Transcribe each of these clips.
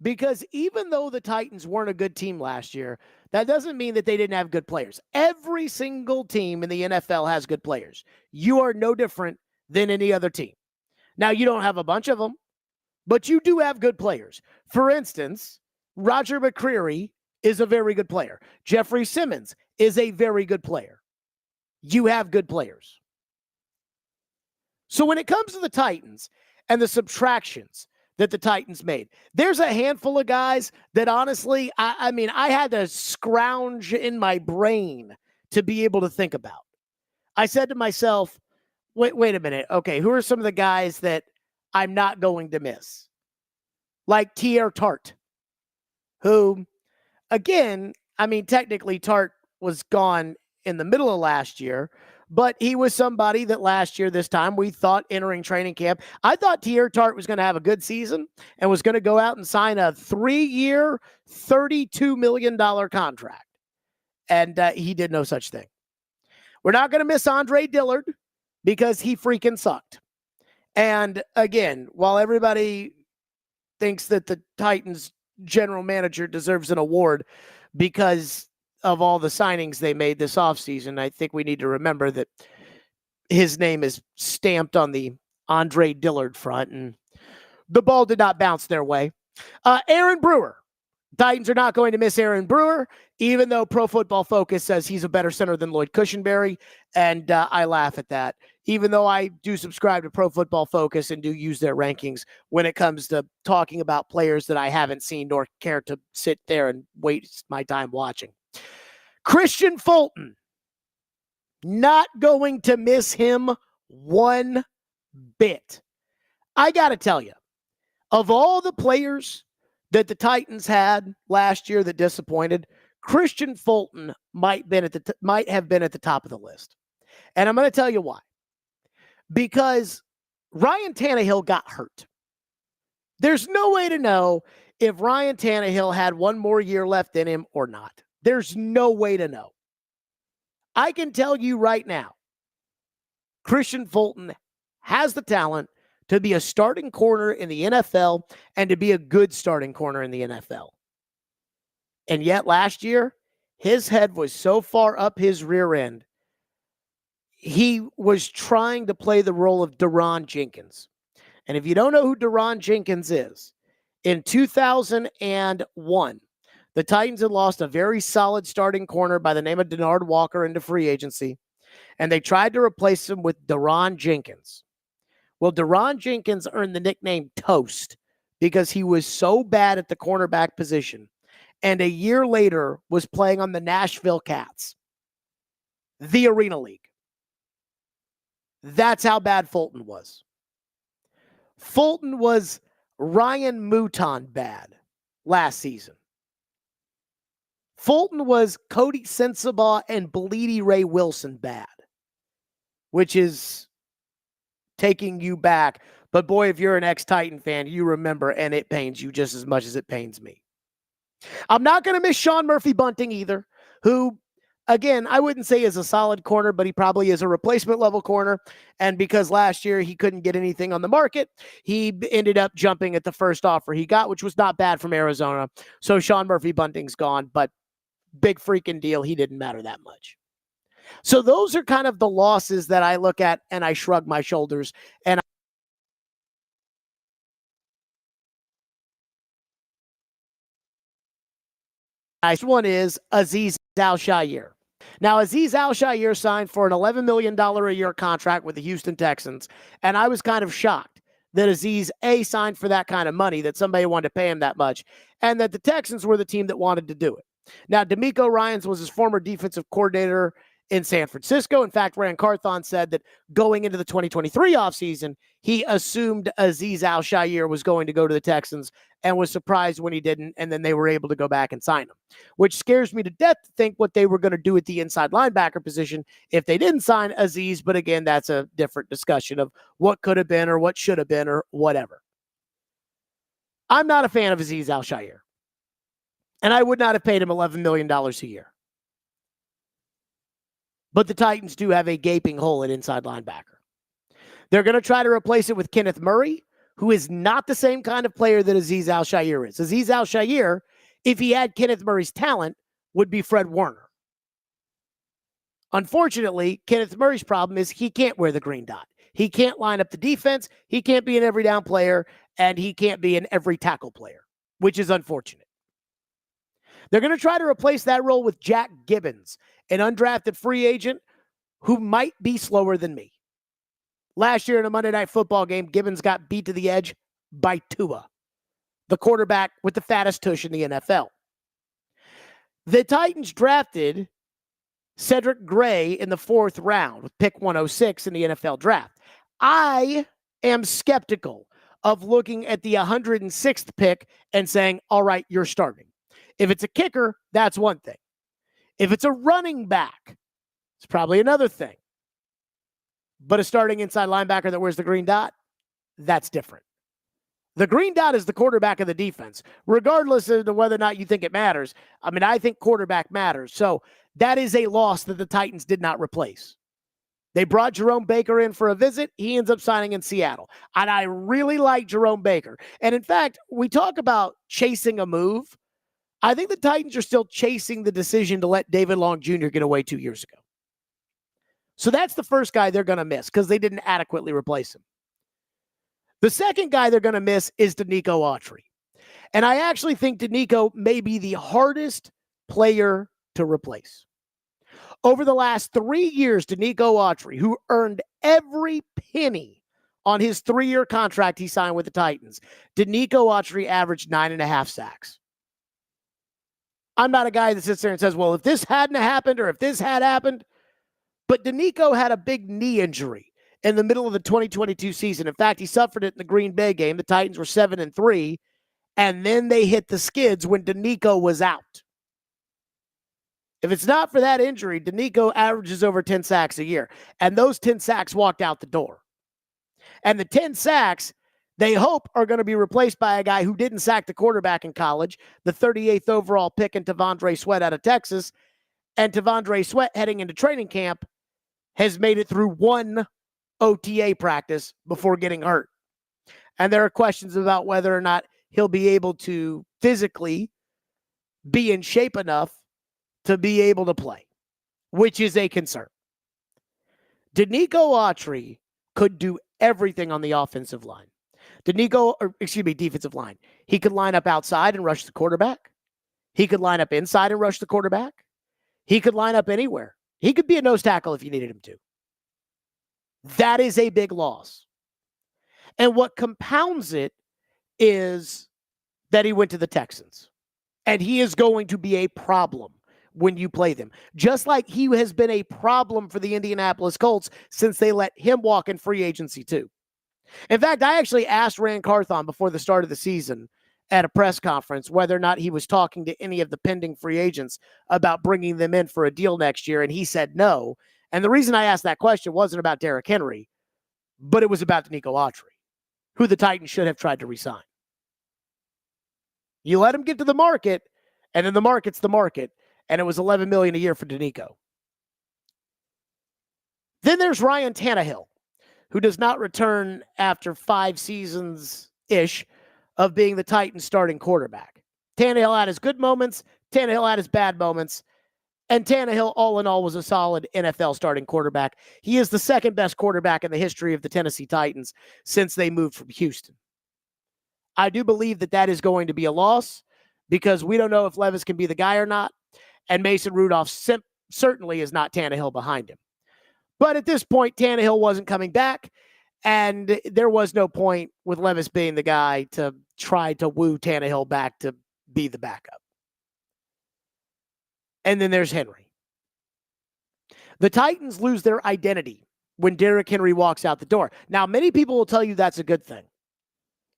Because even though the Titans weren't a good team last year, that doesn't mean that they didn't have good players. Every single team in the NFL has good players. You are no different than any other team. Now, you don't have a bunch of them, but you do have good players. For instance, Roger McCreary is a very good player. Jeffrey Simmons is a very good player. You have good players. So when it comes to the Titans and the subtractions that the Titans made, there's a handful of guys that honestly, I had to scrounge in my brain to be able to think about. I said to myself, wait a minute. Okay, who are some of the guys that I'm not going to miss? Like Tier Tart, who, again, technically Tart was gone in the middle of last year, but he was somebody that last year, this time, we thought entering training camp, I thought Tier Tart was going to have a good season and was going to go out and sign a 3-year, $32 million contract. And he did no such thing. We're not going to miss Andre Dillard because he freaking sucked. And again, while everybody thinks that the Titans general manager deserves an award because of all the signings they made this offseason, I think we need to remember that his name is stamped on the Andre Dillard front, and the ball did not bounce their way. Aaron Brewer. Titans are not going to miss Aaron Brewer, even though Pro Football Focus says he's a better center than Lloyd Cushenberry, and I laugh at that. Even though I do subscribe to Pro Football Focus and do use their rankings when it comes to talking about players that I haven't seen nor care to sit there and waste my time watching. Christian Fulton, not going to miss him one bit. I got to tell you, of all the players that the Titans had last year that disappointed, Christian Fulton might have been at the top of the list. And I'm going to tell you why. Because Ryan Tannehill got hurt. There's no way to know if Ryan Tannehill had one more year left in him or not. There's no way to know. I can tell you right now, Christian Fulton has the talent to be a starting corner in the NFL and to be a good starting corner in the NFL. And yet last year, his head was so far up his rear end, he was trying to play the role of Deron Jenkins. And if you don't know who Deron Jenkins is, in 2001, the Titans had lost a very solid starting corner by the name of Denard Walker into free agency, and they tried to replace him with Deron Jenkins. Well, Deron Jenkins earned the nickname Toast because he was so bad at the cornerback position, and a year later was playing on the Nashville Cats, the Arena League. That's how bad Fulton was. Fulton was Ryan Mouton bad last season. Fulton was Cody Sensabaugh and Bleedy Ray Wilson bad, which is taking you back. But boy, if you're an ex-Titan fan, you remember, and it pains you just as much as it pains me. I'm not going to miss Sean Murphy-Bunting either, who, again, I wouldn't say is a solid corner, but he probably is a replacement level corner. And because last year he couldn't get anything on the market, he ended up jumping at the first offer he got, which was not bad from Arizona. So Sean Murphy-Bunting's gone, but big freaking deal. He didn't matter that much. So those are kind of the losses that I look at and I shrug my shoulders. And nice one is Azeez Al-Shaair. Now, Azeez Al-Shaair signed for an $11 million a year contract with the Houston Texans, and I was kind of shocked that Azeez, A, signed for that kind of money, that somebody wanted to pay him that much, and that the Texans were the team that wanted to do it. Now, DeMeco Ryans was his former defensive coordinator in San Francisco. In fact, Rand Carthon said that going into the 2023 offseason, he assumed Azeez Al-Shaair was going to go to the Texans and was surprised when he didn't, and then they were able to go back and sign him, which scares me to death to think what they were going to do at the inside linebacker position if they didn't sign Azeez. But again, that's a different discussion of what could have been or what should have been or whatever. I'm not a fan of Azeez Al-Shaair, and I would not have paid him $11 million a year. But the Titans do have a gaping hole at inside linebacker. They're going to try to replace it with Kenneth Murray, who is not the same kind of player that Azeez Al-Shaair is. Azeez Al-Shaair, if he had Kenneth Murray's talent, would be Fred Warner. Unfortunately, Kenneth Murray's problem is he can't wear the green dot. He can't line up the defense. He can't be an every down player, and he can't be an every tackle player, which is unfortunate. They're going to try to replace that role with Jack Gibbons, an undrafted free agent who might be slower than me. Last year in a Monday Night Football game, Gibbons got beat to the edge by Tua, the quarterback with the fattest tush in the NFL. The Titans drafted Cedric Gray in the 4th round with pick 106 in the NFL draft. I am skeptical of looking at the 106th pick and saying, all right, you're starting. If it's a kicker, that's one thing. If it's a running back, it's probably another thing. But a starting inside linebacker that wears the green dot, that's different. The green dot is the quarterback of the defense, regardless of whether or not you think it matters. I mean, I think quarterback matters. So that is a loss that the Titans did not replace. They brought Jerome Baker in for a visit. He ends up signing in Seattle. And I really like Jerome Baker. And in fact, we talk about chasing a move. I think the Titans are still chasing the decision to let David Long Jr. get away 2 years ago. So that's the first guy they're going to miss because they didn't adequately replace him. The second guy they're going to miss is Danico Autry. And I actually think Danico may be the hardest player to replace. Over the last 3 years, Danico Autry, who earned every penny on his 3-year contract he signed with the Titans, Danico Autry averaged 9.5 sacks. I'm not a guy that sits there and says, well, if this hadn't happened or if this had happened, but Danico had a big knee injury in the middle of the 2022 season. In fact, he suffered it in the Green Bay game. The Titans were 7-3, and then they hit the skids when Danico was out. If it's not for that injury, Danico averages over 10 sacks a year, and those 10 sacks walked out the door. And the 10 sacks, they hope, are going to be replaced by a guy who didn't sack the quarterback in college, the 38th overall pick in T'Vondre Sweat out of Texas, and T'Vondre Sweat heading into training camp has made it through one OTA practice before getting hurt. And there are questions about whether or not he'll be able to physically be in shape enough to be able to play, which is a concern. Danico Autry could do everything on the offensive line. Defensive line. He could line up outside and rush the quarterback. He could line up inside and rush the quarterback. He could line up anywhere. He could be a nose tackle if you needed him to. That is a big loss. And what compounds it is that he went to the Texans. And he is going to be a problem when you play them. Just like he has been a problem for the Indianapolis Colts since they let him walk in free agency too. In fact, I actually asked Rand Carthon before the start of the season at a press conference whether or not he was talking to any of the pending free agents about bringing them in for a deal next year, and he said no. And the reason I asked that question wasn't about Derrick Henry, but it was about Danico Autry, who the Titans should have tried to re-sign. You let him get to the market, and then the market's the market, and it was $11 million a year for Danico. Then there's Ryan Tannehill, who does not return after 5 seasons-ish of being the Titans' starting quarterback. Tannehill had his good moments, Tannehill had his bad moments, and Tannehill, all in all, was a solid NFL starting quarterback. He is the second best quarterback in the history of the Tennessee Titans since they moved from Houston. I do believe that that is going to be a loss because we don't know if Levis can be the guy or not, and Mason Rudolph certainly is not Tannehill behind him. But at this point, Tannehill wasn't coming back, and there was no point with Levis being the guy to try to woo Tannehill back to be the backup. And then there's Henry. The Titans lose their identity when Derrick Henry walks out the door. Now, many people will tell you that's a good thing.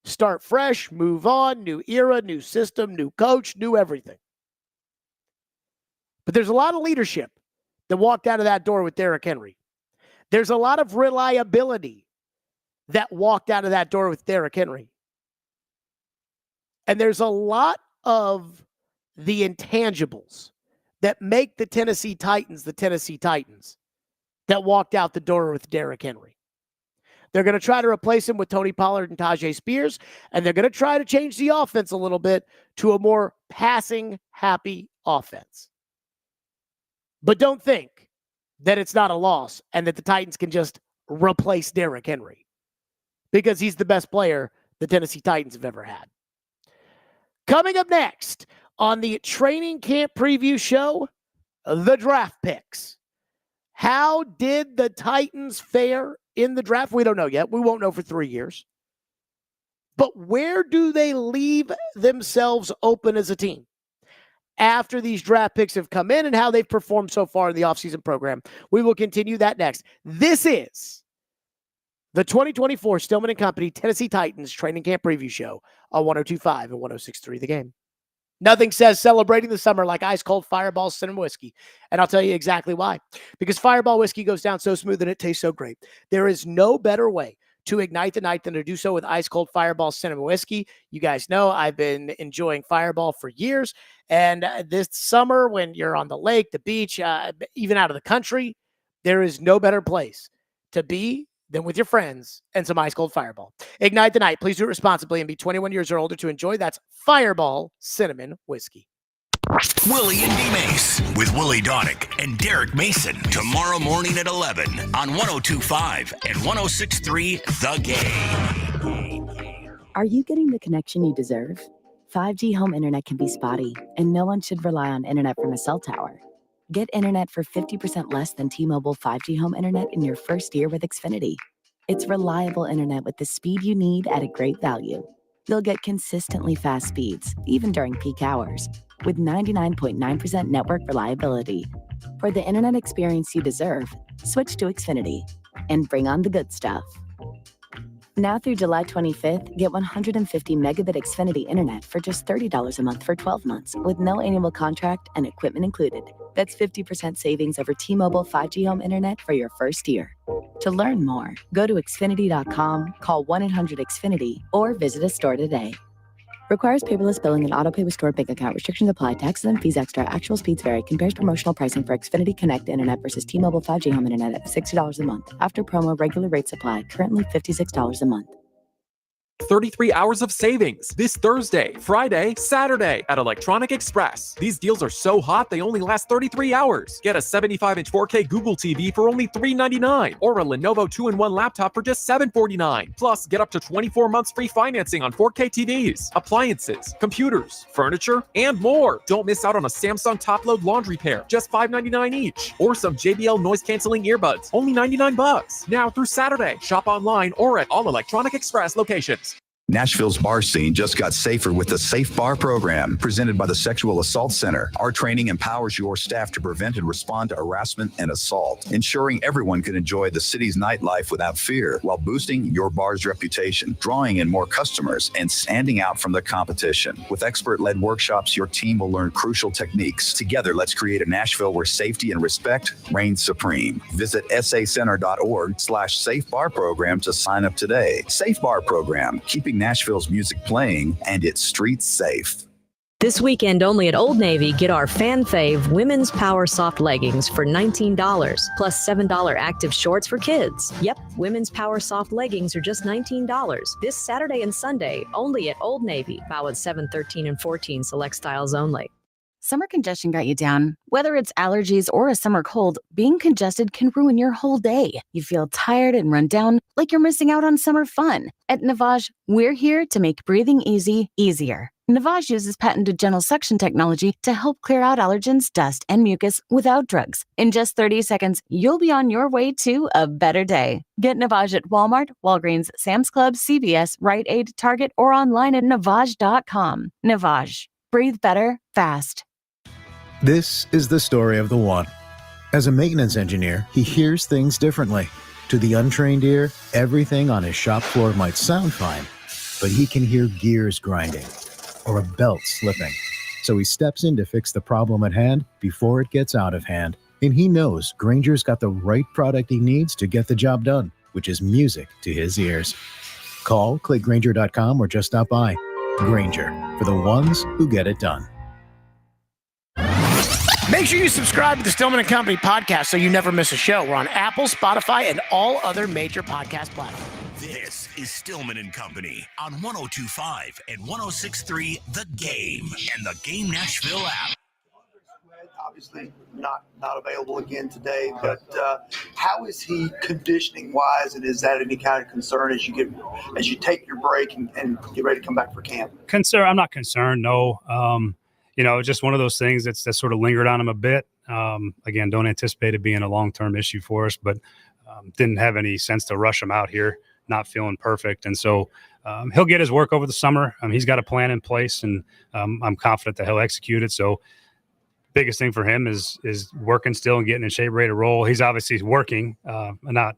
Start fresh, move on, new era, new system, new coach, new everything. But there's a lot of leadership that walked out of that door with Derrick Henry. There's a lot of reliability that walked out of that door with Derrick Henry. And there's a lot of the intangibles that make the Tennessee Titans that walked out the door with Derrick Henry. They're going to try to replace him with Tony Pollard and Tajay Spears, and they're going to try to change the offense a little bit to a more passing-happy offense. But don't think that it's not a loss and that the Titans can just replace Derrick Henry, because he's the best player the Tennessee Titans have ever had. Coming up next on the training camp preview show, the draft picks. How did the Titans fare in the draft? We don't know yet. We won't know for 3 years. But where do they leave themselves open as a team after these draft picks have come in and how they've performed so far in the offseason program? We will continue that next. This is the 2024 Stillman and Company Tennessee Titans training camp preview show on 102.5 and 106.3 The Game. Nothing says celebrating the summer like ice-cold Fireball cinnamon whiskey. And I'll tell you exactly why. Because Fireball whiskey goes down so smooth and it tastes so great. There is no better way to ignite the night than to do so with ice-cold Fireball cinnamon whiskey. You guys know I've been enjoying Fireball for years. And this summer, when you're on the lake, the beach, even out of the country, there is no better place to be than with your friends and some ice-cold Fireball. Ignite the night. Please do it responsibly and be 21 years or older to enjoy. That's Fireball cinnamon whiskey. Willie and D-Mace with Willie Donick and Derek Mason tomorrow morning at 11 on 102.5 and 106.3 The Game. Are you getting the connection you deserve? 5G home internet can be spotty, and no one should rely on internet from a cell tower. Get internet for 50% less than T-Mobile 5G home internet in your first year with Xfinity. It's reliable internet with the speed you need at a great value. You'll get consistently fast speeds, even during peak hours, with 99.9% network reliability. For the internet experience you deserve, switch to Xfinity and bring on the good stuff. Now through July 25th, get 150 megabit Xfinity internet for just $30 a month for 12 months with no annual contract and equipment included. That's 50% savings over T-Mobile 5G home internet for your first year. To learn more, go to Xfinity.com, call 1-800-XFINITY, or visit a store today. Requires paperless billing and autopay with stored bank account. Restrictions apply. Taxes and fees extra. Actual speeds vary. Compares promotional pricing for Xfinity Connect Internet versus T-Mobile 5G home internet at $60 a month. After promo, regular rates apply. Currently $56 a month. 33 hours of savings this Thursday, Friday, Saturday at Electronic Express. These deals are so hot they only last 33 hours. Get a 75-inch 4K Google TV for only $399 or a Lenovo 2-in-1 laptop for just $749. Plus, get up to 24 months free financing on 4K TVs, appliances, computers, furniture, and more. Don't miss out on a Samsung top-load laundry pair, just $599 each, or some JBL noise-canceling earbuds, only $99. Now through Saturday. Shop online or at all Electronic Express locations. Nashville's bar scene just got safer with the Safe Bar program presented by the Sexual Assault Center. Our training empowers your staff to prevent and respond to harassment and assault, ensuring everyone can enjoy the city's nightlife without fear while boosting your bar's reputation, drawing in more customers, and standing out from the competition. With expert-led workshops, your team will learn crucial techniques. Together, let's create a Nashville where safety and respect reign supreme. Visit sacenter.org/Safe Bar program to sign up today. Safe Bar program, keeping Nashville's music playing and its streets safe. This weekend only at Old Navy, get our fan fave women's power soft leggings for $19 plus $7 active shorts for kids. Yep, women's power soft leggings are just $19 this Saturday and Sunday only at Old Navy. Valid 7, 13, and 14 select styles only. Summer congestion got you down. Whether it's allergies or a summer cold, being congested can ruin your whole day. You feel tired and run down like you're missing out on summer fun. At Navage, we're here to make breathing easy easier. Navage uses patented gentle suction technology to help clear out allergens, dust, and mucus without drugs. In just 30 seconds, you'll be on your way to a better day. Get Navage at Walmart, Walgreens, Sam's Club, CVS, Rite Aid, Target, or online at Navage.com. Navage. Breathe better, fast. This is the story of the one. As a maintenance engineer, he hears things differently. To the untrained ear, everything on his shop floor might sound fine, but he can hear gears grinding or a belt slipping. So he steps in to fix the problem at hand before it gets out of hand. And he knows Grainger's got the right product he needs to get the job done, which is music to his ears. Call, click Grainger.com, or just stop by. Grainger, for the ones who get it done. Make sure you subscribe to the Stillman and Company podcast so you never miss a show. We're on Apple, Spotify, and all other major podcast platforms. This is Stillman and Company on 102.5 and 106.3 The Game and the Game Nashville app. Obviously not available again today, but how is he conditioning wise, and is that any kind of concern as you take your break and get ready to come back for camp? I'm not concerned. No. Just one of those things that sort of lingered on him a bit. Again, don't anticipate it being a long-term issue for us, but didn't have any sense to rush him out here, not feeling perfect. And so he'll get his work over the summer. He's got a plan in place, and I'm confident that he'll execute it. So biggest thing for him is working still and getting in shape, ready to roll. He's obviously working, not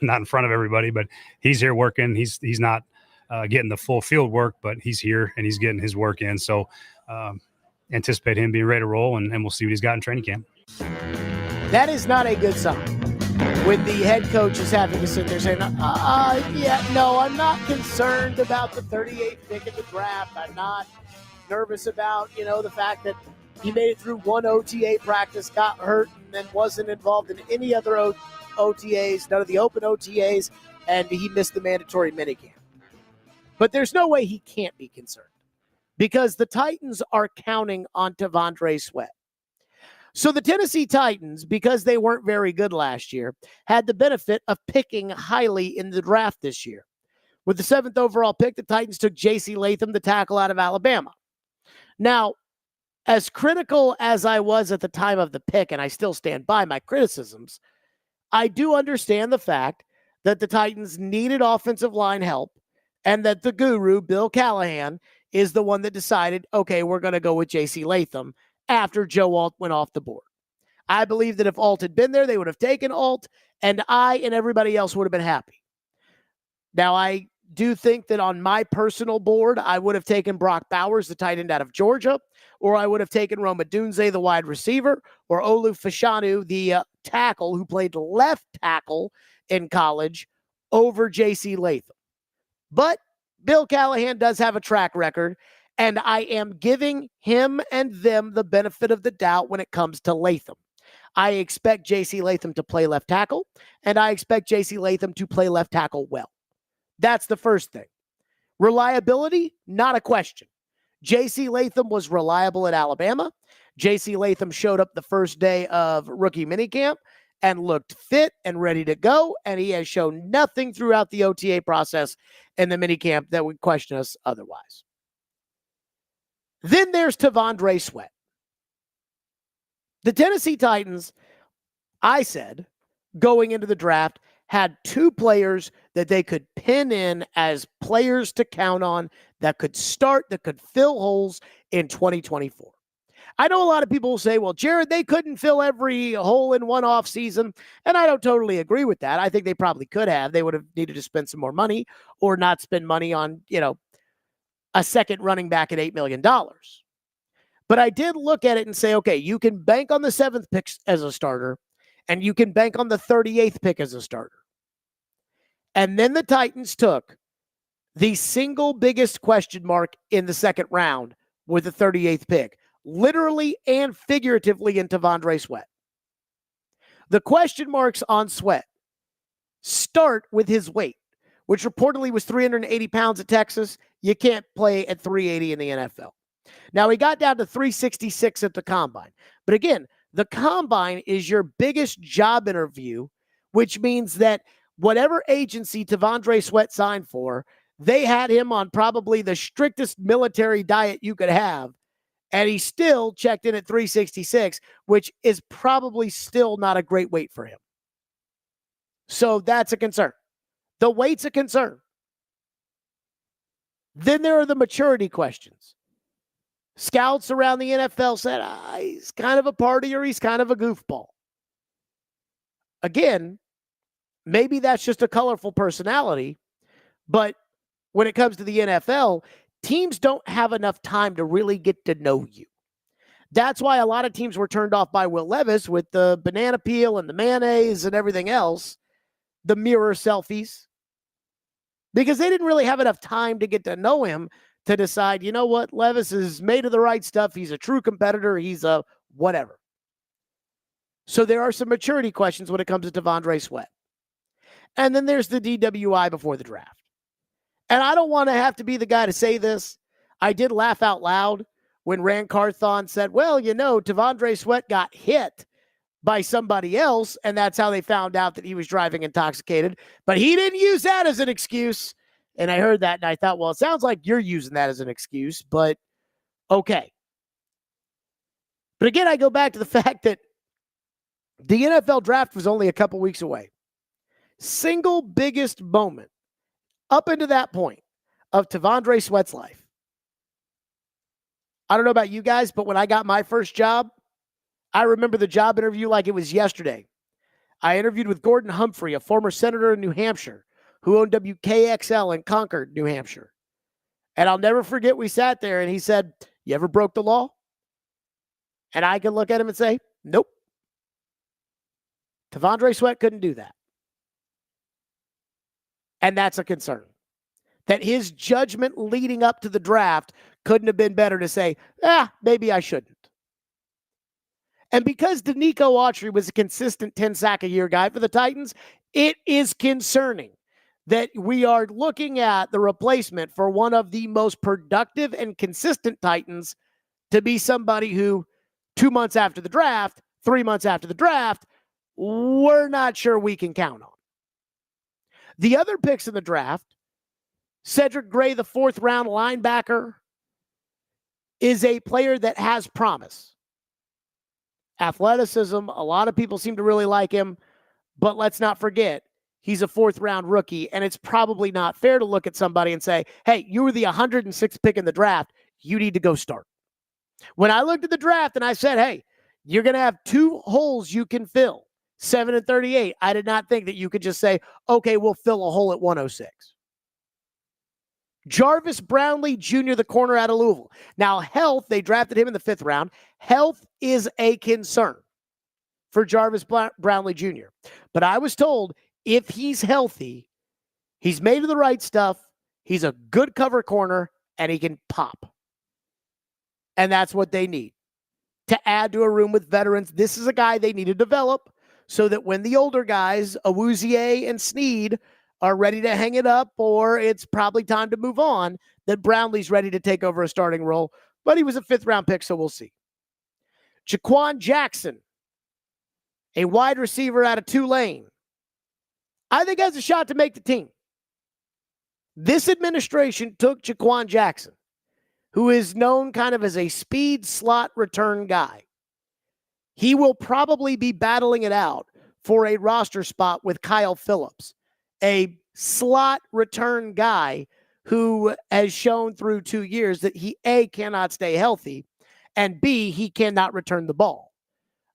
in front of everybody, but he's here working. He's not getting the full field work, but he's here and he's getting his work in. So anticipate him being ready to roll, and we'll see what he's got in training camp. That is not a good sign when the head coach is having to sit there saying, I'm not concerned about the 38th pick in the draft. I'm not nervous about, the fact that he made it through one OTA practice, got hurt, and then wasn't involved in any other OTAs, none of the open OTAs, and he missed the mandatory minicamp. But there's no way he can't be concerned because the Titans are counting on T'Vondre Sweat. So the Tennessee Titans, because they weren't very good last year, had the benefit of picking highly in the draft this year. With the 7th overall pick, the Titans took J.C. Latham, the tackle out of Alabama. Now, as critical as I was at the time of the pick, and I still stand by my criticisms, I do understand the fact that the Titans needed offensive line help and that the guru, Bill Callahan, is the one that decided, okay, we're going to go with J.C. Latham after Joe Alt went off the board. I believe that if Alt had been there, they would have taken Alt, and I and everybody else would have been happy. Now, I do think that on my personal board, I would have taken Brock Bowers, the tight end out of Georgia, or I would have taken Roma Dunze, the wide receiver, or Olu Fashanu, the tackle who played left tackle in college, over J.C. Latham. But Bill Callahan does have a track record, and I am giving him and them the benefit of the doubt when it comes to Latham. I expect J.C. Latham to play left tackle, and I expect J.C. Latham to play left tackle well. That's the first thing. Reliability, not a question. J.C. Latham was reliable at Alabama. J.C. Latham showed up the first day of rookie minicamp and looked fit and ready to go, and he has shown nothing throughout the OTA process and the minicamp that would question us otherwise. Then there's T'Vondre Sweat. The Tennessee Titans, I said, going into the draft, had 2 players that they could pin in as players to count on that could start, that could fill holes in 2024. I know a lot of people will say, well, Jared, they couldn't fill every hole in one off season, and I don't totally agree with that. I think they probably could have. They would have needed to spend some more money or not spend money on, a second running back at $8 million. But I did look at it and say, okay, you can bank on the 7th pick as a starter, and you can bank on the 38th pick as a starter. And then the Titans took the single biggest question mark in the second round with the 38th pick, literally and figuratively, in T'Vondre Sweat. The question marks on Sweat start with his weight, which reportedly was 380 pounds at Texas. You can't play at 380 in the NFL. Now, he got down to 366 at the Combine. But again, the Combine is your biggest job interview, which means that whatever agency T'Vondre Sweat signed for, they had him on probably the strictest military diet you could have, and he still checked in at 366, which is probably still not a great weight for him. So that's a concern. The weight's a concern. Then there are the maturity questions. Scouts around the NFL said, he's kind of a partier, he's kind of a goofball. Again, maybe that's just a colorful personality, but when it comes to the NFL, teams don't have enough time to really get to know you. That's why a lot of teams were turned off by Will Levis with the banana peel and the mayonnaise and everything else, the mirror selfies, because they didn't really have enough time to get to know him to decide, you know what, Levis is made of the right stuff. He's a true competitor. He's a whatever. So there are some maturity questions when it comes to Devondre Sweat. And then there's the DWI before the draft. And I don't want to have to be the guy to say this. I did laugh out loud when Rand Carthon said, well, Devondre Sweat got hit by somebody else, and that's how they found out that he was driving intoxicated. But he didn't use that as an excuse. And I heard that, and I thought, well, it sounds like you're using that as an excuse, but okay. But again, I go back to the fact that the NFL draft was only a couple weeks away. Single biggest moment up into that point of Devondre Sweat's life. I don't know about you guys, but when I got my first job, I remember the job interview like it was yesterday. I interviewed with Gordon Humphrey, a former senator in New Hampshire, who owned WKXL in Concord, New Hampshire. And I'll never forget, we sat there and he said, you ever broke the law? And I could look at him and say, nope. Devondre Sweat couldn't do that. And that's a concern. That his judgment leading up to the draft couldn't have been better to say, maybe I shouldn't. And because Danico Autry was a consistent 10-sack-a-year guy for the Titans, it is concerning that we are looking at the replacement for one of the most productive and consistent Titans to be somebody who 2 months after the draft, 3 months after the draft, we're not sure we can count on. The other picks in the draft, Cedric Gray, the 4th-round linebacker, is a player that has promise. Athleticism, a lot of people seem to really like him, but let's not forget, he's a 4th-round rookie, and it's probably not fair to look at somebody and say, hey, you were the 106th pick in the draft, you need to go start. When I looked at the draft and I said, hey, you're going to have 2 holes you can fill, 7 and 38, I did not think that you could just say, okay, we'll fill a hole at 106. Jarvis Brownlee Jr., the corner out of Louisville. Now, health, they drafted him in the 5th round. Health is a concern for Jarvis Brownlee Jr. But I was told if he's healthy, he's made of the right stuff, he's a good cover corner, and he can pop. And that's what they need. To add to a room with veterans, this is a guy they need to develop so that when the older guys, Awuzie and Snead, are ready to hang it up or it's probably time to move on, that Brownlee's ready to take over a starting role. But he was a 5th-round pick, so we'll see. Jaquan Jackson, a wide receiver out of Tulane, I think has a shot to make the team. This administration took Jaquan Jackson, who is known kind of as a speed slot return guy. He will probably be battling it out for a roster spot with Kyle Phillips, a slot return guy who has shown through 2 years that he, A, cannot stay healthy, and B, he cannot return the ball.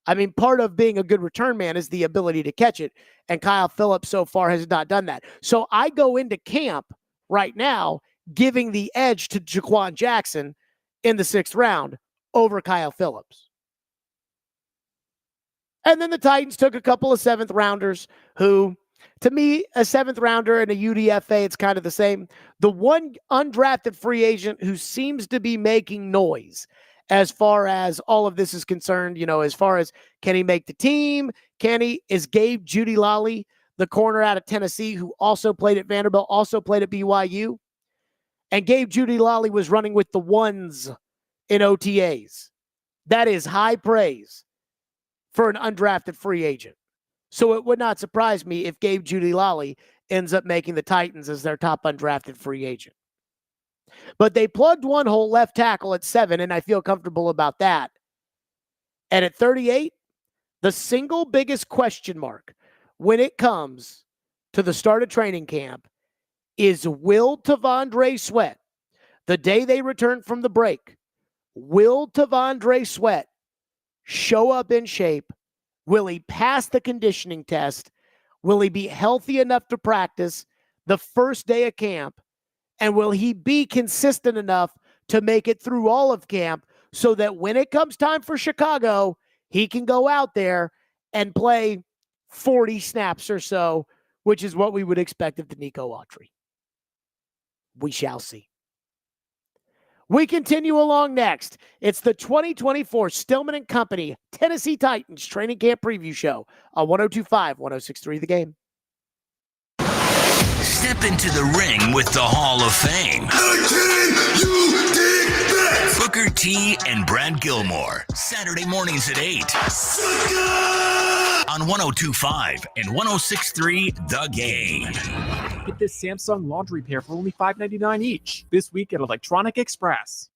I mean, part of being a good return man is the ability to catch it, and Kyle Phillips so far has not done that. So I go into camp right now giving the edge to Jaquan Jackson in the 6th round over Kyle Phillips. And then the Titans took a couple of 7th rounders who, to me, a 7th rounder and a UDFA, it's kind of the same. The one undrafted free agent who seems to be making noise as far as all of this is concerned, as far as can he make the team? Is Gabe Jeudy-Lally, the corner out of Tennessee, who also played at Vanderbilt, also played at BYU. And Gabe Jeudy-Lally was running with the ones in OTAs. That is high praise for an undrafted free agent. So it would not surprise me if Gabe Jeudy-Lally ends up making the Titans as their top undrafted free agent. But they plugged one hole left tackle at 7, and I feel comfortable about that. And at 38, the single biggest question mark when it comes to the start of training camp is, will Devondre Sweat, the day they return from the break, will Devondre Sweat show up in shape? Will he pass the conditioning test? Will he be healthy enough to practice the first day of camp? And will he be consistent enough to make it through all of camp so that when it comes time for Chicago, he can go out there and play 40 snaps or so, which is what we would expect of Danico Autry? We shall see. We continue along next. It's the 2024 Stillman and Company Tennessee Titans Training Camp Preview Show on 102.5, 106.3 The Game. Step into the ring with the Hall of Fame. Booker T and Brad Gilmore. Saturday mornings at 8. On 102.5 and 106.3 The Game. Get this Samsung laundry pair for only $5.99 each this week at Electronic Express.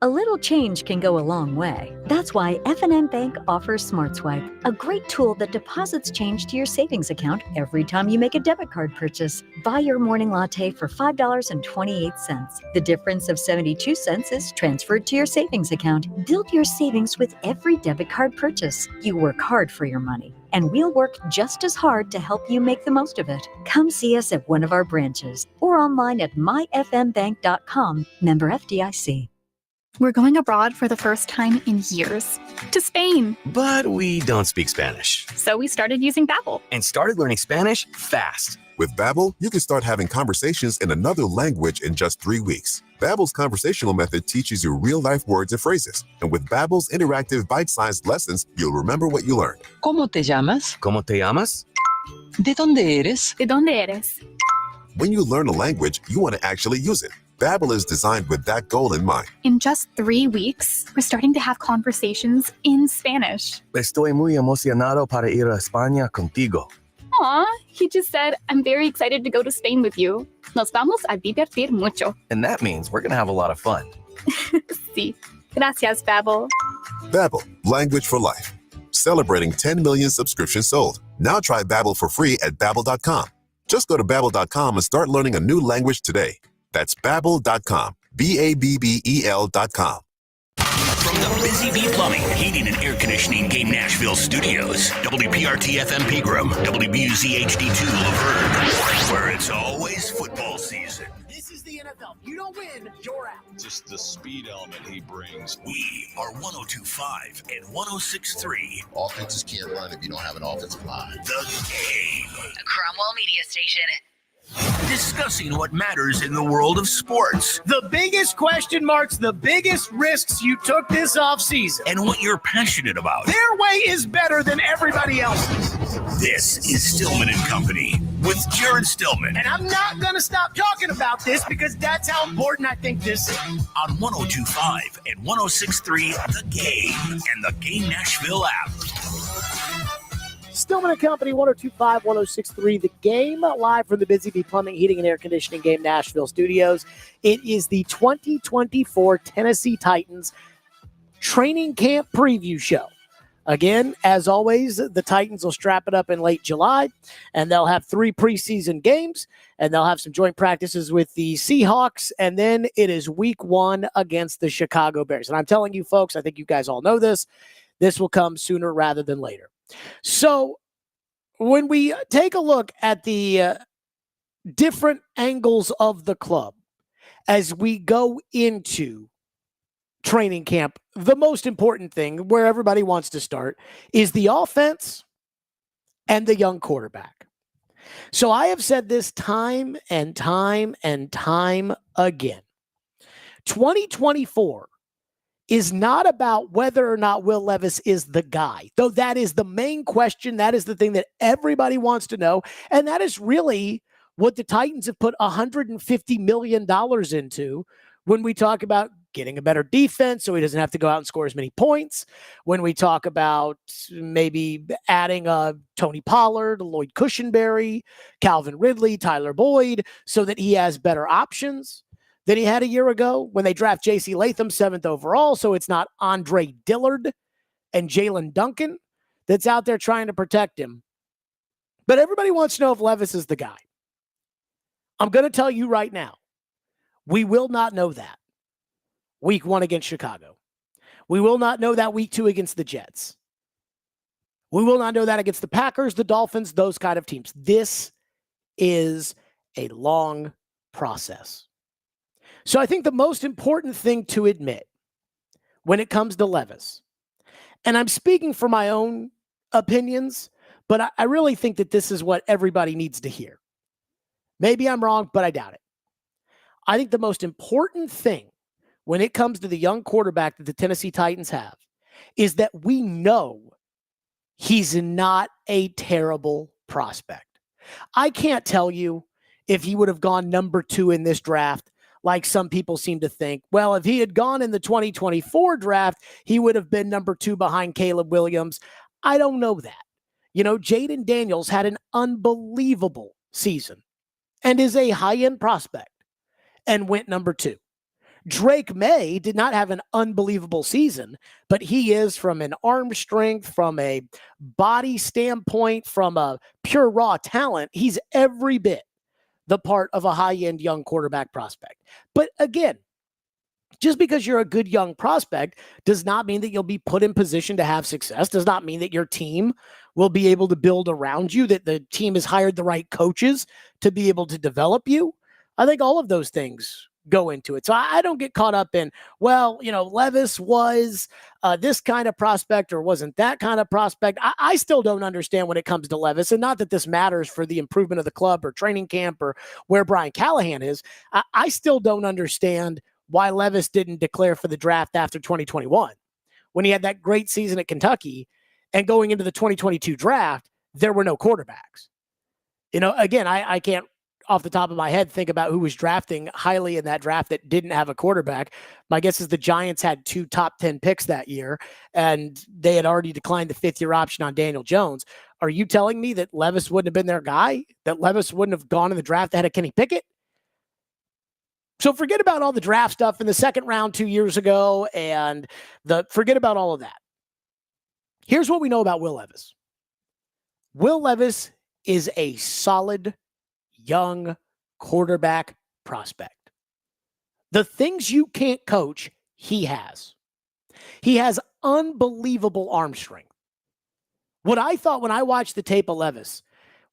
A little change can go a long way. That's why F&M Bank offers Smart Swipe, a great tool that deposits change to your savings account every time you make a debit card purchase. Buy your morning latte for $5.28. The difference of 72 cents is transferred to your savings account. Build your savings with every debit card purchase. You work hard for your money, and we'll work just as hard to help you make the most of it. Come see us at one of our branches or online at myfmbank.com, member FDIC. We're going abroad for the first time in years, to Spain. But we don't speak Spanish. So we started using Babbel. And started learning Spanish fast. With Babbel, you can start having conversations in another language in just 3 weeks. Babbel's conversational method teaches you real-life words and phrases. And with Babbel's interactive bite-sized lessons, you'll remember what you learned. ¿Cómo te llamas? ¿Cómo te llamas? ¿De dónde eres? ¿De dónde eres? When you learn a language, you want to actually use it. Babbel is designed with that goal in mind. In just 3 weeks, we're starting to have conversations in Spanish. Estoy muy emocionado para ir a España contigo. Aw, he just said, I'm very excited to go to Spain with you. Nos vamos a divertir mucho. And that means we're going to have a lot of fun. Sí. Gracias, Babbel. Babbel, language for life. Celebrating 10 million subscriptions sold. Now try Babbel for free at Babbel.com. Just go to Babbel.com and start learning a new language today. That's Babbel.com. Babbel.com. From the Busy Bee Plumbing, Heating and Air Conditioning Game Nashville Studios, WPRT FM Pegram, WBUZ HD2 Laverne, where it's always football season. This is the NFL. You don't win, you're out. Just the speed element he brings. We are 102.5 and 106.3. Offenses can't run if you don't have an offensive line. The Game. The Cromwell Media Station. Discussing what matters in the world of sports. The biggest question marks, the biggest risks you took this offseason. And what you're passionate about. Their way is better than everybody else's. This is Stillman and Company with Jared Stillman. And I'm not going to stop talking about this because that's how important I think this is. On 102.5 and 106.3 The Game and the Game Nashville app. Stillman and Company, 102.5, 106.3 The Game, live from the Busy Bee Plumbing, Heating, and Air Conditioning Game Nashville Studios. It is the 2024 Tennessee Titans Training Camp Preview Show. Again, as always, the Titans will strap it up in late July, and they'll have 3 preseason games, and they'll have some joint practices with the Seahawks, and then it is week 1 against the Chicago Bears. And I'm telling you, folks, I think you guys all know this. This will come sooner rather than later. So when we take a look at the different angles of the club as we go into training camp, the most important thing where everybody wants to start is the offense and the young quarterback. So I have said this time and time and time again. 2024 is not about whether or not Will Levis is the guy, though that is the main question. That is the thing that everybody wants to know. And that is really what the Titans have put $150 million into when we talk about getting a better defense so he doesn't have to go out and score as many points. When we talk about maybe adding Tony Pollard, Lloyd Cushenberry, Calvin Ridley, Tyler Boyd, so that he has better options than he had a year ago when they draft J.C. Latham 7th overall. So it's not Andre Dillard and Jalen Duncan that's out there trying to protect him. But everybody wants to know if Levis is the guy. I'm going to tell you right now, we will not know that week 1 against Chicago. We will not know that week 2 against the Jets. We will not know that against the Packers, the Dolphins, those kind of teams. This is a long process. So I think the most important thing to admit when it comes to Levis, and I'm speaking for my own opinions, but I really think that this is what everybody needs to hear. Maybe I'm wrong, but I doubt it. I think the most important thing when it comes to the young quarterback that the Tennessee Titans have is that we know he's not a terrible prospect. I can't tell you if he would have gone number 2 in this draft, like some people seem to think. Well, if he had gone in the 2024 draft, he would have been number 2 behind Caleb Williams. I don't know that. Jaden Daniels had an unbelievable season and is a high-end prospect and went number 2. Drake May did not have an unbelievable season, but he is, from an arm strength, from a body standpoint, from a pure raw talent, he's every bit the part of a high-end young quarterback prospect. But again, just because you're a good young prospect does not mean that you'll be put in position to have success, does not mean that your team will be able to build around you, that the team has hired the right coaches to be able to develop you. I think all of those things go into it. So I don't get caught up in, Levis was this kind of prospect or wasn't that kind of prospect. I still don't understand when it comes to Levis, and not that this matters for the improvement of the club or training camp or where Brian Callahan is. I still don't understand why Levis didn't declare for the draft after 2021 when he had that great season at Kentucky, and going into the 2022 draft, there were no quarterbacks. Again, I can't off the top of my head think about who was drafting highly in that draft that didn't have a quarterback. My guess is the Giants had 2 top 10 picks that year, and they had already declined the 5th-year option on Daniel Jones. Are you telling me that Levis wouldn't have been their guy? That Levis wouldn't have gone in the draft ahead of Kenny Pickett? So forget about all the draft stuff in the second round 2 years ago, and forget about all of that. Here's what we know about Will Levis. Will Levis is a solid young quarterback prospect. The things you can't coach, he has. He has unbelievable arm strength. What I thought when I watched the tape of Levis,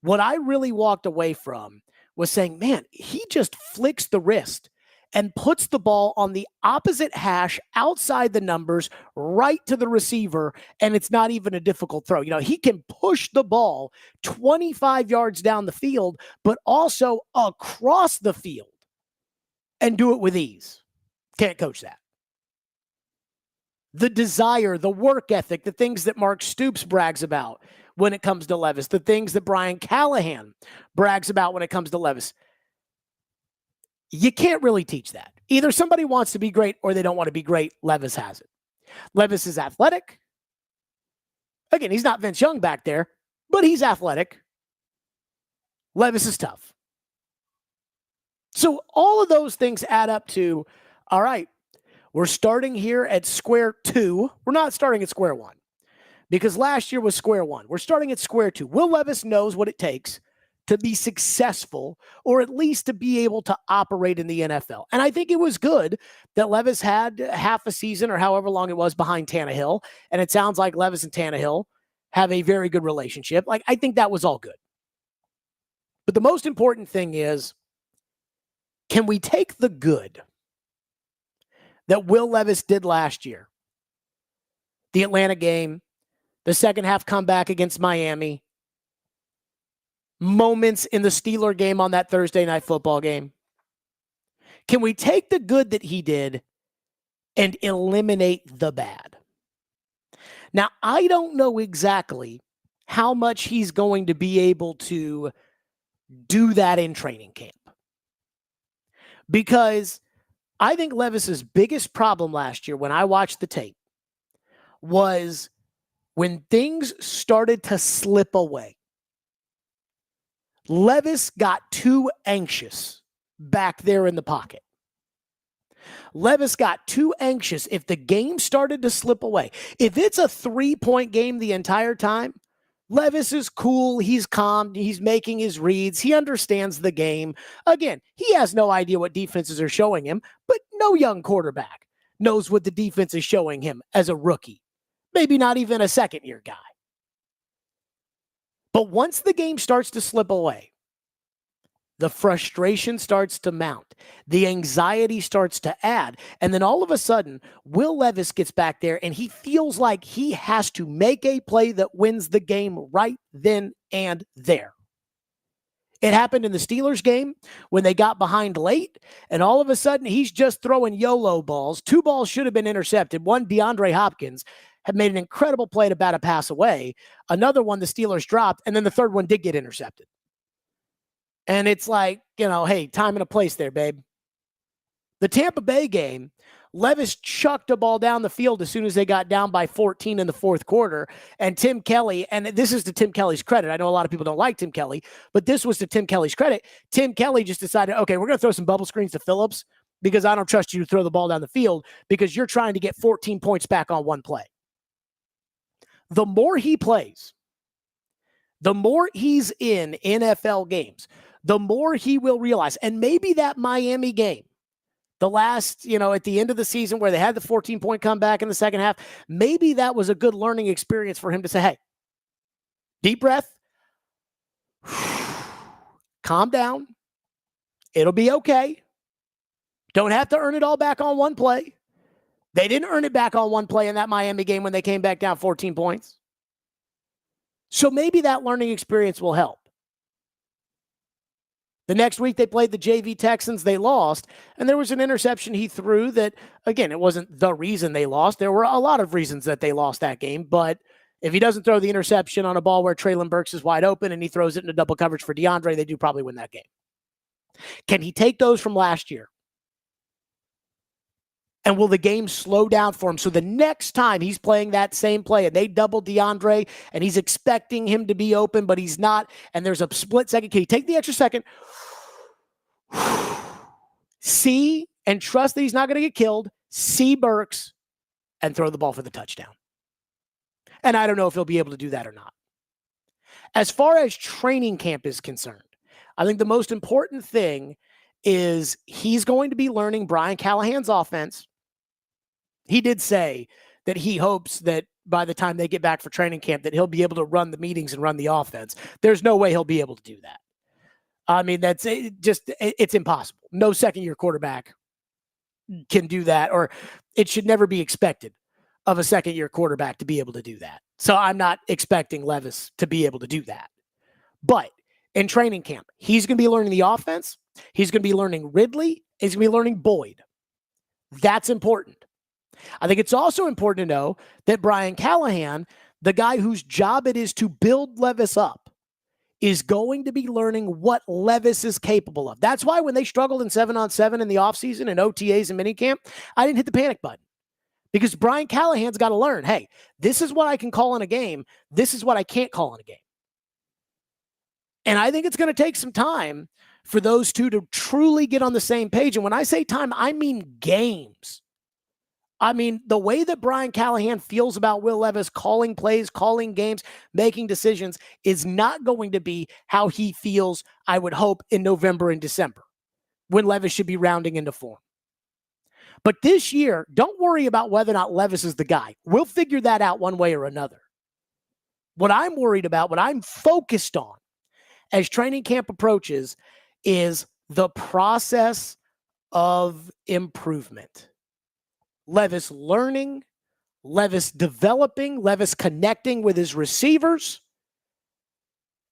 what I really walked away from was saying, man, he just flicks the wrist and puts the ball on the opposite hash outside the numbers right to the receiver, and it's not even a difficult throw. He can push the ball 25 yards down the field, but also across the field and do it with ease. Can't coach that. The desire, the work ethic, the things that Mark Stoops brags about when it comes to Levis, the things that Brian Callahan brags about when it comes to Levis. You can't really teach that. Either somebody wants to be great or they don't want to be great. Levis has it. Levis is athletic. Again, he's not Vince Young back there, but he's athletic. Levis is tough. So all of those things add up to, all right, we're starting here at square 2. We're not starting at square 1 because last year was square 1. We're starting at square 2. Will Levis knows what it takes to be successful, or at least to be able to operate in the NFL. And I think it was good that Levis had half a season or however long it was behind Tannehill. And it sounds like Levis and Tannehill have a very good relationship. I think that was all good. But the most important thing is, can we take the good that Will Levis did last year? The Atlanta game, the second half comeback against Miami, moments in the Steeler game on that Thursday night football game. Can we take the good that he did and eliminate the bad? Now, I don't know exactly how much he's going to be able to do that in training camp, because I think Levis's biggest problem last year when I watched the tape was when things started to slip away. Levis got too anxious back there in the pocket. Levis got too anxious if the game started to slip away. If it's a 3-point game the entire time, Levis is cool. He's calm. He's making his reads. He understands the game. Again, he has no idea what defenses are showing him, but no young quarterback knows what the defense is showing him as a rookie. Maybe not even a second-year guy. But once the game starts to slip away, the frustration starts to mount. The anxiety starts to add. And then all of a sudden, Will Levis gets back there and he feels like he has to make a play that wins the game right then and there. It happened in the Steelers game when they got behind late, and all of a sudden he's just throwing YOLO balls. 2 balls should have been intercepted. One, DeAndre Hopkins had made an incredible play to bat a pass away. Another one the Steelers dropped, and then the third one did get intercepted. And it's like, hey, time and a place there, babe. The Tampa Bay game, Levis chucked a ball down the field as soon as they got down by 14 in the fourth quarter. And Tim Kelly, and this is to Tim Kelly's credit. I know a lot of people don't like Tim Kelly, but this was to Tim Kelly's credit. Tim Kelly just decided, okay, we're going to throw some bubble screens to Phillips because I don't trust you to throw the ball down the field because you're trying to get 14 points back on one play. The more he plays, the more he's in NFL games, the more he will realize. And maybe that Miami game, the last, at the end of the season where they had the 14-point comeback in the second half, maybe that was a good learning experience for him to say, hey, deep breath, calm down. It'll be okay. Don't have to earn it all back on one play. They didn't earn it back on one play in that Miami game when they came back down 14 points. So maybe that learning experience will help. The next week they played the JV Texans. They lost, and there was an interception he threw that, again, it wasn't the reason they lost. There were a lot of reasons that they lost that game, but if he doesn't throw the interception on a ball where Treylon Burks is wide open and he throws it into double coverage for DeAndre, they do probably win that game. Can he take those from last year? And will the game slow down for him? So the next time he's playing that same play and they double DeAndre and he's expecting him to be open, but he's not, and there's a split second, can he take the extra second? See and trust that he's not going to get killed. See Burks and throw the ball for the touchdown. And I don't know if he'll be able to do that or not. As far as training camp is concerned, I think the most important thing is he's going to be learning Brian Callahan's offense. He did say that he hopes that by the time they get back for training camp that he'll be able to run the meetings and run the offense. There's no way he'll be able to do that. I mean, it's impossible. No second-year quarterback can do that, or it should never be expected of a second-year quarterback to be able to do that. So I'm not expecting Levis to be able to do that. But in training camp, he's going to be learning the offense. He's going to be learning Ridley. He's going to be learning Boyd. That's important. I think it's also important to know that Brian Callahan, the guy whose job it is to build Levis up, is going to be learning what Levis is capable of. That's why when they struggled in 7-on-7 in the offseason and OTAs and minicamp, I didn't hit the panic button. Because Brian Callahan's got to learn, hey, this is what I can call in a game. This is what I can't call in a game. And I think it's going to take some time for those two to truly get on the same page. And when I say time, I mean games. I mean, the way that Brian Callahan feels about Will Levis calling plays, calling games, making decisions is not going to be how he feels, I would hope, in November and December when Levis should be rounding into form. But this year, don't worry about whether or not Levis is the guy. We'll figure that out one way or another. What I'm worried about, what I'm focused on as training camp approaches is the process of improvement. Levis learning, Levis developing, Levis connecting with his receivers,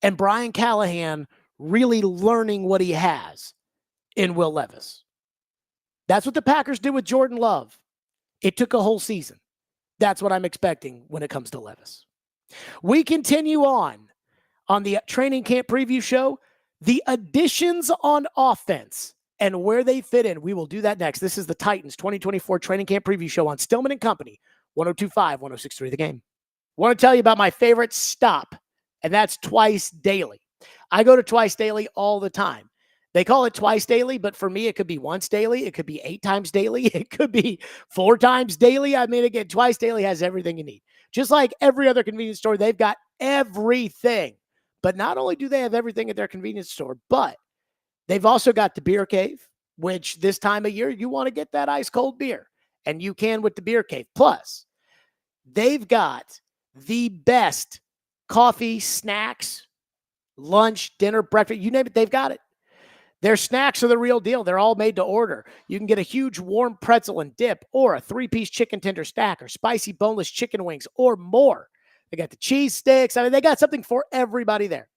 and Brian Callahan really learning what he has in Will Levis. That's what the Packers did with Jordan Love. It took a whole season. That's what I'm expecting when it comes to Levis. We continue on the training camp preview show, the additions on offense and where they fit in. We will do that next. This is the Titans 2024 training camp preview show on Stillman and Company, 102.5, 106.3 The Game. I want to tell you about my favorite stop, and that's Twice Daily. I go to Twice Daily all the time. They call it Twice Daily, but for me, it could be once daily. It could be 8 times daily. It could be 4 times daily. I mean, again, Twice Daily has everything you need. Just like every other convenience store, they've got everything. But not only do they have everything at their convenience store, but they've also got the beer cave, which this time of year, you want to get that ice cold beer. And you can with the beer cave. Plus, they've got the best coffee, snacks, lunch, dinner, breakfast, you name it, they've got it. Their snacks are the real deal. They're all made to order. You can get a huge warm pretzel and dip, or a 3-piece chicken tender stack, or spicy boneless chicken wings, or more. They got the cheese sticks. I mean, they got something for everybody there.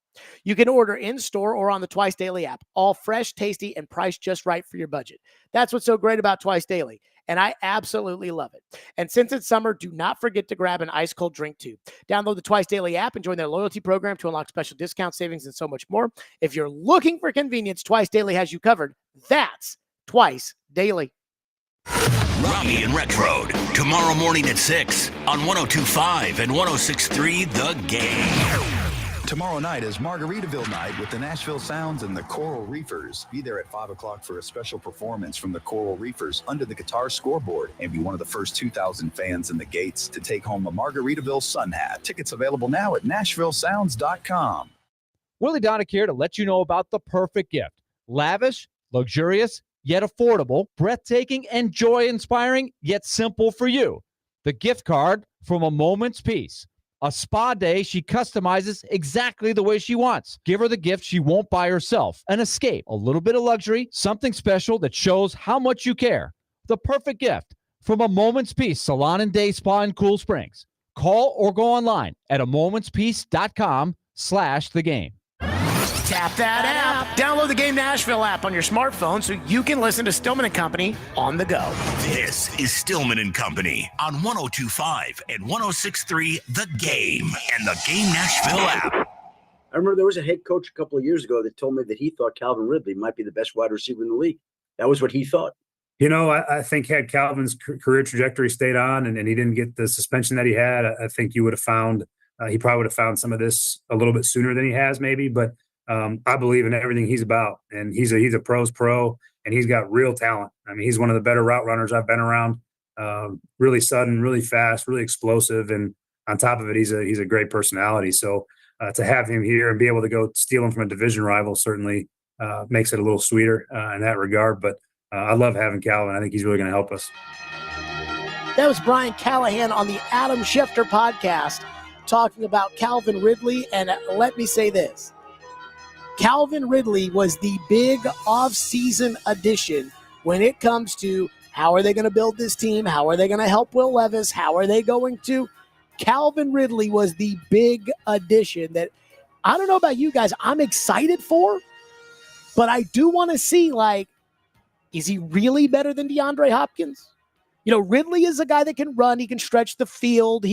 You can order in-store or on the Twice Daily app. All fresh, tasty, and priced just right for your budget. That's what's so great about Twice Daily, and I absolutely love it. And since it's summer, do not forget to grab an ice-cold drink, too. Download the Twice Daily app and join their loyalty program to unlock special discounts, savings, and so much more. If you're looking for convenience, Twice Daily has you covered. That's Twice Daily. Rami and Retro, tomorrow morning at 6 on 102.5 and 106.3 The Game. Tomorrow night is Margaritaville night with the Nashville Sounds and the Coral Reefers. Be there at 5 o'clock for a special performance from the Coral Reefers under the guitar scoreboard and be one of the first 2,000 fans in the gates to take home a Margaritaville sun hat. Tickets available now at NashvilleSounds.com. Willie Donick here to let you know about the perfect gift. Lavish, luxurious, yet affordable, breathtaking, and joy-inspiring, yet simple for you. The gift card from A Moment's Peace. A spa day she customizes exactly the way she wants. Give her the gift she won't buy herself. An escape, a little bit of luxury, something special that shows how much you care. The perfect gift from A Moment's Peace Salon and Day Spa in Cool Springs. Call or go online at amomentspeace.com/thegame. Tap that app. Download the Game Nashville app on your smartphone so you can listen to Stillman & Company on the go. This is Stillman & Company on 102.5 and 106.3 The Game and the Game Nashville app. I remember there was a head coach a couple of years ago that told me that he thought Calvin Ridley might be the best wide receiver in the league. That was what he thought. You know, I think had Calvin's career trajectory stayed on and he didn't get the suspension that he had, I think you would have found he probably would have found some of this a little bit sooner than he has maybe, but I believe in everything he's about, and he's a pro's pro, and he's got real talent. I mean, he's one of the better route runners I've been around. Really sudden, really fast, really explosive, and on top of it, he's a great personality. So to have him here and be able to go steal him from a division rival certainly makes it a little sweeter in that regard. But I love having Calvin. I think he's really going to help us. That was Brian Callahan on the Adam Schefter podcast talking about Calvin Ridley, and let me say this. Calvin Ridley was the big off-season addition when it comes to how are they going to build this team? How are they going to help Will Levis? How are they going to? Calvin Ridley was the big addition that I don't know about you guys. I'm excited for, but I do want to see, like, is he really better than DeAndre Hopkins? You know, Ridley is a guy that can run. He can stretch the field.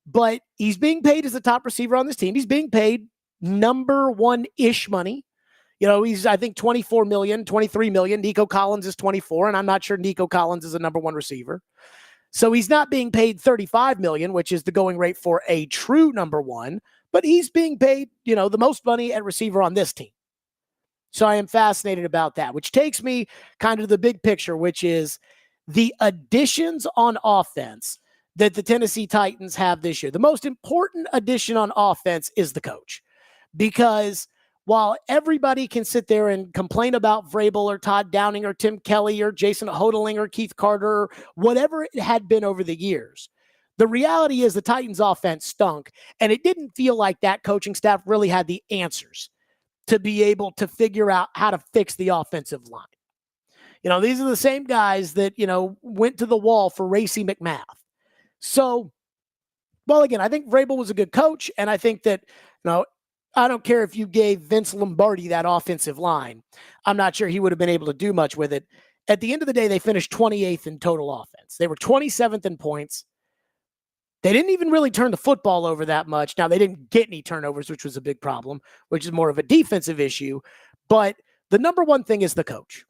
But he's being paid as the top receiver on this team. He's being paid number one-ish money. You know, he's, I think, $24 million, $23 million. Nico Collins is 24, and I'm not sure Nico Collins is a number one receiver. So he's not being paid $35 million, which is the going rate for a true number one, but he's being paid, you know, the most money at receiver on this team. So I am fascinated about that, which takes me kind of to the big picture, which is the additions on offense that the Tennessee Titans have this year. The most important addition on offense is the coach. Because while everybody can sit there and complain about Vrabel or Todd Downing or Tim Kelly or Jason Hodling or Keith Carter or whatever it had been over the years, the reality is the Titans offense stunk, and it didn't feel like that coaching staff really had the answers to be able to figure out how to fix the offensive line. You know, these are the same guys that, you know, went to the wall for Racy McMath. So, well, again, I think Vrabel was a good coach, and I think that, you know, I don't care if you gave Vince Lombardi that offensive line. I'm not sure he would have been able to do much with it. At the end of the day, they finished 28th in total offense. They were 27th in points. They didn't even really turn the football over that much. Now, they didn't get any turnovers, which was a big problem, which is more of a defensive issue. But the number one thing is the coach.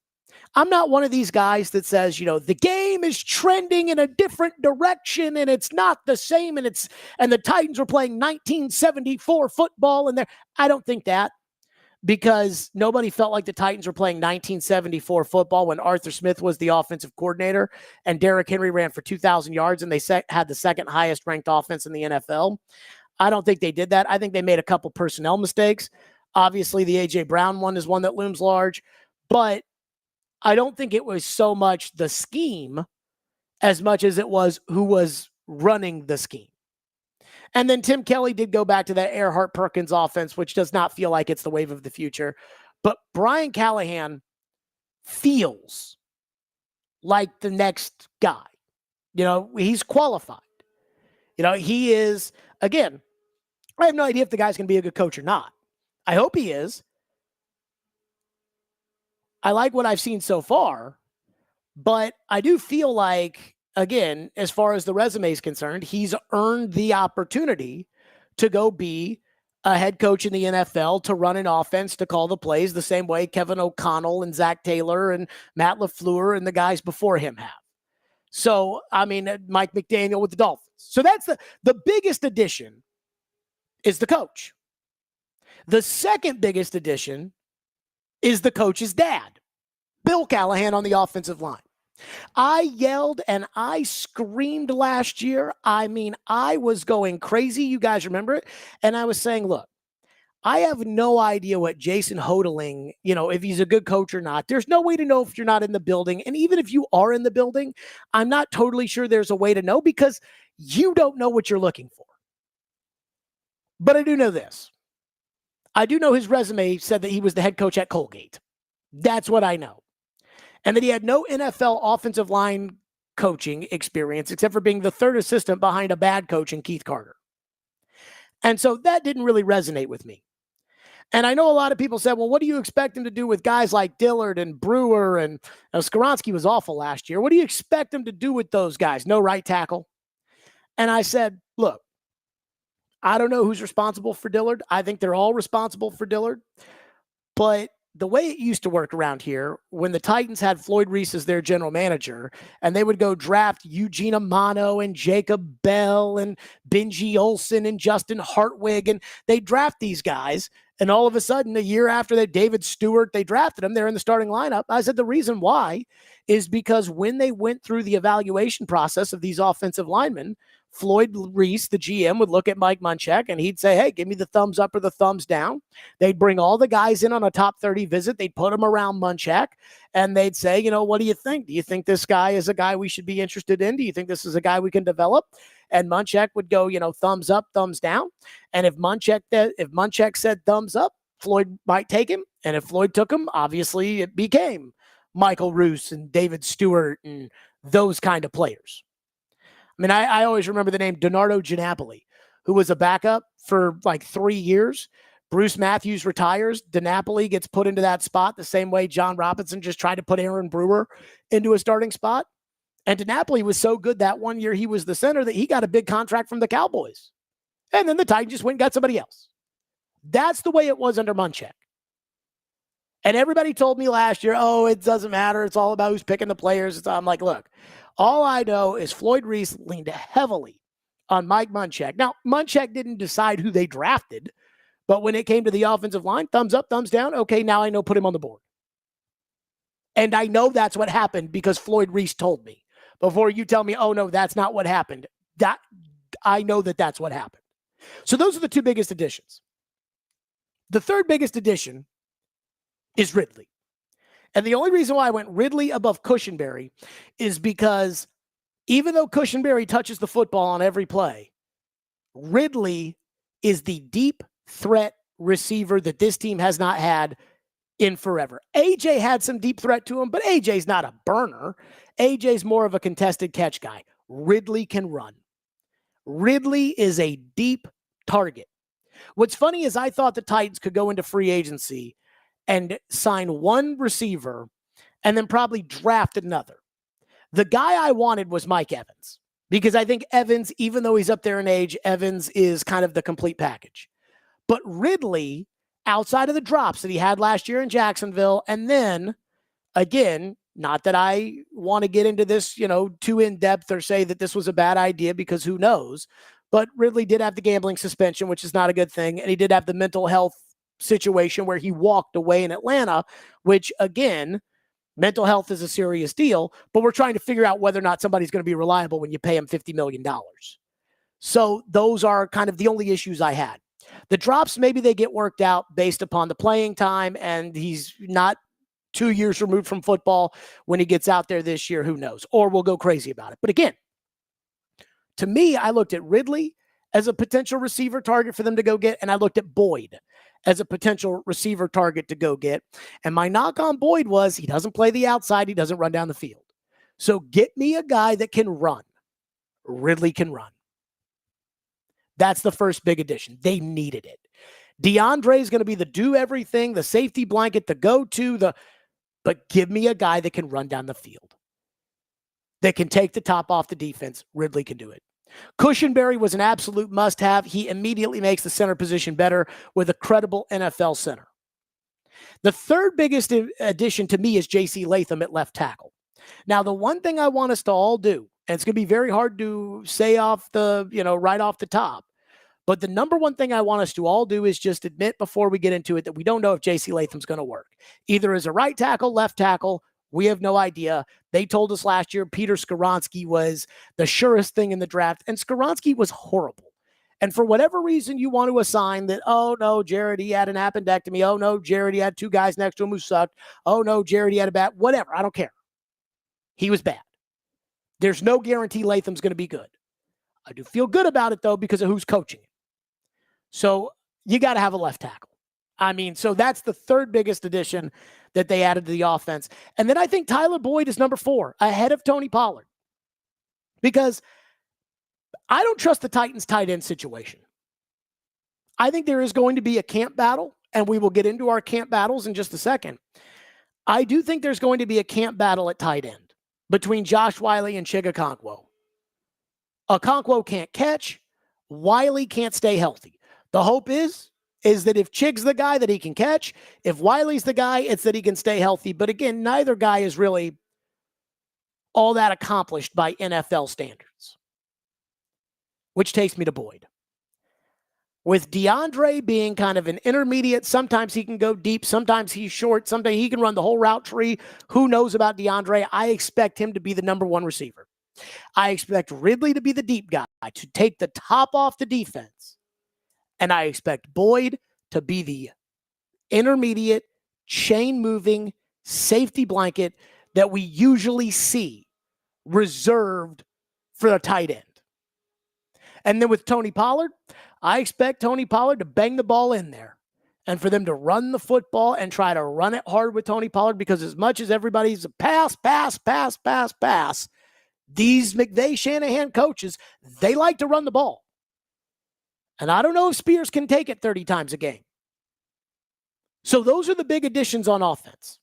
I'm not one of these guys that says, you know, the game is trending in a different direction and it's not the same and the Titans were playing 1974 football and I don't think that, because nobody felt like the Titans were playing 1974 football when Arthur Smith was the offensive coordinator and Derrick Henry ran for 2,000 yards and they had the second highest ranked offense in the NFL. I don't think they did that. I think they made a couple personnel mistakes. Obviously, the A.J. Brown one is one that looms large, but I don't think it was so much the scheme as much as it was who was running the scheme. And then Tim Kelly did go back to that Earhart-Perkins offense, which does not feel like it's the wave of the future. But Brian Callahan feels like the next guy. You know, he's qualified. You know, he is, again, I have no idea if the guy's going to be a good coach or not. I hope he is. I like what I've seen so far, but I do feel like, again, as far as the resume is concerned, he's earned the opportunity to go be a head coach in the NFL, to run an offense, to call the plays the same way Kevin O'Connell and Zach Taylor and Matt LaFleur and the guys before him have. So, I mean, Mike McDaniel with the Dolphins. So that's the biggest addition is the coach. The second biggest addition is the coach's dad, Bill Callahan, on the offensive line. I yelled and I screamed last year. I mean, I was going crazy. You guys remember it? And I was saying, look, I have no idea what Jason Hodeling, if he's a good coach or not. There's no way to know if you're not in the building. And even if you are in the building, I'm not totally sure there's a way to know because you don't know what you're looking for. But I do know this. I do know his resume said that he was the head coach at Colgate. That's what I know. And that he had no NFL offensive line coaching experience except for being the third assistant behind a bad coach in Keith Carter. And so that didn't really resonate with me. And I know a lot of people said, well, what do you expect him to do with guys like Dillard and Brewer? And Skoronski was awful last year. What do you expect him to do with those guys? No right tackle. And I said, look, I don't know who's responsible for Dillard. I think they're all responsible for Dillard. But the way it used to work around here, when the Titans had Floyd Reese as their general manager, and they would go draft Eugene Amano and Jacob Bell and Benji Olsen and Justin Hartwig, and they draft these guys, and all of a sudden, a year after that, David Stewart, they drafted him, they're in the starting lineup. I said the reason why is because when they went through the evaluation process of these offensive linemen, Floyd Reese, the GM, would look at Mike Munchak and he'd say, hey, give me the thumbs up or the thumbs down. They'd bring all the guys in on a top 30 visit. They'd put them around Munchak and they'd say, what do you think? Do you think this guy is a guy we should be interested in? Do you think this is a guy we can develop? And Munchak would go, thumbs up, thumbs down. And if Munchak said thumbs up, Floyd might take him. And if Floyd took him, obviously it became Michael Roos and David Stewart and those kind of players. I mean, I always remember the name Donardo Ginapoli, who was a backup for like 3 years. Bruce Matthews retires. DiNapoli gets put into that spot the same way John Robinson just tried to put Aaron Brewer into a starting spot. And DiNapoli was so good that 1 year he was the center that he got a big contract from the Cowboys. And then the Titans just went and got somebody else. That's the way it was under Munchak. And everybody told me last year, oh, it doesn't matter. It's all about who's picking the players. I'm like, look, all I know is Floyd Reese leaned heavily on Mike Munchak. Now, Munchak didn't decide who they drafted, but when it came to the offensive line, thumbs up, thumbs down. Okay, now I know, put him on the board. And I know that's what happened because Floyd Reese told me. Before you tell me, oh, no, that's not what happened. That I know that that's what happened. So those are the two biggest additions. The third biggest addition is Ridley. And the only reason why I went Ridley above Cushenberry is because even though Cushenberry touches the football on every play, Ridley is the deep threat receiver that this team has not had in forever. AJ had some deep threat to him, but AJ's not a burner. AJ's more of a contested catch guy. Ridley can run. Ridley is a deep target. What's funny is I thought the Titans could go into free agency and sign one receiver and then probably draft another. The guy I wanted was Mike Evans because I think Evans, even though he's up there in age, Evans is kind of the complete package. But Ridley, outside of the drops that he had last year in Jacksonville, and then, again, not that I want to get into this, too in depth or say that this was a bad idea because who knows, but Ridley did have the gambling suspension, which is not a good thing. And he did have the mental health situation where he walked away in Atlanta, which again, mental health is a serious deal, but we're trying to figure out whether or not somebody's going to be reliable when you pay him $50 million. So those are kind of the only issues I had. The drops, maybe they get worked out based upon the playing time, and he's not 2 years removed from football when he gets out there this year, who knows, or we'll go crazy about it. But again, to me, I looked at Ridley as a potential receiver target for them to go get, and I looked at Boyd as a potential receiver target to go get. And my knock on Boyd was he doesn't play the outside. He doesn't run down the field. So get me a guy that can run. Ridley can run. That's the first big addition. They needed it. DeAndre is going to be the do everything, the safety blanket, the go-to, but give me a guy that can run down the field, that can take the top off the defense. Ridley can do it. Cushenberry was an absolute must-have. He immediately makes the center position better with a credible NFL center. The third biggest addition to me is J.C. Latham at left tackle. Now, the one thing I want us to all do, and it's going to be very hard to say right off the top, but the number one thing I want us to all do is just admit before we get into it that we don't know if J.C. Latham's going to work. Either as a right tackle, left tackle, we have no idea. They told us last year Peter Skoronski was the surest thing in the draft, and Skoronski was horrible. And for whatever reason you want to assign that, oh, no, Jared, he had an appendectomy. Oh, no, Jared, he had two guys next to him who sucked. Oh, no, Jared, he had a bad, whatever. I don't care. He was bad. There's no guarantee Latham's going to be good. I do feel good about it, though, because of who's coaching it. So you got to have a left tackle. So that's the third biggest addition that they added to the offense. And then I think Tyler Boyd is number 4, ahead of Tony Pollard. Because I don't trust the Titans tight end situation. I think there is going to be a camp battle, and we will get into our camp battles in just a second. I do think there's going to be a camp battle at tight end between Josh Wiley and Chig Okonkwo. Okonkwo can't catch. Wiley can't stay healthy. The hope is that if Chig's the guy, that he can catch. If Wiley's the guy, it's that he can stay healthy. But again, neither guy is really all that accomplished by NFL standards. Which takes me to Boyd. With DeAndre being kind of an intermediate, sometimes he can go deep, sometimes he's short, sometimes he can run the whole route tree. Who knows about DeAndre? I expect him to be the number 1 receiver. I expect Ridley to be the deep guy, to take the top off the defense. And I expect Boyd to be the intermediate, chain-moving safety blanket that we usually see reserved for a tight end. And then with Tony Pollard, I expect Tony Pollard to bang the ball in there and for them to run the football and try to run it hard with Tony Pollard, because as much as everybody's a pass, these McVay-Shanahan coaches, they like to run the ball. And I don't know if Spears can take it 30 times a game. So those are the big additions on offense.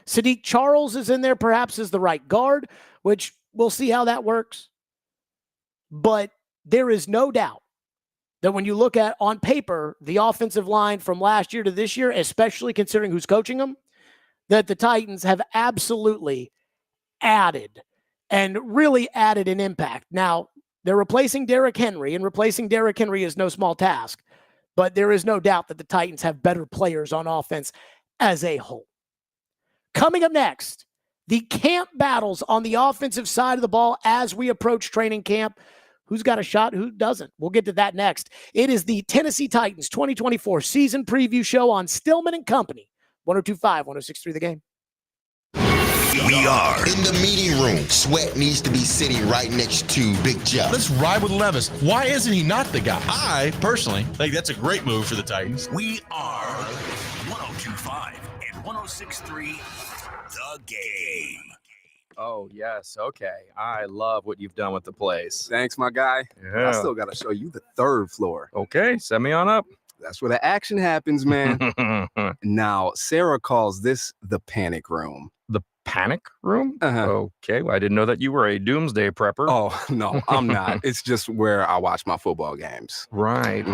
Sadiq Charles is in there perhaps as the right guard, which we'll see how that works. But there is no doubt that when you look at, on paper, the offensive line from last year to this year, especially considering who's coaching them, that the Titans have absolutely added and really added an impact. Now, they're replacing Derrick Henry, and replacing Derrick Henry is no small task, but there is no doubt that the Titans have better players on offense as a whole. Coming up next, the camp battles on the offensive side of the ball as we approach training camp. Who's got a shot? Who doesn't? We'll get to that next. It is the Tennessee Titans 2024 season preview show on Stillman and Company. 102.5, 106.3 The Game. We are in the meeting room. Sweat needs to be sitting right next to Big Jeff. Let's ride with Levis. Why isn't he not the guy? I, personally, think that's a great move for the Titans. We are 102.5 and 106.3 The Game. Oh, yes. Okay. I love what you've done with the place. Thanks, my guy. Yeah. I still got to show you the 3rd floor. Okay. Send me on up. That's where the action happens, man. Now, Sarah calls this the panic room. The panic room? Uh-huh. Okay. Well, I didn't know that you were a doomsday prepper. Oh, no, I'm not. It's just where I watch my football games. Right.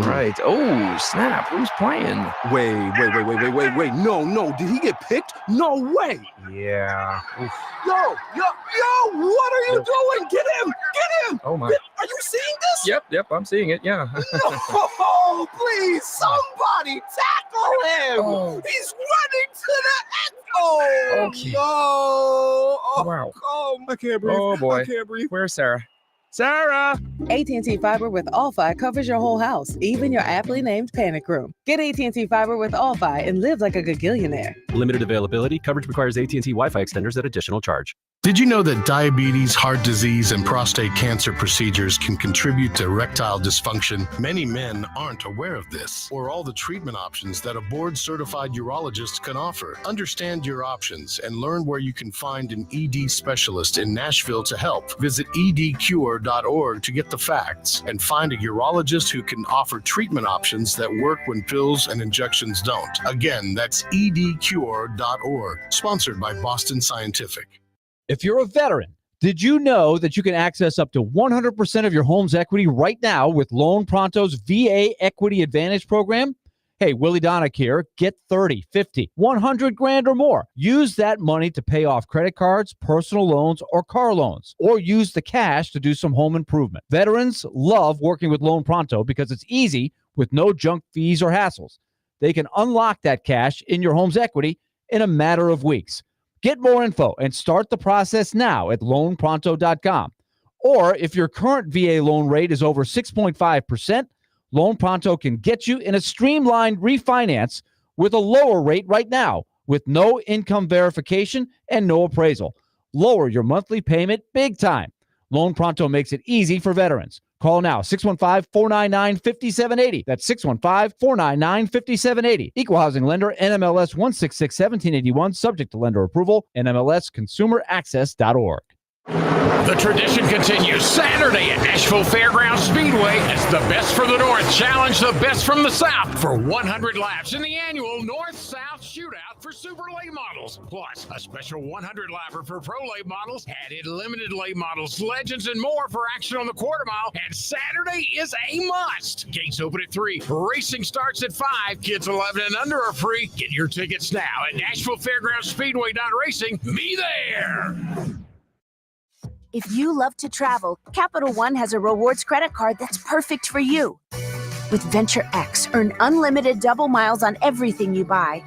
Oh, snap. Who's playing? Wait. No. Did he get picked? No way. Yeah. Oof. Yo, what are you doing? Get him. Oh, my. Are you seeing this? Yep. I'm seeing it. Yeah. No, please, somebody tackle him. Oh. He's running to the end. Okay. No. Oh, Wow. I can't breathe. Oh, boy. I can't breathe. Where's Sarah? Sarah! AT&T Fiber with All-Fi covers your whole house, even your aptly named panic room. Get AT&T Fiber with All-Fi and live like a gagillionaire. Limited availability. Coverage requires AT&T Wi-Fi extenders at additional charge. Did you know that diabetes, heart disease, and prostate cancer procedures can contribute to erectile dysfunction? Many men aren't aware of this or all the treatment options that a board-certified urologist can offer. Understand your options and learn where you can find an ED specialist in Nashville to help. Visit edcure.org to get the facts and find a urologist who can offer treatment options that work when pills and injections don't. Again, that's edcure.org, sponsored by Boston Scientific. If you're a veteran, did you know that you can access up to 100% of your home's equity right now with Loan Pronto's VA Equity Advantage program? Hey, Willie Donick here. Get 30, 50, 100 grand or more. Use that money to pay off credit cards, personal loans, or car loans, or use the cash to do some home improvement. Veterans love working with Loan Pronto because it's easy with no junk fees or hassles. They can unlock that cash in your home's equity in a matter of weeks. Get more info and start the process now at loanpronto.com. Or if your current VA loan rate is over 6.5%, Loan Pronto can get you in a streamlined refinance with a lower rate right now with no income verification and no appraisal. Lower your monthly payment big time. Loan Pronto makes it easy for veterans. Call now, 615-499-5780. That's 615-499-5780. Equal housing lender, NMLS 166-1781, subject to lender approval, NMLSconsumeraccess.org. The tradition continues Saturday at Nashville Fairgrounds Speedway as the best for the North challenge the best from the South for 100 laps in the annual North-South Shootout for Super Late Models. Plus, a special 100 lapper for Pro Late Models, added limited late models, legends, and more for action on the quarter mile. And Saturday is a must. Gates open at 3. Racing starts at 5. Kids 11 and under are free. Get your tickets now at Nashville Fairgrounds Speedway.racing. Be there. If you love to travel, Capital One has a rewards credit card that's perfect for you. With Venture X, earn unlimited double miles on everything you buy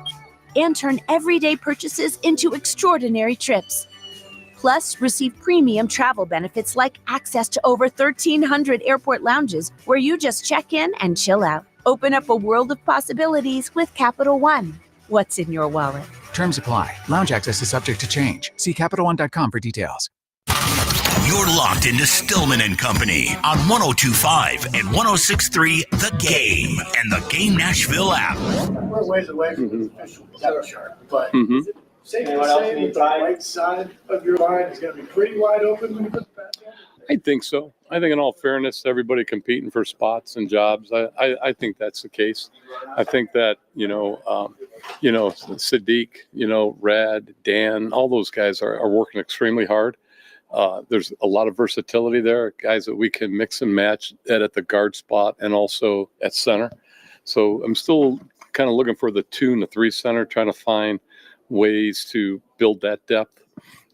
and turn everyday purchases into extraordinary trips. Plus, receive premium travel benefits like access to over 1,300 airport lounges where you just check in and chill out. Open up a world of possibilities with Capital One. What's in your wallet? Terms apply. Lounge access is subject to change. See CapitalOne.com for details. You're locked into Stillman and Company on 102.5 and 106.3 The Game and the Game Nashville app. We're ways away from the official depth chart, but is it safe to say that the right side of your line is going to be pretty wide open when you put the pass on? I think so. I think in all fairness, everybody competing for spots and jobs, I think that's the case. I think that, Sadiq, Rad, Dan, all those guys are working extremely hard. There's a lot of versatility there, guys that we can mix and match at the guard spot and also at center. So I'm still kind of looking for the 2 and the 3 center, trying to find ways to build that depth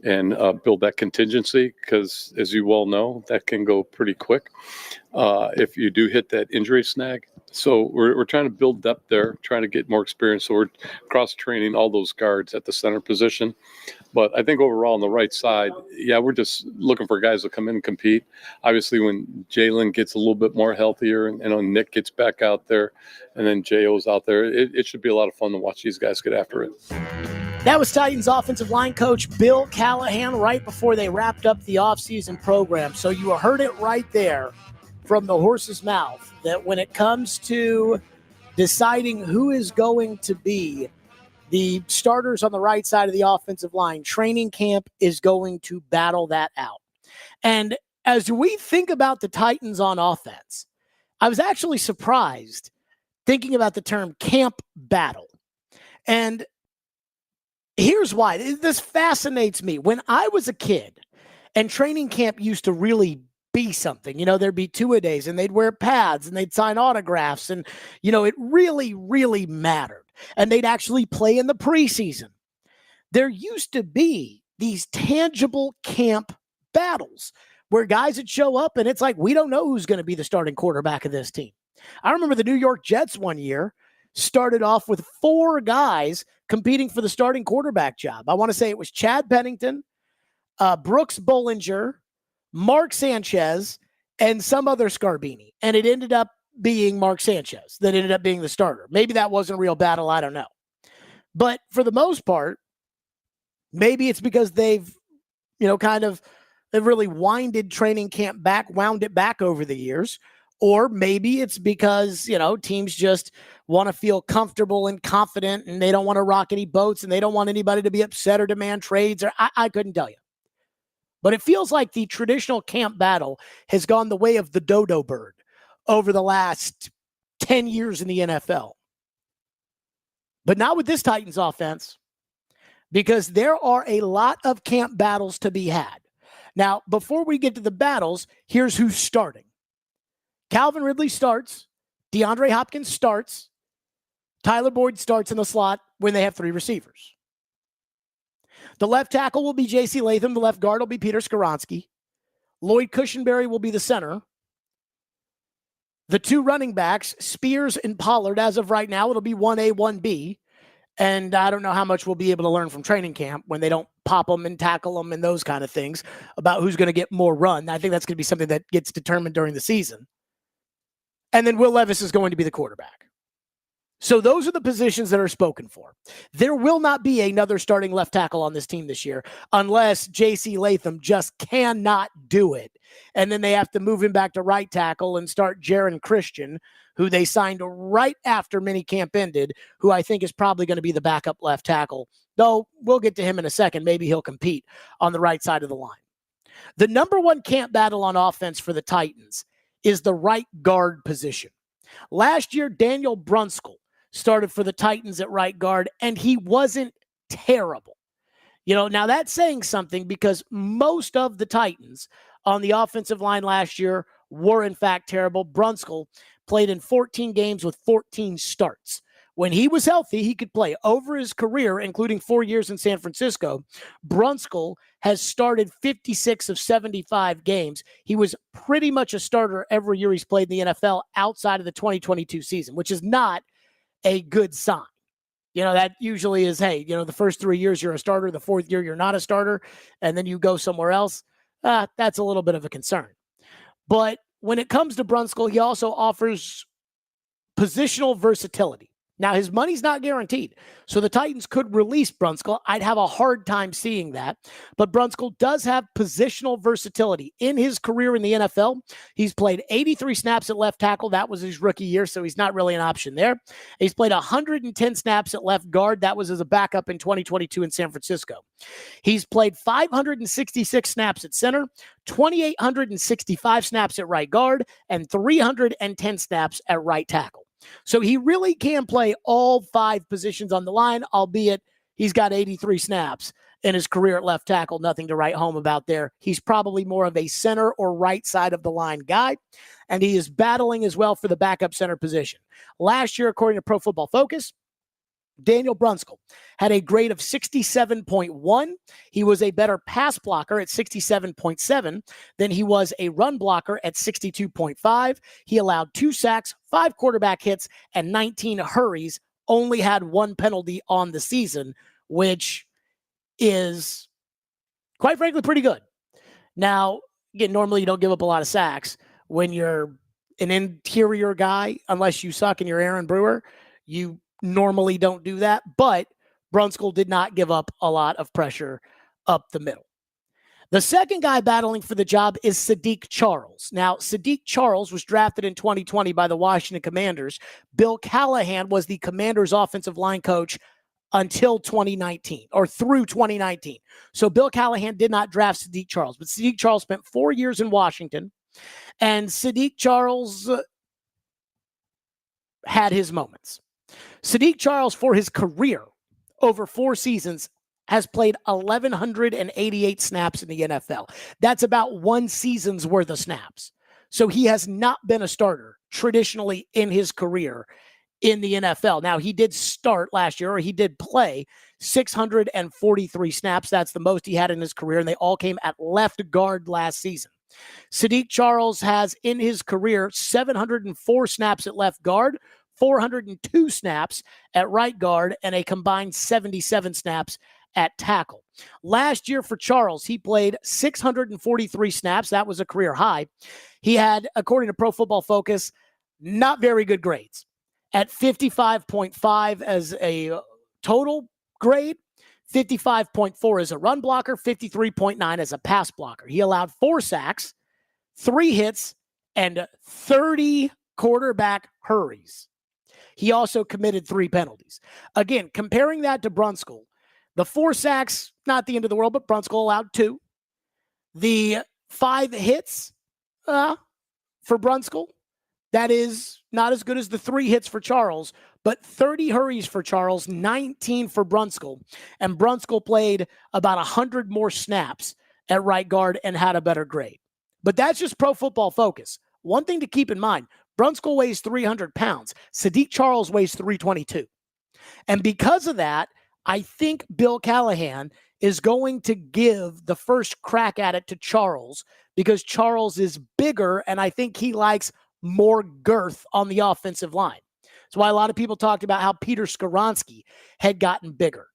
and build that contingency, because as you well know, that can go pretty quick if you do hit that injury snag. So we're trying to build depth there, trying to get more experience. So we're cross-training all those guards at the center position. But I think overall on the right side, we're just looking for guys to come in and compete. Obviously, when Jalen gets a little bit more healthier and when Nick gets back out there and then J.O.'s out there, it should be a lot of fun to watch these guys get after it. That was Titans offensive line coach Bill Callahan right before they wrapped up the offseason program. So you heard it right there from the horse's mouth that when it comes to deciding who is going to be the starters on the right side of the offensive line, training camp is going to battle that out. And as we think about the Titans on offense, I was actually surprised thinking about the term camp battle. And here's why. This fascinates me. When I was a kid and training camp used to really be something, there'd be two-a-days and they'd wear pads and they'd sign autographs and, it really, really mattered. And they'd actually play in the preseason. There used to be these tangible camp battles where guys would show up and it's like, we don't know who's going to be the starting quarterback of this team. I remember the New York Jets one year started off with 4 guys competing for the starting quarterback job. I want to say it was Chad Pennington, Brooks Bollinger, Mark Sanchez, and some other Scarbini. And it ended up being Mark Sanchez that ended up being the starter. Maybe that wasn't a real battle. I don't know. But for the most part, maybe it's because they've, kind of they've really winded training camp back, wound it back over the years. Or maybe it's because, teams just want to feel comfortable and confident and they don't want to rock any boats and they don't want anybody to be upset or demand trades. Or I couldn't tell you. But it feels like the traditional camp battle has gone the way of the dodo bird over the last 10 years in the NFL. But not with this Titans offense, because there are a lot of camp battles to be had. Now, before we get to the battles, here's who's starting. Calvin Ridley starts. DeAndre Hopkins starts. Tyler Boyd starts in the slot when they have 3 receivers. The left tackle will be J.C. Latham. The left guard will be Peter Skoronski. Lloyd Cushenberry will be the center. The 2 running backs, Spears and Pollard, as of right now, it'll be 1A, 1B. And I don't know how much we'll be able to learn from training camp when they don't pop them and tackle them and those kind of things about who's going to get more run. I think that's going to be something that gets determined during the season. And then Will Levis is going to be the quarterback. So those are the positions that are spoken for. There will not be another starting left tackle on this team this year unless J.C. Latham just cannot do it. And then they have to move him back to right tackle and start Jaron Christian, who they signed right after minicamp ended, who I think is probably going to be the backup left tackle. Though we'll get to him in a second. Maybe he'll compete on the right side of the line. The number one camp battle on offense for the Titans is the right guard position. Last year, Daniel Brunskill started for the Titans at right guard, and he wasn't terrible. Now that's saying something because most of the Titans on the offensive line last year were in fact terrible. Brunskill played in 14 games with 14 starts. When he was healthy, he could play. Over his career, including 4 years in San Francisco, Brunskill has started 56 of 75 games. He was pretty much a starter every year he's played in the NFL outside of the 2022 season, which is not a good sign. That usually is, hey, the first 3 years you're a starter, the 4th year you're not a starter, and then you go somewhere else. That's a little bit of a concern. But when it comes to Brunskill, he also offers positional versatility. Now, his money's not guaranteed, so the Titans could release Brunskill. I'd have a hard time seeing that, but Brunskill does have positional versatility. In his career in the NFL, he's played 83 snaps at left tackle. That was his rookie year, so he's not really an option there. He's played 110 snaps at left guard. That was as a backup in 2022 in San Francisco. He's played 566 snaps at center, 2,865 snaps at right guard, and 310 snaps at right tackle. So he really can play all 5 positions on the line, albeit he's got 83 snaps in his career at left tackle. Nothing to write home about there. He's probably more of a center or right side of the line guy, and he is battling as well for the backup center position. Last year, according to Pro Football Focus, Daniel Brunskill had a grade of 67.1. He was a better pass blocker at 67.7 than he was a run blocker at 62.5. He allowed 2 sacks, 5 quarterback hits, and 19 hurries, only had 1 penalty on the season, which is, quite frankly, pretty good. Now, again, normally you don't give up a lot of sacks when you're an interior guy, unless you suck and you're Aaron Brewer. You normally don't do that, but Brunskill did not give up a lot of pressure up the middle. The second guy battling for the job is Sadiq Charles. Now, Sadiq Charles was drafted in 2020 by the Washington Commanders. Bill Callahan was the Commanders' offensive line coach until 2019, or through 2019. So Bill Callahan did not draft Sadiq Charles, but Sadiq Charles spent 4 years in Washington, and Sadiq Charles had his moments. Sadiq Charles, for his career, over 4 seasons, has played 1,188 snaps in the NFL. That's about 1 season's worth of snaps. So he has not been a starter traditionally in his career in the NFL. Now, he did start last year, or he did play 643 snaps. That's the most he had in his career, and they all came at left guard last season. Sadiq Charles has, in his career, 704 snaps at left guard, 402 snaps at right guard, and a combined 77 snaps at tackle. Last year for Charles, he played 643 snaps. That was a career high. He had, according to Pro Football Focus, not very good grades. At 55.5 as a total grade, 55.4 as a run blocker, 53.9 as a pass blocker. He allowed 4 sacks, 3 hits, and 30 quarterback hurries. He also committed 3 penalties. Again, comparing that to Brunskill, the 4 sacks, not the end of the world, but Brunskill allowed 2. The 5 hits for Brunskill, that is not as good as the 3 hits for Charles, but 30 hurries for Charles, 19 for Brunskill. And Brunskill played about 100 more snaps at right guard and had a better grade. But that's just Pro Football Focus. One thing to keep in mind, Brunskill weighs 300 pounds. Sadiq Charles weighs 322. And because of that, I think Bill Callahan is going to give the first crack at it to Charles because Charles is bigger, and I think he likes more girth on the offensive line. That's why a lot of people talked about how Peter Skoronski had gotten bigger.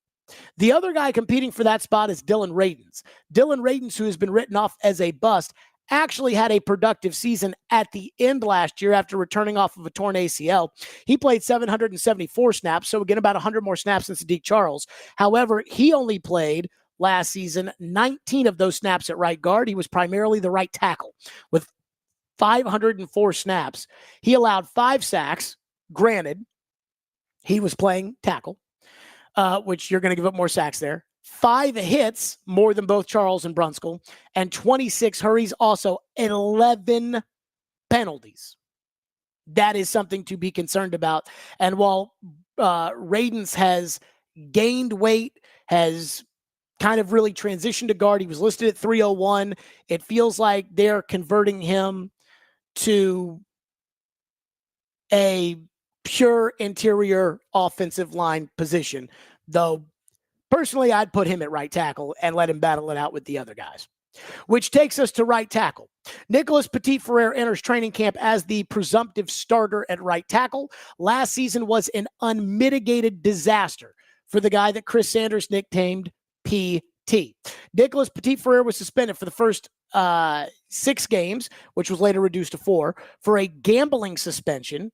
The other guy competing for that spot is Dylan Radins. Dylan Radins, who has been written off as a bust, actually had a productive season at the end last year after returning off of a torn ACL. He played 774 snaps, so again, about 100 more snaps than Sadiq Charles. However, he only played last season 19 of those snaps at right guard. He was primarily the right tackle with 504 snaps. He allowed 5 sacks. Granted, he was playing tackle, which you're going to give up more sacks there. 5 hits, more than both Charles and Brunskill, and 26 hurries, also 11 penalties. That is something to be concerned about. And while Radins has gained weight, has kind of really transitioned to guard, he was listed at 301. It feels like they're converting him to a pure interior offensive line position, though personally, I'd put him at right tackle and let him battle it out with the other guys. Which takes us to right tackle. Nicholas Petit-Frere enters training camp as the presumptive starter at right tackle. Last season was an unmitigated disaster for the guy that Chris Sanders nicknamed PT. Nicholas Petit-Frere was suspended for the first 6 games, which was later reduced to 4, for a gambling suspension.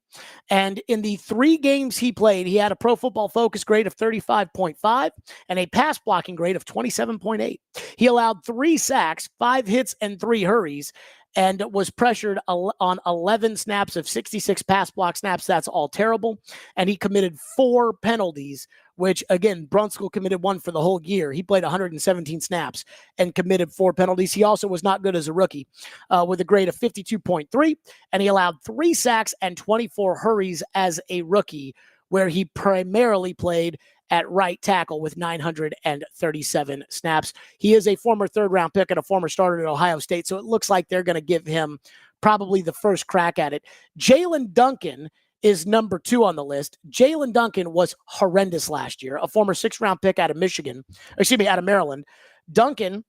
And in the 3 games he played, he had a Pro Football Focus grade of 35.5 and a pass blocking grade of 27.8. He allowed 3 sacks, 5 hits, and 3 hurries, and was pressured on 11 snaps of 66 pass block snaps. That's all terrible. And he committed 4 penalties, which, again, Brunskill committed 1 for the whole year. He played 117 snaps and committed 4 penalties. He also was not good as a rookie with a grade of 52.3, and he allowed 3 sacks and 24 hurries as a rookie, where he primarily played at right tackle with 937 snaps. He is a former 3rd-round pick and a former starter at Ohio State, so it looks like they're going to give him probably the first crack at it. Jalen Duncan is number 2 on the list. Jalen Duncan was horrendous last year, a former 6th-round pick out of Maryland. Duncan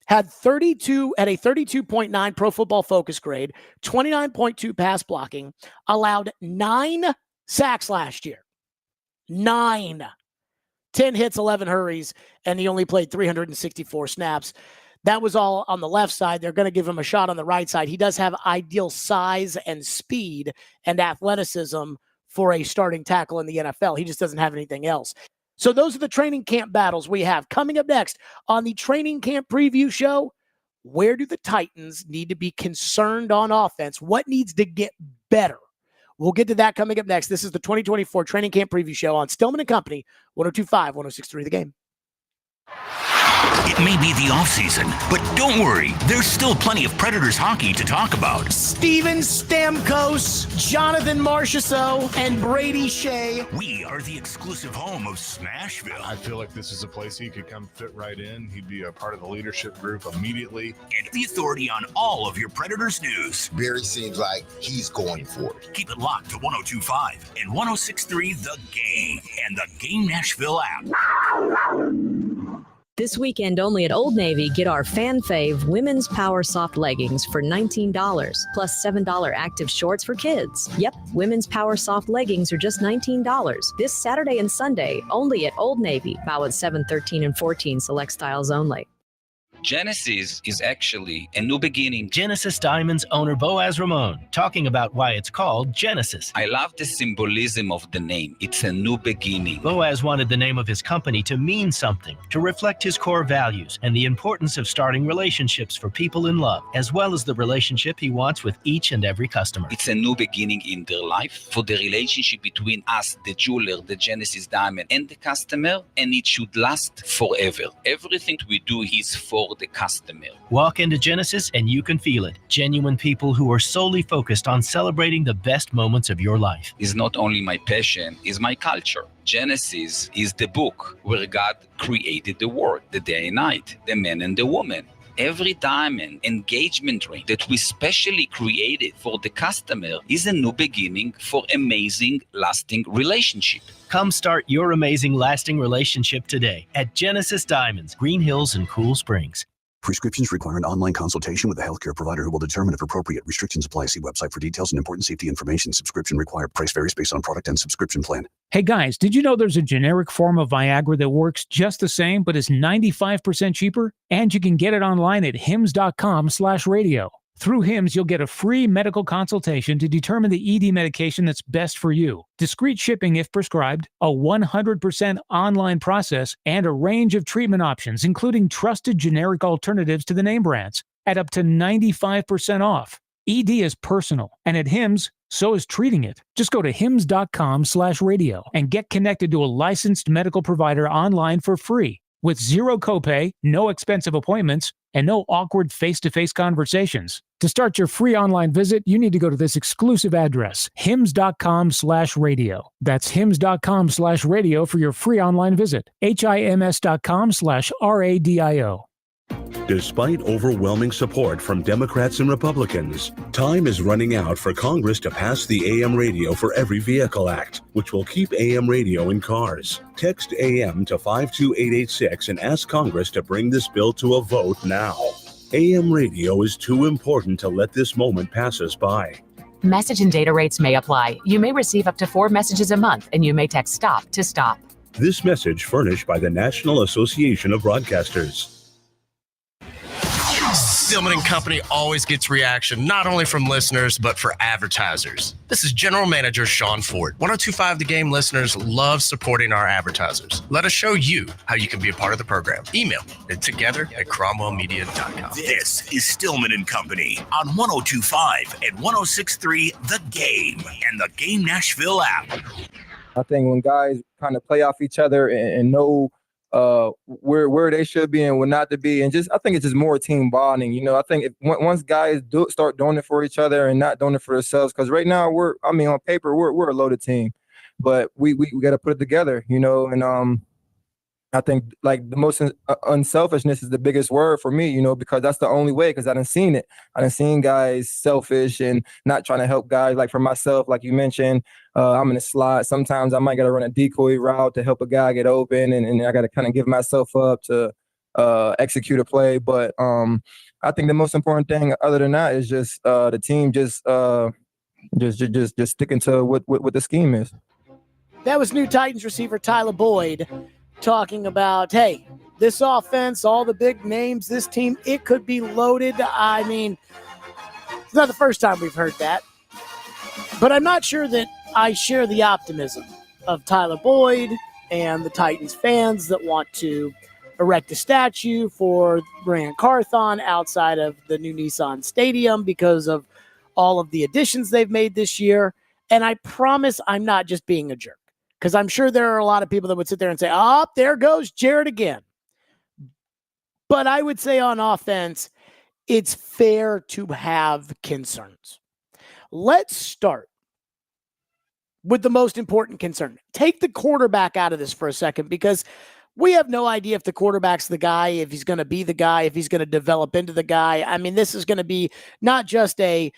had a 32.9 Pro Football Focus grade, 29.2 pass blocking, allowed 9 sacks last year. 9. 10 hits, 11 hurries, and he only played 364 snaps. That was all on the left side. They're going to give him a shot on the right side. He does have ideal size and speed and athleticism for a starting tackle in the NFL. He just doesn't have anything else. So those are the training camp battles we have. Coming up next on the training camp preview show, where do the Titans need to be concerned on offense? What needs to get better? We'll get to that coming up next. This is the 2024 Training Camp Preview Show on Stillman & Company, 102.5, 106.3 The Game. It may be the offseason, but don't worry. There's still plenty of Predators hockey to talk about. Steven Stamkos, Jonathan Marchessault, and Brady Shea. We are the exclusive home of Smashville. I feel like this is a place he could come fit right in. He'd be a part of the leadership group immediately. And the authority on all of your Predators news. Barry seems like he's going for it. Keep it locked to 102.5 and 106.3 The Game and the Game Nashville app. This weekend only at Old Navy, get our fan fave women's Power Soft leggings for $19, plus $7 active shorts for kids. Yep, women's Power Soft leggings are just $19. This Saturday and Sunday, only at Old Navy, now at 7, 13, and 14 select styles only. Genesis is actually a new beginning. Genesis Diamonds owner Boaz Ramon talking about why it's called Genesis. I love the symbolism of the name. It's a new beginning. Boaz wanted the name of his company to mean something, to reflect his core values and the importance of starting relationships for people in love, as well as the relationship he wants with each and every customer. It's a new beginning in their life for the relationship between us, the jeweler, the Genesis Diamond, and the customer, and it should last forever. Everything we do is for the customer. Walk into Genesis and you can feel it. Genuine people who are solely focused on celebrating the best moments of your life. Is not only my passion, is my culture. Genesis is the book where God created the world, the day and night, the man and the woman. Every diamond engagement ring that we specially created for the customer is a new beginning for amazing, lasting relationship. Come start your amazing, lasting relationship today at Genesis Diamonds, Green Hills and Cool Springs. Prescriptions require an online consultation with a healthcare provider who will determine if appropriate. Restrictions apply. See website for details and important safety information. Subscription required. Price varies based on product and subscription plan. Hey guys, did you know there's a generic form of Viagra that works just the same but is 95% cheaper? And you can get it online at hims.com/radio. Through HIMS, you'll get a free medical consultation to determine the ED medication that's best for you, discreet shipping if prescribed, a 100% online process, and a range of treatment options, including trusted generic alternatives to the name brands, at up to 95% off. ED is personal, and at HIMS, so is treating it. Just go to hims.com/radio and get connected to a licensed medical provider online for free, with zero copay, no expensive appointments, and no awkward face-to-face conversations. To start your free online visit, you need to go to this exclusive address, hims.com/radio. That's hims.com/radio for your free online visit. hims.com/radio. Despite overwhelming support from Democrats and Republicans, time is running out for Congress to pass the AM Radio for Every Vehicle Act, which will keep AM radio in cars. Text AM to 52886 and ask Congress to bring this bill to a vote now. AM radio is too important to let this moment pass us by. Message and data rates may apply. You may receive up to 4 messages a month, and you may text STOP to stop. This message furnished by the National Association of Broadcasters. Stillman and Company always gets reaction, not only from listeners, but for advertisers. This is General Manager Sean Ford. 102.5 The Game listeners love supporting our advertisers. Let us show you how you can be a part of the program. Email at together@cromwellmedia.com. This is Stillman and Company on 102.5 and 106.3 The Game and the Game Nashville app. I think when guys kind of play off each other and know where they should be and where not to be, and just I think it's just more team bonding. You know, I think once guys start doing it for each other and not doing it for themselves, because right now on paper we're a loaded team, but we got to put it together. You know, and I think like the most unselfishness is the biggest word for me, you know, because that's the only way, because I done seen it. I done seen guys selfish and not trying to help guys. Like for myself, like you mentioned, I'm in a slot. Sometimes I might got to run a decoy route to help a guy get open, and I got to kind of give myself up to execute a play. But I think the most important thing other than that is just the team just sticking to what the scheme is. That was new Titans receiver Tyler Boyd talking about, hey, this offense, all the big names, this team, it could be loaded. I mean, it's not the first time we've heard that. But I'm not sure that I share the optimism of Tyler Boyd and the Titans fans that want to erect a statue for Rand Carthon outside of the new Nissan Stadium because of all of the additions they've made this year. And I promise I'm not just being a jerk, because I'm sure there are a lot of people that would sit there and say, oh, there goes Jared again. But I would say on offense, it's fair to have concerns. Let's start with the most important concern. Take the quarterback out of this for a second, because we have no idea if the quarterback's the guy, if he's going to be the guy, if he's going to develop into the guy. I mean, this is going to be not just a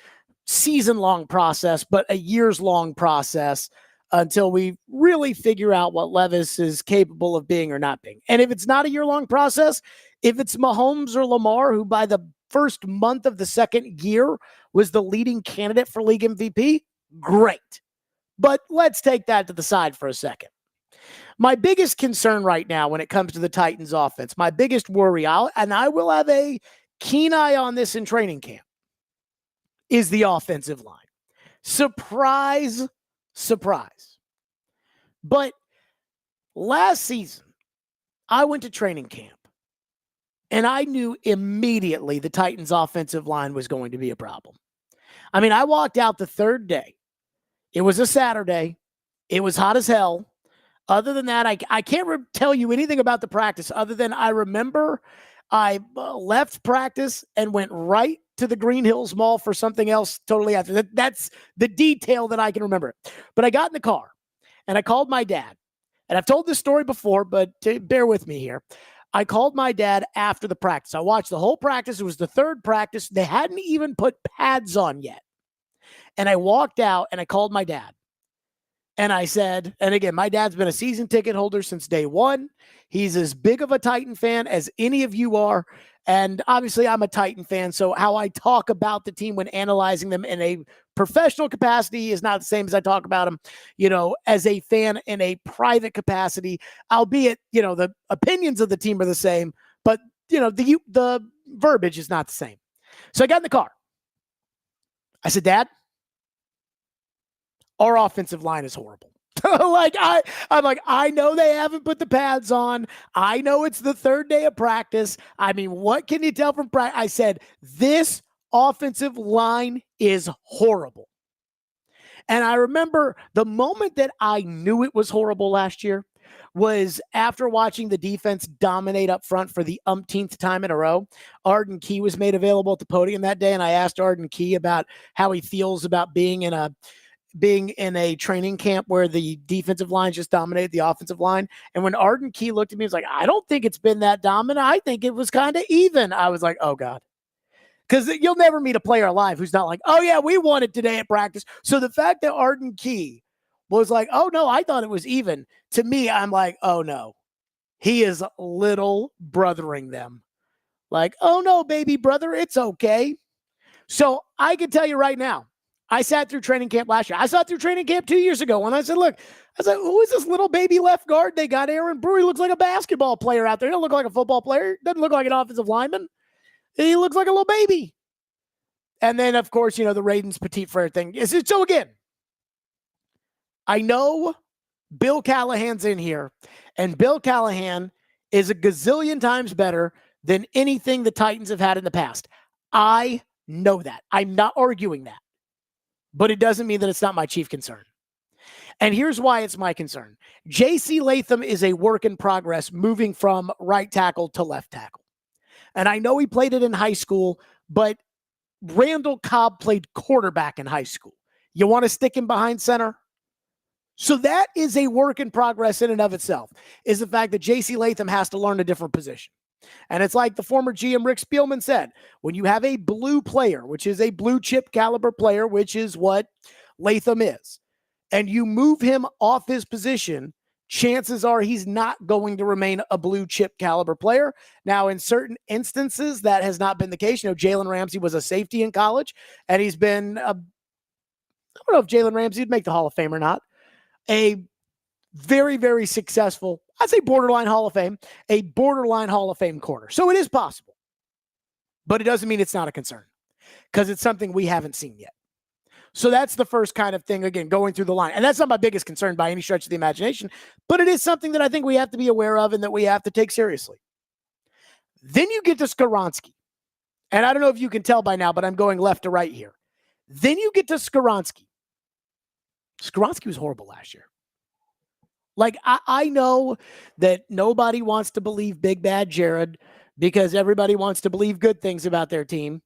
season-long process, but a years-long process until we really figure out what Levis is capable of being or not being. And if it's not a year-long process, if it's Mahomes or Lamar, who by the first month of the second year was the leading candidate for league MVP, great. But let's take that to the side for a second. My biggest concern right now when it comes to the Titans offense, my biggest worry, I will have a keen eye on this in training camp, is the offensive line. Surprise, surprise. But last season, I went to training camp, and I knew immediately the Titans' offensive line was going to be a problem. I mean, I walked out the third day. It was a Saturday. It was hot as hell. Other than that, I can't tell you anything about the practice other than I remember I left practice and went right to the Green Hills Mall for something else totally after. That's the detail that I can remember. But I got in the car, and I called my dad. And I've told this story before, but bear with me here. I called my dad after the practice. I watched the whole practice. It was the third practice. They hadn't even put pads on yet. And I walked out, and I called my dad. And I said, and again, my dad's been a season ticket holder since day one. He's as big of a Titan fan as any of you are. And obviously, I'm a Titan fan. So how I talk about the team when analyzing them in a professional capacity is not the same as I talk about them, as a fan in a private capacity, albeit, the opinions of the team are the same, but, the verbiage is not the same. So I got in the car. I said, Dad, our offensive line is horrible. I'm like, I know they haven't put the pads on. I know it's the third day of practice. I mean, what can you tell from practice? I said, this offensive line is horrible. And I remember the moment that I knew it was horrible last year was after watching the defense dominate up front for the umpteenth time in a row. Arden Key was made available at the podium that day, and I asked Arden Key about how he feels about being in a training camp where the defensive line just dominated the offensive line. And when Arden Key looked at me, he was like, I don't think it's been that dominant. I think it was kind of even. I was like, oh God. Because you'll never meet a player alive who's not like, oh yeah, we won it today at practice. So the fact that Arden Key was like, oh no, I thought it was even. To me, I'm like, oh no. He is little brothering them. Like, oh no, baby brother, it's okay. So I can tell you right now, I sat through training camp last year. I sat through training camp 2 years ago. And I said, look, who is this little baby left guard they got? Aaron Brewer. He looks like a basketball player out there. He doesn't look like a football player. Doesn't look like an offensive lineman. He looks like a little baby. And then, of course, the Raiden's Petit Frere thing. So again, I know Bill Callahan's in here, and Bill Callahan is a gazillion times better than anything the Titans have had in the past. I know that. I'm not arguing that. But it doesn't mean that it's not my chief concern. And here's why it's my concern. J.C. Latham is a work in progress moving from right tackle to left tackle. And I know he played it in high school, but Randall Cobb played quarterback in high school. You want to stick him behind center? So that is a work in progress in and of itself, is the fact that J.C. Latham has to learn a different position. And it's like the former GM Rick Spielman said, when you have a blue player, which is a blue chip caliber player, which is what Latham is, and you move him off his position, chances are he's not going to remain a blue chip caliber player. Now, in certain instances, that has not been the case. Jalen Ramsey was a safety in college, and he's been, I don't know if Jalen Ramsey would make the Hall of Fame or not, a very, very successful, I'd say borderline Hall of Fame, a borderline Hall of Fame corner. So it is possible, but it doesn't mean it's not a concern because it's something we haven't seen yet. So that's the first kind of thing, again, going through the line. And that's not my biggest concern by any stretch of the imagination, but it is something that I think we have to be aware of and that we have to take seriously. Then you get to Skoronski. And I don't know if you can tell by now, but I'm going left to right here. Then you get to Skoronski. Skoronski was horrible last year. Like, I know that nobody wants to believe Big Bad Jared because everybody wants to believe good things about their team.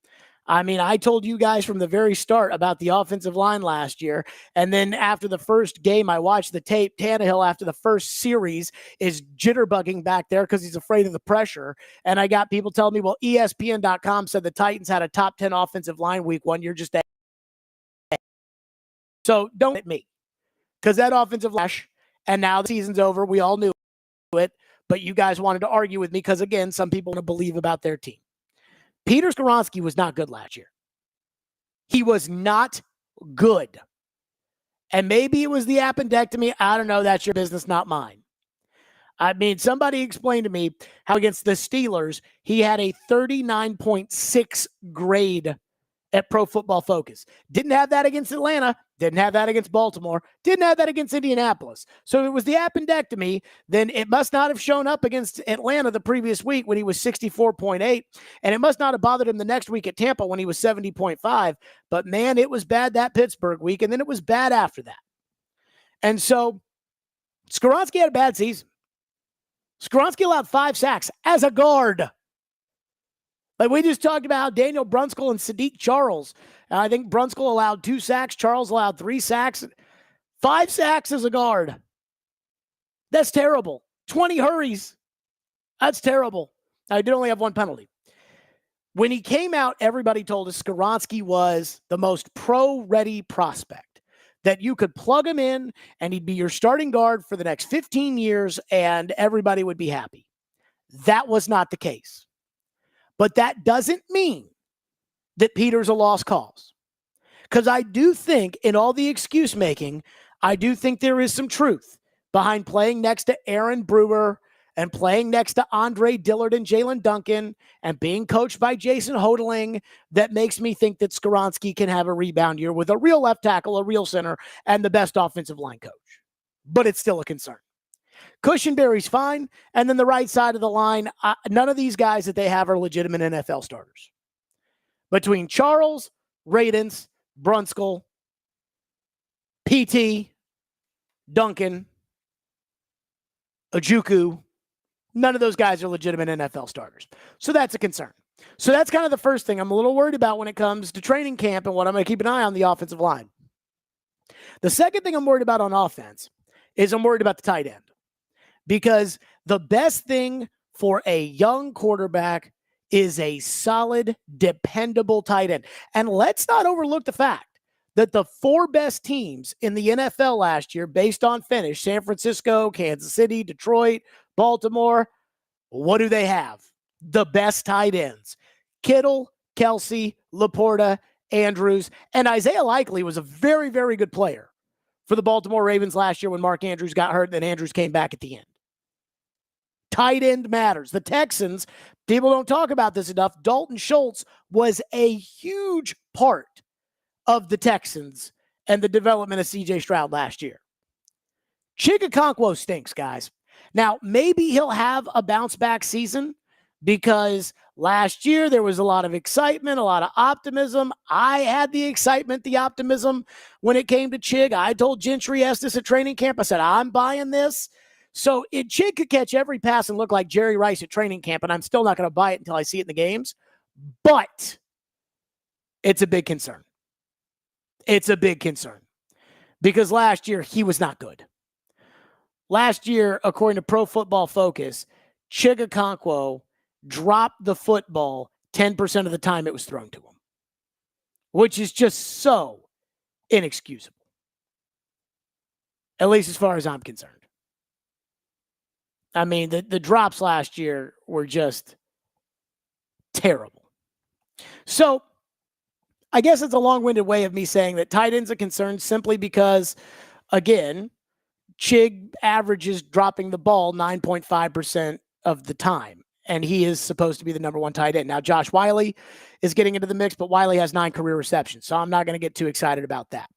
I mean, I told you guys from the very start about the offensive line last year. And then after the first game, I watched the tape. Tannehill, after the first series, is jitterbugging back there because he's afraid of the pressure. And I got people telling me, well, ESPN.com said the Titans had a top 10 offensive line week one. You're just so don't hit me because that offensive line. And now the season's over. We all knew it, but you guys wanted to argue with me because, again, some people want to believe about their team. Peter Skoronski was not good last year. He was not good. And maybe it was the appendectomy. I don't know. That's your business, not mine. I mean, somebody explained to me how against the Steelers, he had a 39.6 grade at Pro Football Focus. Didn't have that against Atlanta. Didn't have that against Baltimore. Didn't have that against Indianapolis. So if it was the appendectomy, then it must not have shown up against Atlanta the previous week when he was 64.8. And it must not have bothered him the next week at Tampa when he was 70.5. But man, it was bad that Pittsburgh week. And then it was bad after that. And so Skoronski had a bad season. Skoronski allowed 5 sacks as a guard. Like we just talked about how Daniel Brunskill and Sadiq Charles. I think Brunskill allowed 2 sacks. Charles allowed 3 sacks. 5 sacks as a guard. That's terrible. 20 hurries. That's terrible. I did only have 1 penalty. When he came out, everybody told us Skoronski was the most pro-ready prospect. That you could plug him in and he'd be your starting guard for the next 15 years and everybody would be happy. That was not the case. But that doesn't mean that Peter's a lost cause. Because I do think in all the excuse making, I do think there is some truth behind playing next to Aaron Brewer and playing next to Andre Dillard and Jalen Duncan and being coached by Jason Hodling that makes me think that Skoronski can have a rebound year with a real left tackle, a real center, and the best offensive line coach. But it's still a concern. Cushenberry's fine. And then the right side of the line, none of these guys that they have are legitimate NFL starters. Between Charles, Radens, Brunskill, PT, Duncan, Ojukwu, none of those guys are legitimate NFL starters. So that's a concern. So that's kind of the first thing I'm a little worried about when it comes to training camp and what I'm going to keep an eye on the offensive line. The second thing I'm worried about on offense is I'm worried about the tight end. Because the best thing for a young quarterback is a solid, dependable tight end. And let's not overlook the fact that the 4 best teams in the NFL last year, based on finish, San Francisco, Kansas City, Detroit, Baltimore, what do they have? The best tight ends. Kittle, Kelsey, Laporta, Andrews, and Isaiah Likely was a very, very good player for the Baltimore Ravens last year when Mark Andrews got hurt and then Andrews came back at the end. Tight end matters. The Texans, people don't talk about this enough. Dalton Schultz was a huge part of the Texans and the development of C.J. Stroud last year. Chigga stinks, guys. Now, maybe he'll have a bounce-back season because last year there was a lot of excitement, a lot of optimism. I had the excitement, the optimism when it came to Chig. I told Gentry Estes at training camp, I said, I'm buying this. So Chig could catch every pass and look like Jerry Rice at training camp, and I'm still not going to buy it until I see it in the games. But it's a big concern. It's a big concern because last year he was not good. Last year, according to Pro Football Focus, Chigga dropped the football 10% of the time it was thrown to him, which is just so inexcusable, at least as far as I'm concerned. I mean, the drops last year were just terrible. So I guess it's a long-winded way of me saying that tight end's a concern simply because, again, Chig averages dropping the ball 9.5% of the time, and he is supposed to be the number 1 tight end. Now, Josh Wiley is getting into the mix, but Wiley has 9 career receptions, so I'm not going to get too excited about that.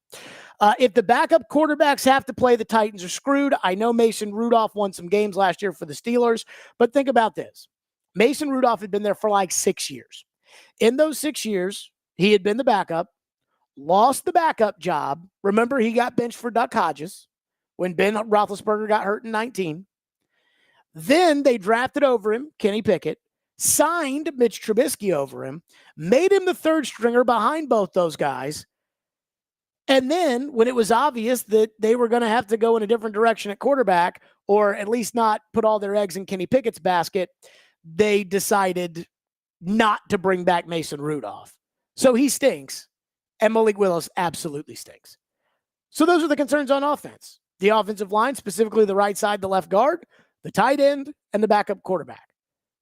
If the backup quarterbacks have to play, the Titans are screwed. I know Mason Rudolph won some games last year for the Steelers, but think about this. Mason Rudolph had been there for like 6 years. In those 6 years, he had been the backup, lost the backup job. Remember, he got benched for Duck Hodges when Ben Roethlisberger got hurt in 19. Then they drafted over him, Kenny Pickett, signed Mitch Trubisky over him, made him the 3rd stringer behind both those guys. And then when it was obvious that they were going to have to go in a different direction at quarterback, or at least not put all their eggs in Kenny Pickett's basket, they decided not to bring back Mason Rudolph. So he stinks, and Malik Willis absolutely stinks. So those are the concerns on offense. The offensive line, specifically the right side, the left guard, the tight end, and the backup quarterback,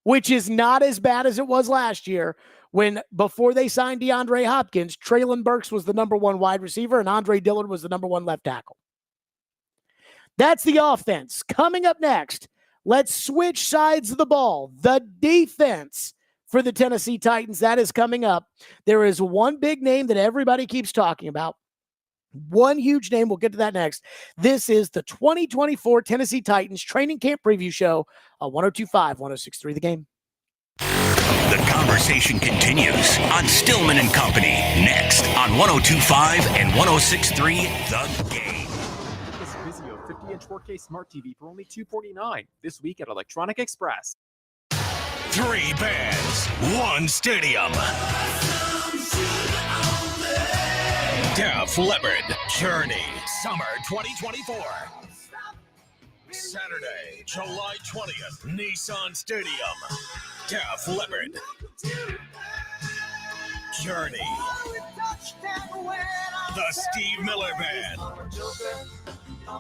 which is not as bad as it was last year when, before they signed DeAndre Hopkins, Treylon Burks was the number 1 wide receiver and Andre Dillard was the number 1 left tackle. That's the offense. Coming up next, Let's switch sides of the ball. The defense for the Tennessee Titans, that is coming up. There is one big name that everybody keeps talking about. One huge name. We'll get to that next. This is the 2024 Tennessee Titans training camp preview show on 102.5, 106.3 The Game. The conversation continues on Stillman and Company next on 102.5 and 106.3 The Game. This Vizio 50-inch 4K Smart TV for only $249 this week at Electronic Express. 3 bands, 1 stadium. Def Leppard, Journey, Summer 2024. Saturday, July 20th, Nissan Stadium. Def Leppard, Journey, the Steve Miller Band.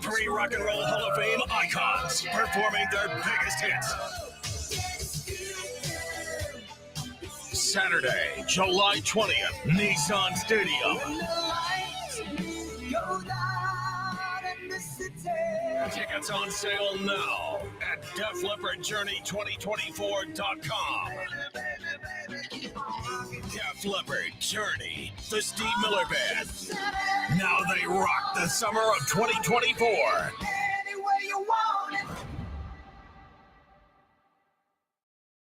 3 Rock and Roll Hall of Fame icons performing their biggest hits. Saturday, July 20th, Nissan Stadium. Tickets on sale now at DefLeppardJourney2024.com. Def Leppard Journey, the Steve Miller Band. Now they rock the summer of 2024.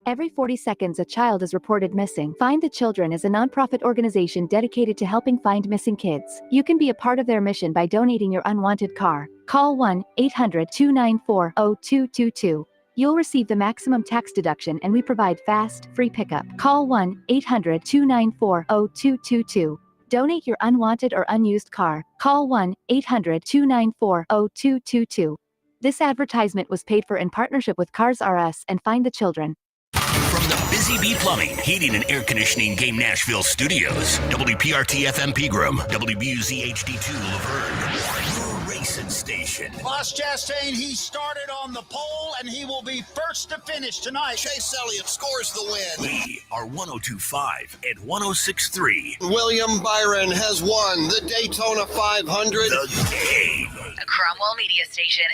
Every 40 seconds, a child is reported missing. Find the Children is a nonprofit organization dedicated to helping find missing kids. You can be a part of their mission by donating your unwanted car. Call 1-800-294-0222. You'll receive the maximum tax deduction, and we provide fast, free pickup. Call 1-800-294-0222. Donate your unwanted or unused car. Call 1-800-294-0222. This advertisement was paid for in partnership with Cars R Us and Find the Children. From the Busy Bee Plumbing, Heating, and Air Conditioning Game Nashville Studios, WPRT FM Pegram, WBUZ HD2 Laverne, your racing station. Ross Chastain, he started on the pole, and he will be first to finish tonight. Chase Elliott scores the win. We are 102.5 and 106.3. William Byron has won the Daytona 500. The Game. A Cromwell Media Station.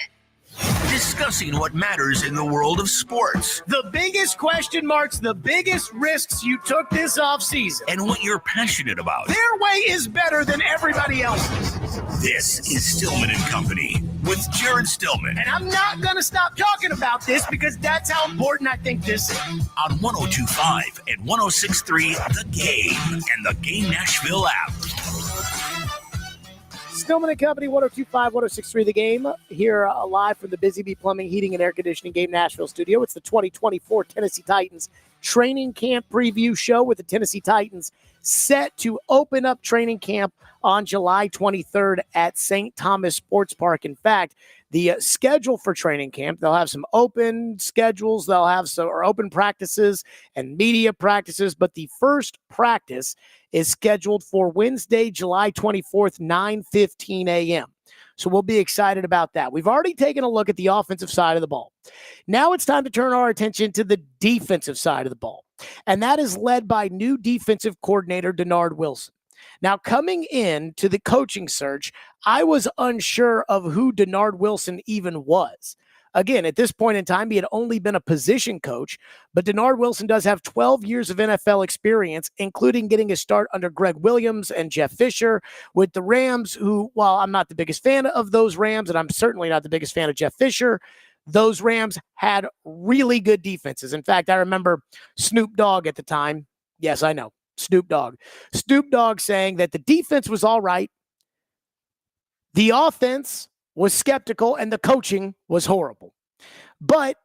Discussing what matters in the world of sports. The biggest question marks, the biggest risks you took this offseason. And what you're passionate about. Their way is better than everybody else's. This is Stillman and Company with Jared Stillman. And I'm not going to stop talking about this because that's how important I think this is. On 102.5 and 106.3 The Game and the Game Nashville app. Stillman and Company, 102.5, 106.3 The Game, here live from the Busy Bee Plumbing, Heating, and Air Conditioning Game Nashville studio. It's the 2024 Tennessee Titans training camp preview show with the Tennessee Titans set to open up training camp on July 23rd at St. Thomas Sports Park. In fact, the schedule for training camp, they'll have some open schedules, they'll have some or open practices and media practices, but the first practice is scheduled for Wednesday, July 24th, 9:15 a.m. So we'll be excited about that. We've already taken a look at the offensive side of the ball. Now it's time to turn our attention to the defensive side of the ball, and that is led by new defensive coordinator Denard Wilson. Now, coming in to the coaching search, I was unsure of who Denard Wilson even was. Again, at this point in time, he had only been a position coach, but Denard Wilson does have 12 years of NFL experience, including getting a start under Greg Williams and Jeff Fisher with the Rams, who, while I'm not the biggest fan of those Rams, and I'm certainly not the biggest fan of Jeff Fisher, those Rams had really good defenses. In fact, I remember Snoop Dogg at the time. Yes, I know. Snoop Dogg saying that the defense was all right. The offense was skeptical and the coaching was horrible. But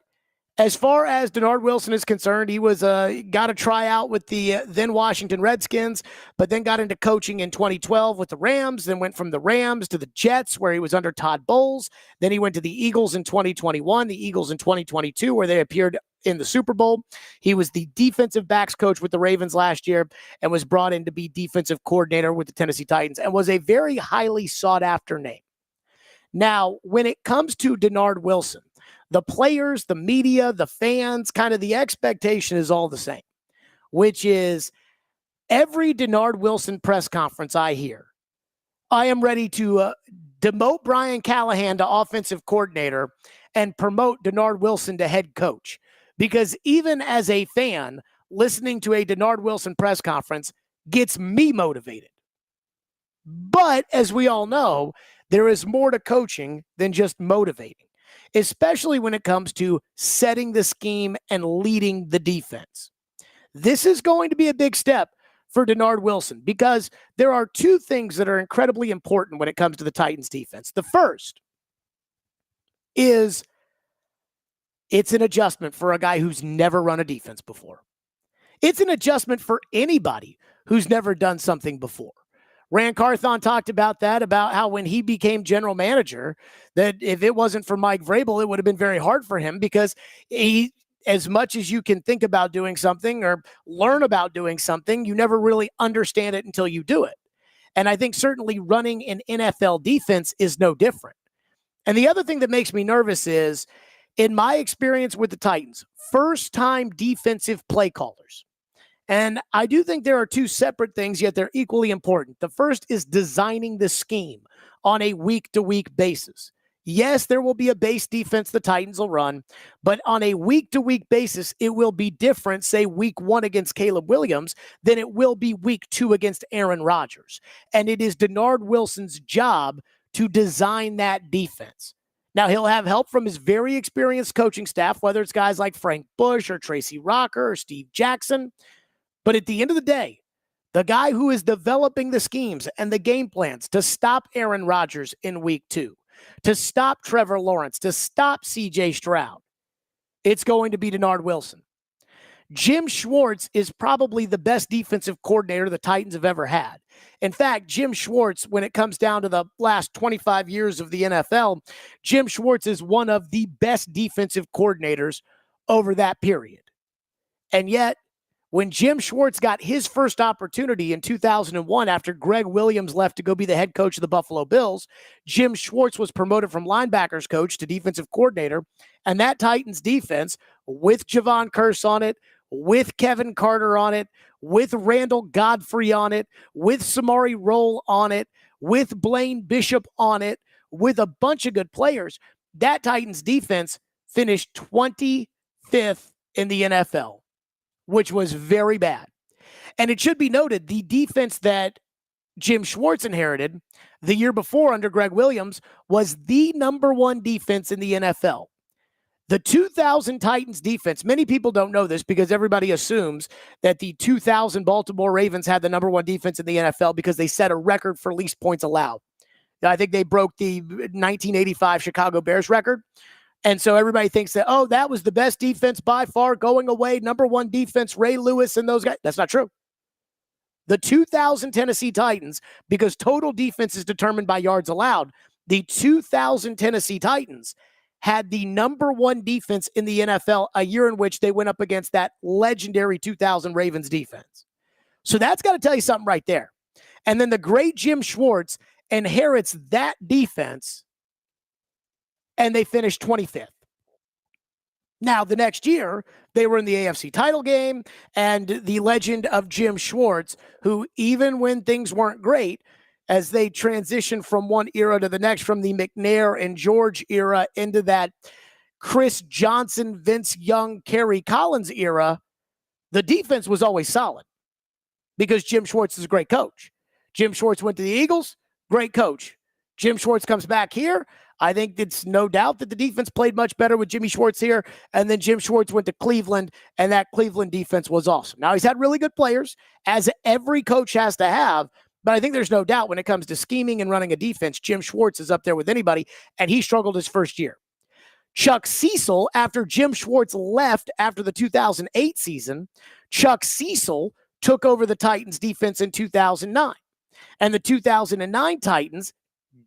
as far as Denard Wilson is concerned, he was got a tryout with the then Washington Redskins, but then got into coaching in 2012 with the Rams, then went from the Rams to the Jets, where he was under Todd Bowles. Then he went to the Eagles in 2021, the Eagles in 2022, where they appeared in the Super Bowl. He was the defensive backs coach with the Ravens last year and was brought in to be defensive coordinator with the Tennessee Titans and was a very highly sought after name. Now, when it comes to Denard Wilson, the players, the media, the fans, kind of the expectation is all the same, which is every Denard Wilson press conference I hear, I am ready to demote Brian Callahan to offensive coordinator and promote Denard Wilson to head coach. Because even as a fan, listening to a Denard Wilson press conference gets me motivated. But as we all know, there is more to coaching than just motivating, especially when it comes to setting the scheme and leading the defense. This is going to be a big step for Denard Wilson because there are two things that are incredibly important when it comes to the Titans defense. The first is it's an adjustment for a guy who's never run a defense before. It's an adjustment for anybody who's never done something before. Rand Carthon talked about that, about how when he became general manager, that if it wasn't for Mike Vrabel, it would have been very hard for him because he, as much as you can think about doing something or learn about doing something, you never really understand it until you do it. And I think certainly running an NFL defense is no different. And the other thing that makes me nervous is, in my experience with the Titans, first-time defensive play callers. And I do think there are two separate things, yet they're equally important. The first is designing the scheme on a week-to-week basis. Yes, there will be a base defense the Titans will run, but on a week-to-week basis, it will be different, say, week 1 against Caleb Williams, than it will be week 2 against Aaron Rodgers. And it is Denard Wilson's job to design that defense. Now, he'll have help from his very experienced coaching staff, whether it's guys like Frank Bush or Tracy Rocker or Steve Jackson. But at the end of the day, the guy who is developing the schemes and the game plans to stop Aaron Rodgers in week 2, to stop Trevor Lawrence, to stop C.J. Stroud, it's going to be Denard Wilson. Jim Schwartz is probably the best defensive coordinator the Titans have ever had. In fact, Jim Schwartz, when it comes down to the last 25 years of the NFL, Jim Schwartz is one of the best defensive coordinators over that period. And yet, when Jim Schwartz got his first opportunity in 2001 after Greg Williams left to go be the head coach of the Buffalo Bills, Jim Schwartz was promoted from linebackers coach to defensive coordinator, and that Titans defense, with Javon Curse on it, with Kevin Carter on it, with Randall Godfrey on it, with Samari Rolle on it, with Blaine Bishop on it, with a bunch of good players, that Titans defense finished 25th in the NFL, which was very bad. And it should be noted, the defense that Jim Schwartz inherited the year before under Greg Williams was the number 1 defense in the NFL. The 2000 Titans defense, many people don't know this because everybody assumes that the 2000 Baltimore Ravens had the number 1 defense in the NFL because they set a record for least points allowed. I think they broke the 1985 Chicago Bears record. And so everybody thinks that, oh, that was the best defense by far going away. Number 1 defense, Ray Lewis and those guys. That's not true. The 2000 Tennessee Titans, because total defense is determined by yards allowed, the 2000 Tennessee Titans had the number 1 defense in the NFL a year in which they went up against that legendary 2000 Ravens defense. So that's got to tell you something right there. And then the great Jim Schwartz inherits that defense, and they finished 25th. Now, the next year, they were in the AFC title game, and the legend of Jim Schwartz, who even when things weren't great, as they transitioned from one era to the next, from the McNair and George era into that Chris Johnson, Vince Young, Kerry Collins era, the defense was always solid because Jim Schwartz is a great coach. Jim Schwartz went to the Eagles, great coach. Jim Schwartz comes back here. I think it's no doubt that the defense played much better with Jimmy Schwartz here. And then Jim Schwartz went to Cleveland, and that Cleveland defense was awesome. Now, he's had really good players, as every coach has to have. But I think there's no doubt when it comes to scheming and running a defense, Jim Schwartz is up there with anybody, and he struggled his first year. Chuck Cecil, after Jim Schwartz left after the 2008 season, Chuck Cecil took over the Titans defense in 2009. And the 2009 Titans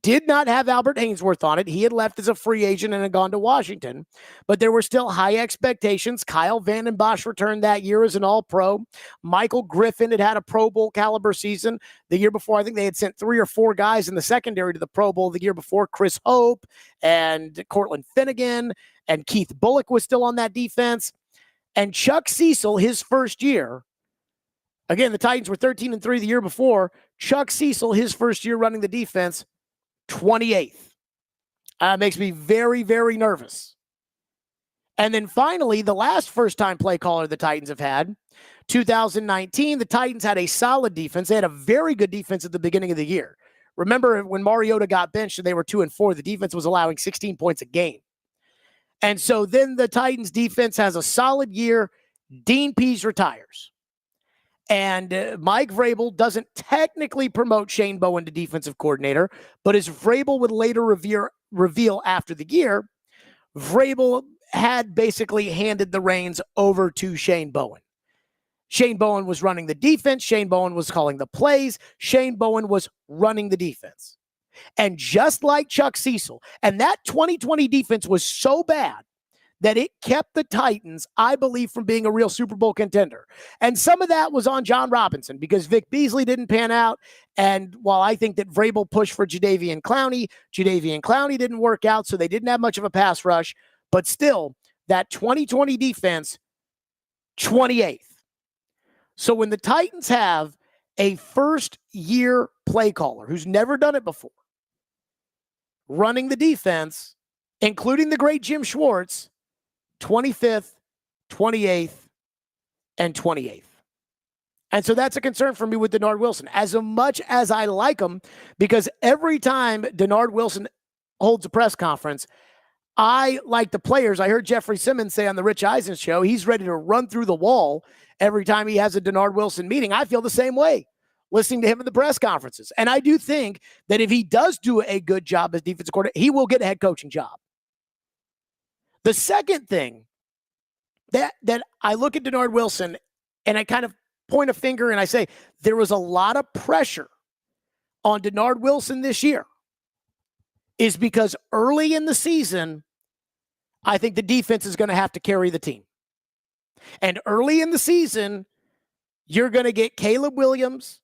did not have Albert Haynesworth on it. He had left as a free agent and had gone to Washington, but there were still high expectations. Kyle Vanden Bosch returned that year as an All-Pro. Michael Griffin had a Pro Bowl caliber season. The year before, I think they had sent 3 or 4 guys in the secondary to the Pro Bowl the year before. Chris Hope and Cortland Finnegan and Keith Bullock was still on that defense. And Chuck Cecil, his first year, again, the Titans were 13-3 the year before. Chuck Cecil, his first year running the defense, 28th. Makes me very, very nervous And then finally, the last first-time play caller the Titans have had, 2019, the Titans had a solid defense. They had a very good defense at the beginning of the year. Remember when Mariota got benched and they were 2-4, the defense was allowing 16 points a game. And so then the Titans defense has a solid year. Dean Pease retires. And Mike Vrabel doesn't technically promote Shane Bowen to defensive coordinator, but as Vrabel would later reveal after the year, Vrabel had basically handed the reins over to Shane Bowen. Shane Bowen was running the defense. Shane Bowen was calling the plays. Shane Bowen was running the defense. And just like Chuck Cecil, and that 2020 defense was so bad that it kept the Titans, I believe, from being a real Super Bowl contender. And some of that was on John Robinson because Vic Beasley didn't pan out. And while I think that Vrabel pushed for Jadeveon Clowney didn't work out, so they didn't have much of a pass rush. But still, that 2020 defense, 28th. So when the Titans have a first-year play caller who's never done it before, running the defense, including the great Jim Schwartz, 25th, 28th, and 28th. And so that's a concern for me with Denard Wilson. As much as I like him, because every time Denard Wilson holds a press conference, I like the players. I heard Jeffrey Simmons say on the Rich Eisen show, he's ready to run through the wall every time he has a Denard Wilson meeting. I feel the same way listening to him in the press conferences. And I do think that if he does do a good job as defensive coordinator, he will get a head coaching job. The second thing that I look at Denard Wilson and I kind of point a finger and I say, there was a lot of pressure on Denard Wilson this year is because early in the season, I think the defense is going to have to carry the team. And early in the season, you're going to get Caleb Williams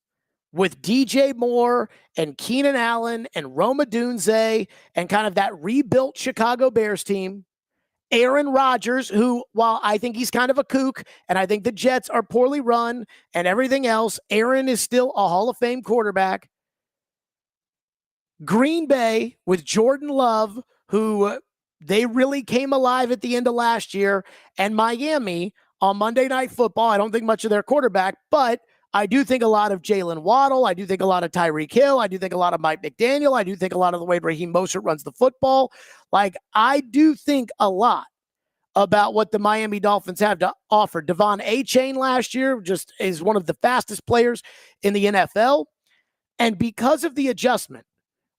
with DJ Moore and Keenan Allen and Rome Odunze and kind of that rebuilt Chicago Bears team. Aaron Rodgers, who, while I think he's kind of a kook, and I think the Jets are poorly run and everything else, Aaron is still a Hall of Fame quarterback. Green Bay with Jordan Love, who they really came alive at the end of last year, and Miami on Monday Night Football. I don't think much of their quarterback, but I do think a lot of Jalen Waddle. I do think a lot of Tyreek Hill. I do think a lot of Mike McDaniel. I do think a lot of the way Raheem Mostert runs the football. Like, I do think a lot about what the Miami Dolphins have to offer. Devon A-Chain last year just is one of the fastest players in the NFL. And because of the adjustment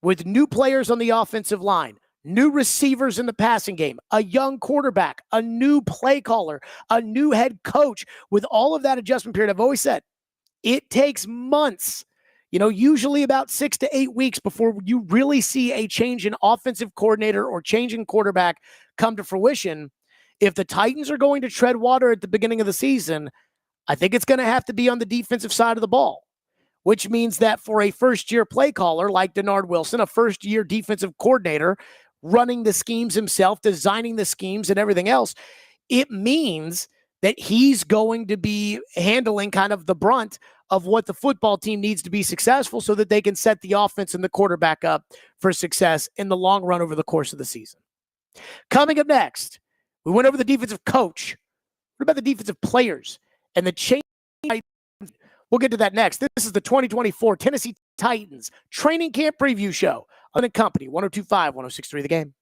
with new players on the offensive line, new receivers in the passing game, a young quarterback, a new play caller, a new head coach, with all of that adjustment period, I've always said, it takes months, usually about 6 to 8 weeks before you really see a change in offensive coordinator or change in quarterback come to fruition. If the Titans are going to tread water at the beginning of the season, I think it's going to have to be on the defensive side of the ball, which means that for a first-year play caller like Denard Wilson, a first-year defensive coordinator, running the schemes himself, designing the schemes and everything else, it means that he's going to be handling kind of the brunt of what the football team needs to be successful so that they can set the offense and the quarterback up for success in the long run over the course of the season. Coming up next, we went over the defensive coach. What about the defensive players and the change? We'll get to that next. This is the 2024 Tennessee Titans training camp preview show on Company 102.5, 106.3 The Game.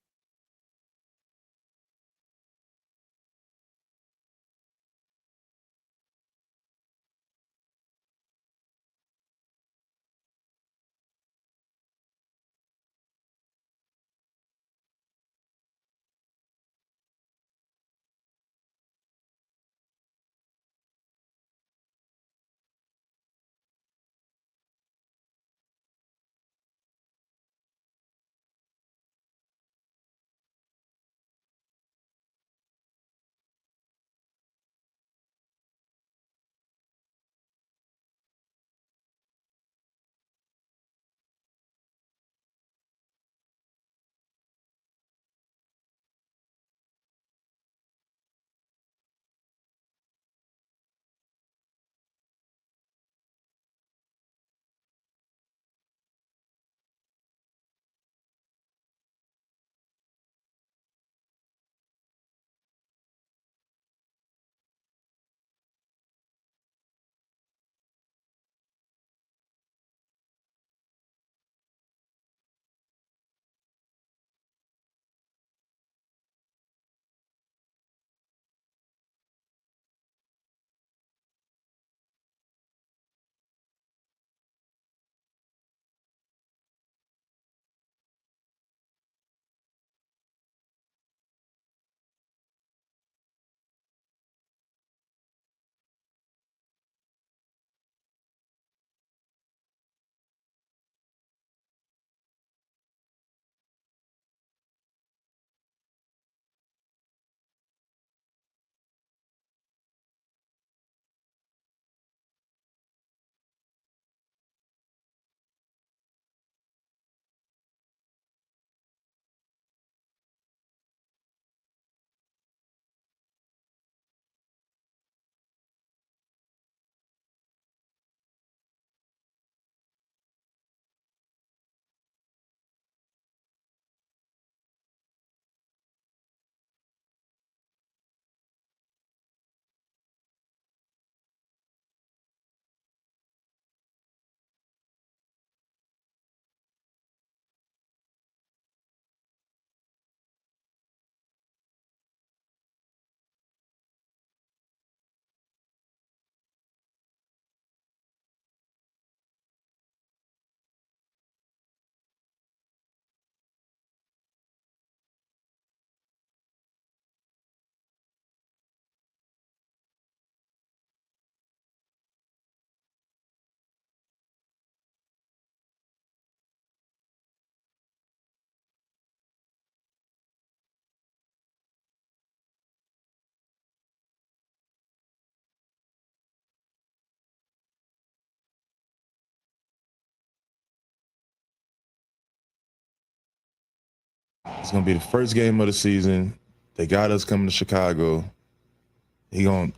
It's going to be the first game of the season. They got us coming to Chicago.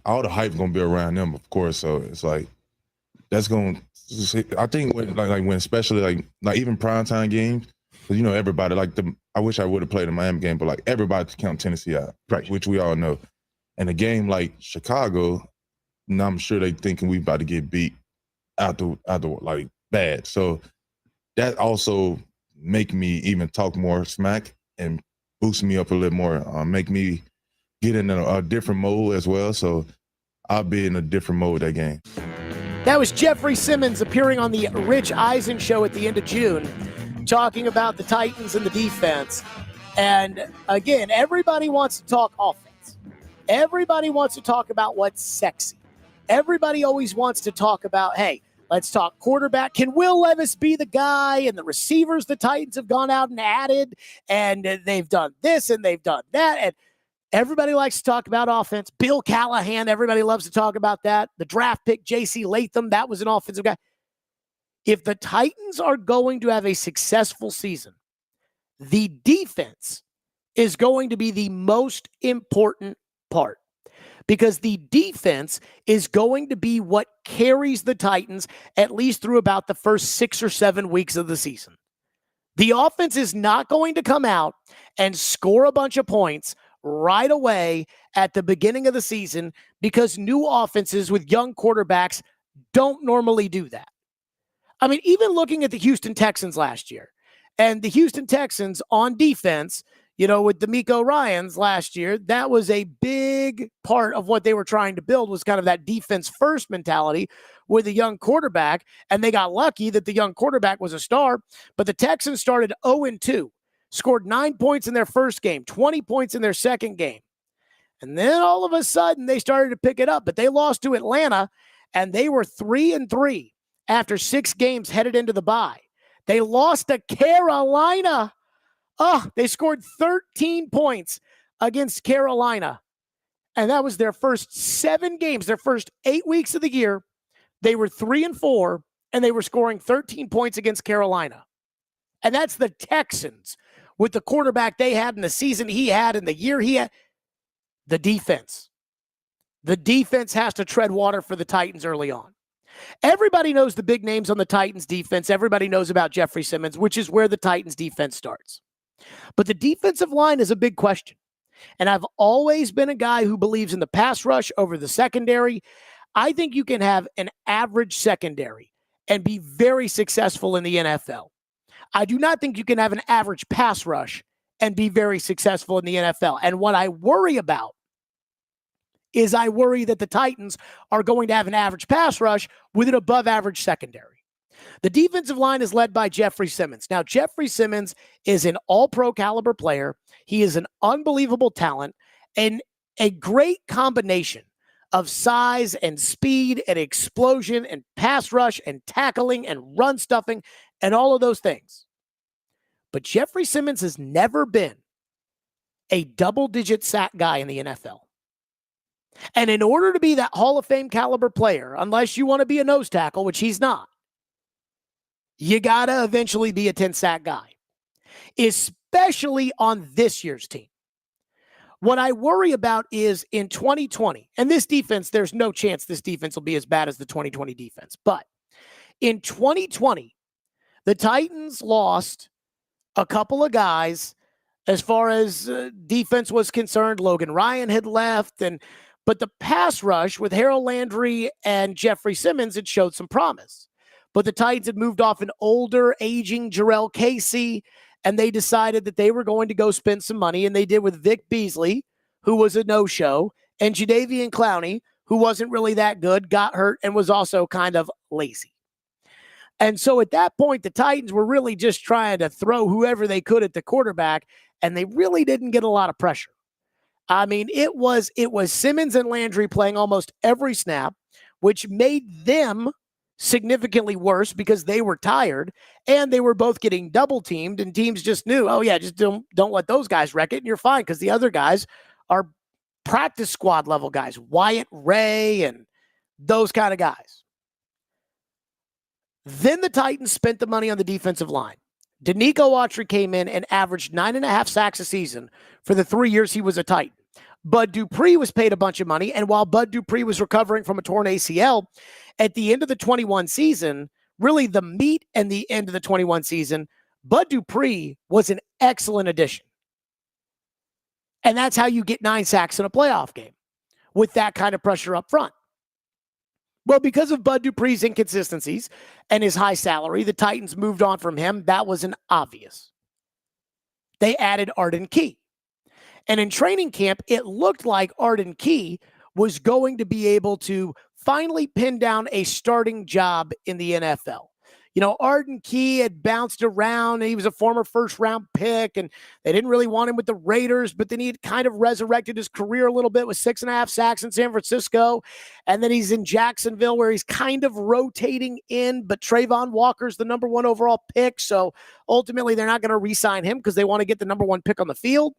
All the hype going to be around them, of course. So it's like, that's going to, I think when, when especially like even primetime games, because, everybody, I wish I would have played the Miami game, but everybody count Tennessee out, right? Which we all know. And a game like Chicago, and I'm sure they thinking we about to get beat out the bad. So that also make me even talk more smack and boost me up a little more, make me get in a different mode as well. So I'll be in a different mode that game. That was Jeffrey Simmons appearing on the Rich Eisen show at the end of June, talking about the Titans and the defense. And again, everybody wants to talk offense. Everybody wants to talk about what's sexy. Everybody always wants to talk about, hey, let's talk quarterback. Can Will Levis be the guy? And the receivers the Titans have gone out and added, and they've done this and they've done that. And everybody likes to talk about offense. Bill Callahan, everybody loves to talk about that. The draft pick, J.C. Latham, that was an offensive guy. If the Titans are going to have a successful season, the defense is going to be the most important part, because the defense is going to be what carries the Titans at least through about the first 6 or 7 weeks of the season. The offense is not going to come out and score a bunch of points right away at the beginning of the season, because new offenses with young quarterbacks don't normally do that. I mean, even looking at the Houston Texans last year, and the Houston Texans on defense, with D'Amico Ryans last year, that was a big part of what they were trying to build, was kind of that defense first mentality with a young quarterback. And they got lucky that the young quarterback was a star, but the Texans started 0-2, scored 9 points in their first game, 20 points in their second game. And then all of a sudden they started to pick it up, but they lost to Atlanta, and they were 3-3 after 6 games headed into the bye. They lost to Carolina. They scored 13 points against Carolina. And that was their first 7 games, their first 8 weeks of the year. They were 3-4, and they were scoring 13 points against Carolina. And that's the Texans with the quarterback they had in the season he had and the year he had. The defense. The defense has to tread water for the Titans early on. Everybody knows the big names on the Titans defense. Everybody knows about Jeffrey Simmons, which is where the Titans defense starts. But the defensive line is a big question. And I've always been a guy who believes in the pass rush over the secondary. I think you can have an average secondary and be very successful in the NFL. I do not think you can have an average pass rush and be very successful in the NFL. And what I worry about is I worry that the Titans are going to have an average pass rush with an above average secondary. The defensive line is led by Jeffrey Simmons. Now, Jeffrey Simmons is an all-pro caliber player. He is an unbelievable talent and a great combination of size and speed and explosion and pass rush and tackling and run stuffing and all of those things. But Jeffrey Simmons has never been a double-digit sack guy in the NFL. And in order to be that Hall of Fame caliber player, unless you want to be a nose tackle, which he's not, you got to eventually be a 10-sack guy, especially on this year's team. What I worry about is in 2020, and this defense, there's no chance this defense will be as bad as the 2020 defense. But in 2020, the Titans lost a couple of guys as far as defense was concerned. Logan Ryan had left, but the pass rush with Harold Landry and Jeffrey Simmons had showed some promise. But the Titans had moved off an older, aging Jarrell Casey, and they decided that they were going to go spend some money, and they did with Vic Beasley, who was a no-show, and Jadeveon Clowney, who wasn't really that good, got hurt, and was also kind of lazy. And so at that point, the Titans were really just trying to throw whoever they could at the quarterback, and they really didn't get a lot of pressure. I mean, it was Simmons and Landry playing almost every snap, which made them significantly worse because they were tired and they were both getting double teamed, and teams just knew, oh yeah, just don't let those guys wreck it and you're fine, because the other guys are practice squad level guys, Wyatt Ray and those kind of guys. Then the Titans spent the money on the defensive line. Danico Autry came in and averaged 9.5 sacks a season for the 3 years he was a Titan. Bud Dupree was paid a bunch of money, and while Bud Dupree was recovering from a torn ACL, at the end of the 21 season, really the meat and the end of the 21 season, Bud Dupree was an excellent addition. And that's how you get 9 sacks in a playoff game, with that kind of pressure up front. Well, because of Bud Dupree's inconsistencies and his high salary, the Titans moved on from him. That was an obvious. They added Arden Key. And in training camp, it looked like Arden Key was going to be able to finally pin down a starting job in the NFL. You know, Arden Key had bounced around. And he was a former first-round pick, and they didn't really want him with the Raiders, but then he had kind of resurrected his career a little bit with 6.5 sacks in San Francisco. And then he's in Jacksonville where he's kind of rotating in, but Trayvon Walker's the number 1 overall pick, so ultimately they're not going to re-sign him because they want to get the number 1 pick on the field.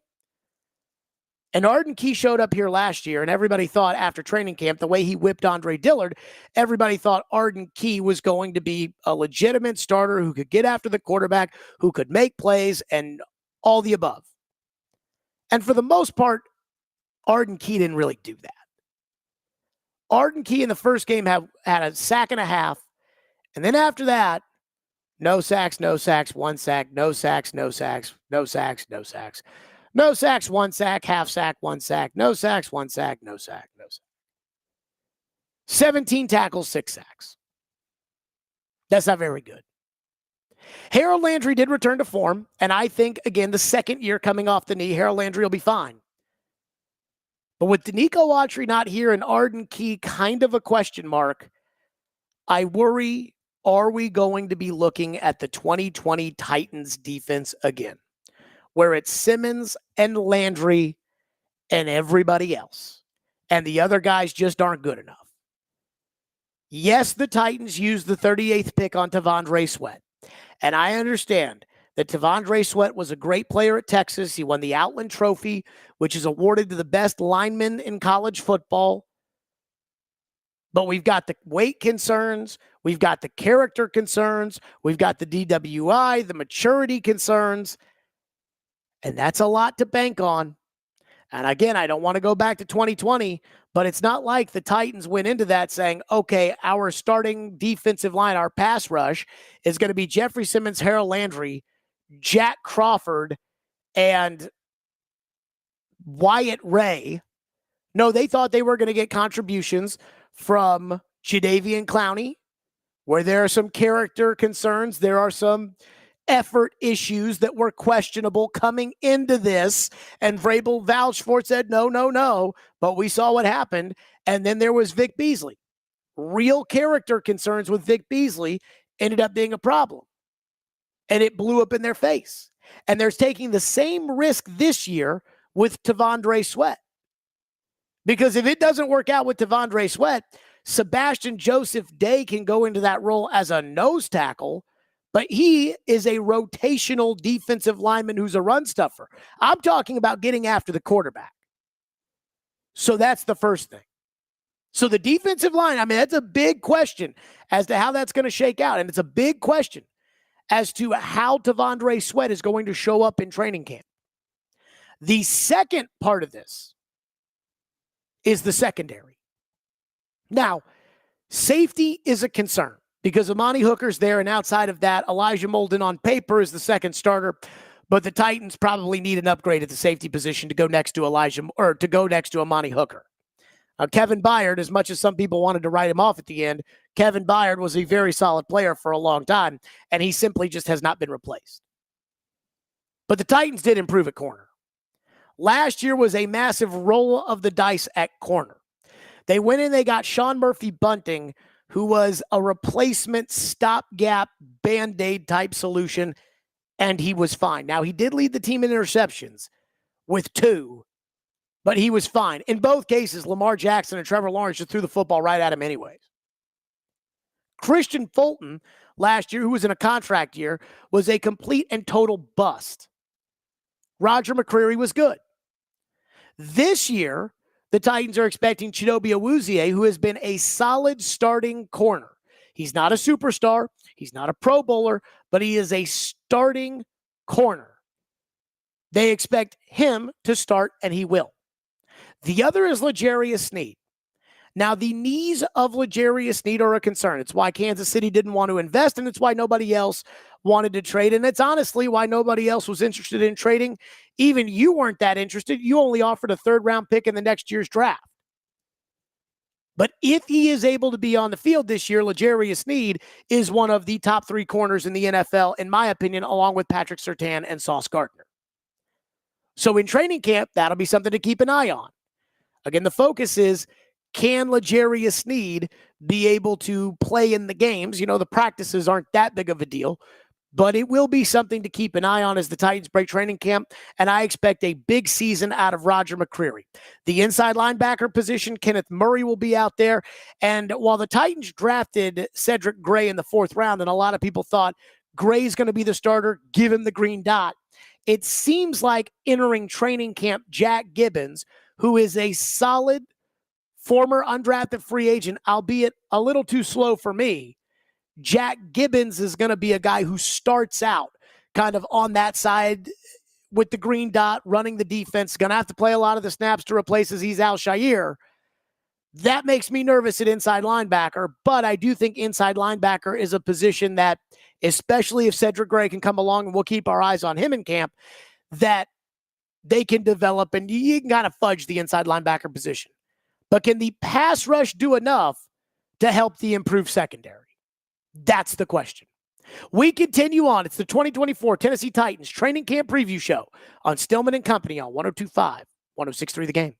And Arden Key showed up here last year, and everybody thought after training camp, the way he whipped Andre Dillard, everybody thought Arden Key was going to be a legitimate starter who could get after the quarterback, who could make plays, and all the above. And for the most part, Arden Key didn't really do that. Arden Key in the first game had a sack and a half, and then after that, no sacks, 1 sack, no sacks, no sacks, no sacks, no sacks. No sacks, 1 sack, half sack, 1 sack. No sacks, 1 sack, no sack, no sack. 17 tackles, 6 sacks. That's not very good. Harold Landry did return to form, and I think, again, the second year coming off the knee, Harold Landry will be fine. But with Danico Autry not here and Arden Key kind of a question mark, I worry, are we going to be looking at the 2020 Titans defense again, where it's Simmons and Landry and everybody else, and the other guys just aren't good enough? Yes, the Titans used the 38th pick on Tavondre Sweat, and I understand that Tavondre Sweat was a great player at Texas. He won the Outland Trophy, which is awarded to the best lineman in college football. But we've got the weight concerns, we've got the character concerns, we've got the DWI, the maturity concerns, and that's a lot to bank on. And again, I don't want to go back to 2020, but it's not like the Titans went into that saying, okay, our starting defensive line, our pass rush is going to be Jeffrey Simmons, Harold Landry, Jack Crawford, and Wyatt Ray. No, they thought they were going to get contributions from Jadeveon Clowney, where there are some character concerns. There are some effort issues that were questionable coming into this, and Vrabel vouched for it, said no, but we saw what happened. And then there was Vic Beasley. Real character concerns with Vic Beasley ended up being a problem, and it blew up in their face. And they're taking the same risk this year with Tavondre Sweat, because if it doesn't work out with Tavondre Sweat, Sebastian Joseph Day can go into that role as a nose tackle, but he is a rotational defensive lineman who's a run stuffer. I'm talking about getting after the quarterback. So that's the first thing. So the defensive line, I mean, that's a big question as to how that's going to shake out. And it's a big question as to how Tavondre Sweat is going to show up in training camp. The second part of this is the secondary. Now, safety is a concern, because Amani Hooker's there, and outside of that, Elijah Molden on paper is the second starter, but the Titans probably need an upgrade at the safety position to go next to Amani Hooker. Kevin Byard, as much as some people wanted to write him off at the end, Kevin Byard was a very solid player for a long time, and he simply just has not been replaced. But the Titans did improve at corner. Last year was a massive roll of the dice at corner. They went in, they got Sean Murphy Bunting, who was a replacement stopgap Band-Aid type solution, and he was fine. Now, he did lead the team in interceptions with 2, but he was fine. In both cases, Lamar Jackson and Trevor Lawrence just threw the football right at him anyways. Christian Fulton, last year, who was in a contract year, was a complete and total bust. Roger McCreary was good. This year, the Titans are expecting Chidobe Awuzie, who has been a solid starting corner. He's not a superstar. He's not a Pro Bowler, but he is a starting corner. They expect him to start, and he will. The other is L'Jarius Sneed. Now, the knees of L'Jarius Sneed are a concern. It's why Kansas City didn't want to invest, and it's why nobody else wanted to trade. And it's honestly why nobody else was interested in trading. Even you weren't that interested. You only offered a third-round pick in the next year's draft. But if he is able to be on the field this year, L'Jarius Sneed is one of the top 3 corners in the NFL, in my opinion, along with Patrick Surtain and Sauce Gardner. So in training camp, that'll be something to keep an eye on. Again, the focus is, can L'Jarius Sneed be able to play in the games? The practices aren't that big of a deal, but it will be something to keep an eye on as the Titans break training camp, and I expect a big season out of Roger McCreary. The inside linebacker position, Kenneth Murray will be out there, and while the Titans drafted Cedric Gray in the 4th round, and a lot of people thought Gray's going to be the starter, give him the green dot, it seems like entering training camp, Jack Gibbons, who is a solid former undrafted free agent, albeit a little too slow for me, Jack Gibbons is going to be a guy who starts out kind of on that side with the green dot, running the defense, going to have to play a lot of the snaps to replace Azeez Al-Shaair. That makes me nervous at inside linebacker, but I do think inside linebacker is a position that, especially if Cedric Gray can come along, and we'll keep our eyes on him in camp, that they can develop, and you can kind of fudge the inside linebacker position. But can the pass rush do enough to help the improved secondary? That's the question. We continue on. It's the 2024 Tennessee Titans Training Camp Preview Show on Stillman and Company on 102.5, 106.3 The Game.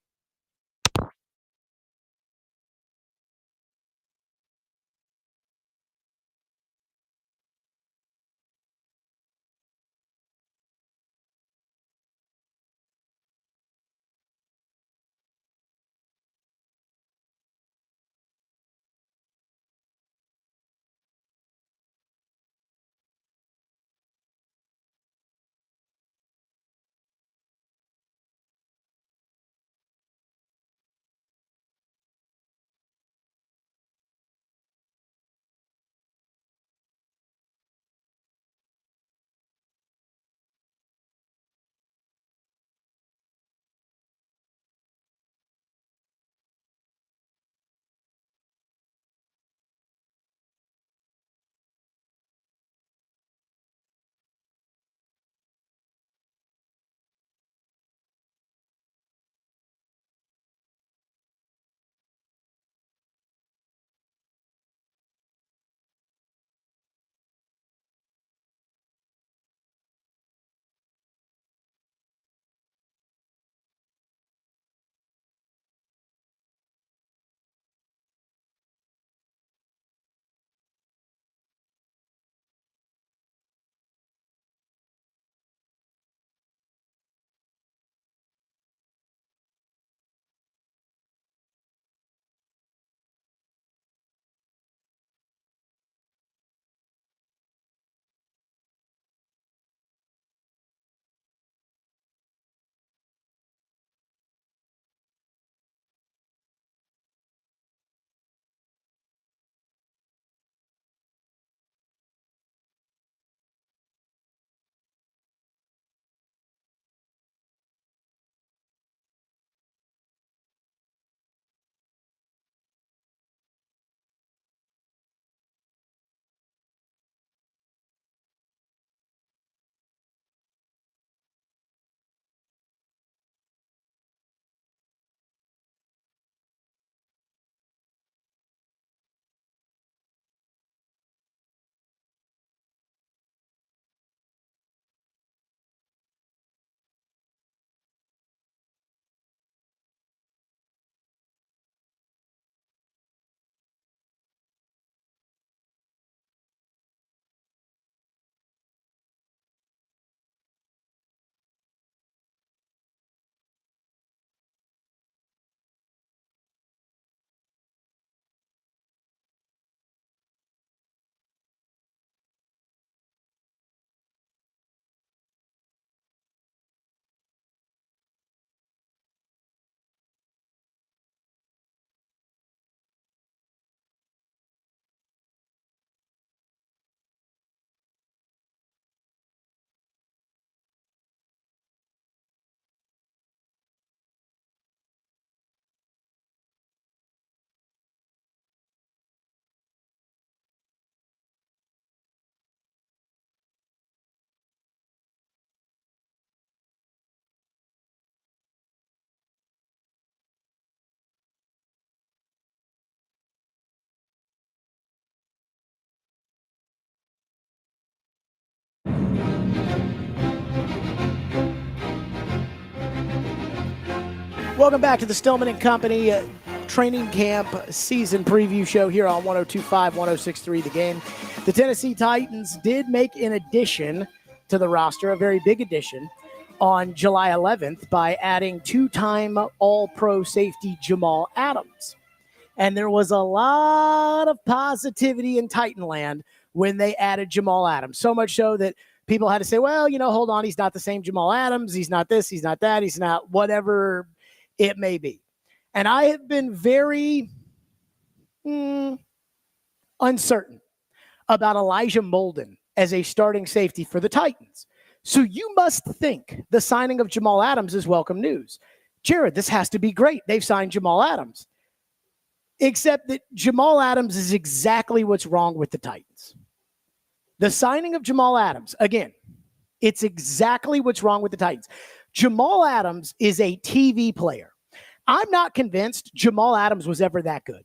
Welcome back to the Stillman and Company training camp season preview show here on 102.5, 106.3 The Game. The Tennessee Titans did make an addition to the roster, a very big addition, on July 11th by adding two-time All-Pro safety Jamal Adams. And there was a lot of positivity in Titanland when they added Jamal Adams, so much so that people had to say, well, hold on, he's not the same Jamal Adams. He's not this, he's not that, he's not whatever it may be. And I have been very uncertain about Elijah Molden as a starting safety for the Titans. So you must think the signing of Jamal Adams is welcome news. Jared, this has to be great. They've signed Jamal Adams. Except that Jamal Adams is exactly what's wrong with the Titans. The signing of Jamal Adams, again, it's exactly what's wrong with the Titans. Jamal Adams is a TV player. I'm not convinced Jamal Adams was ever that good.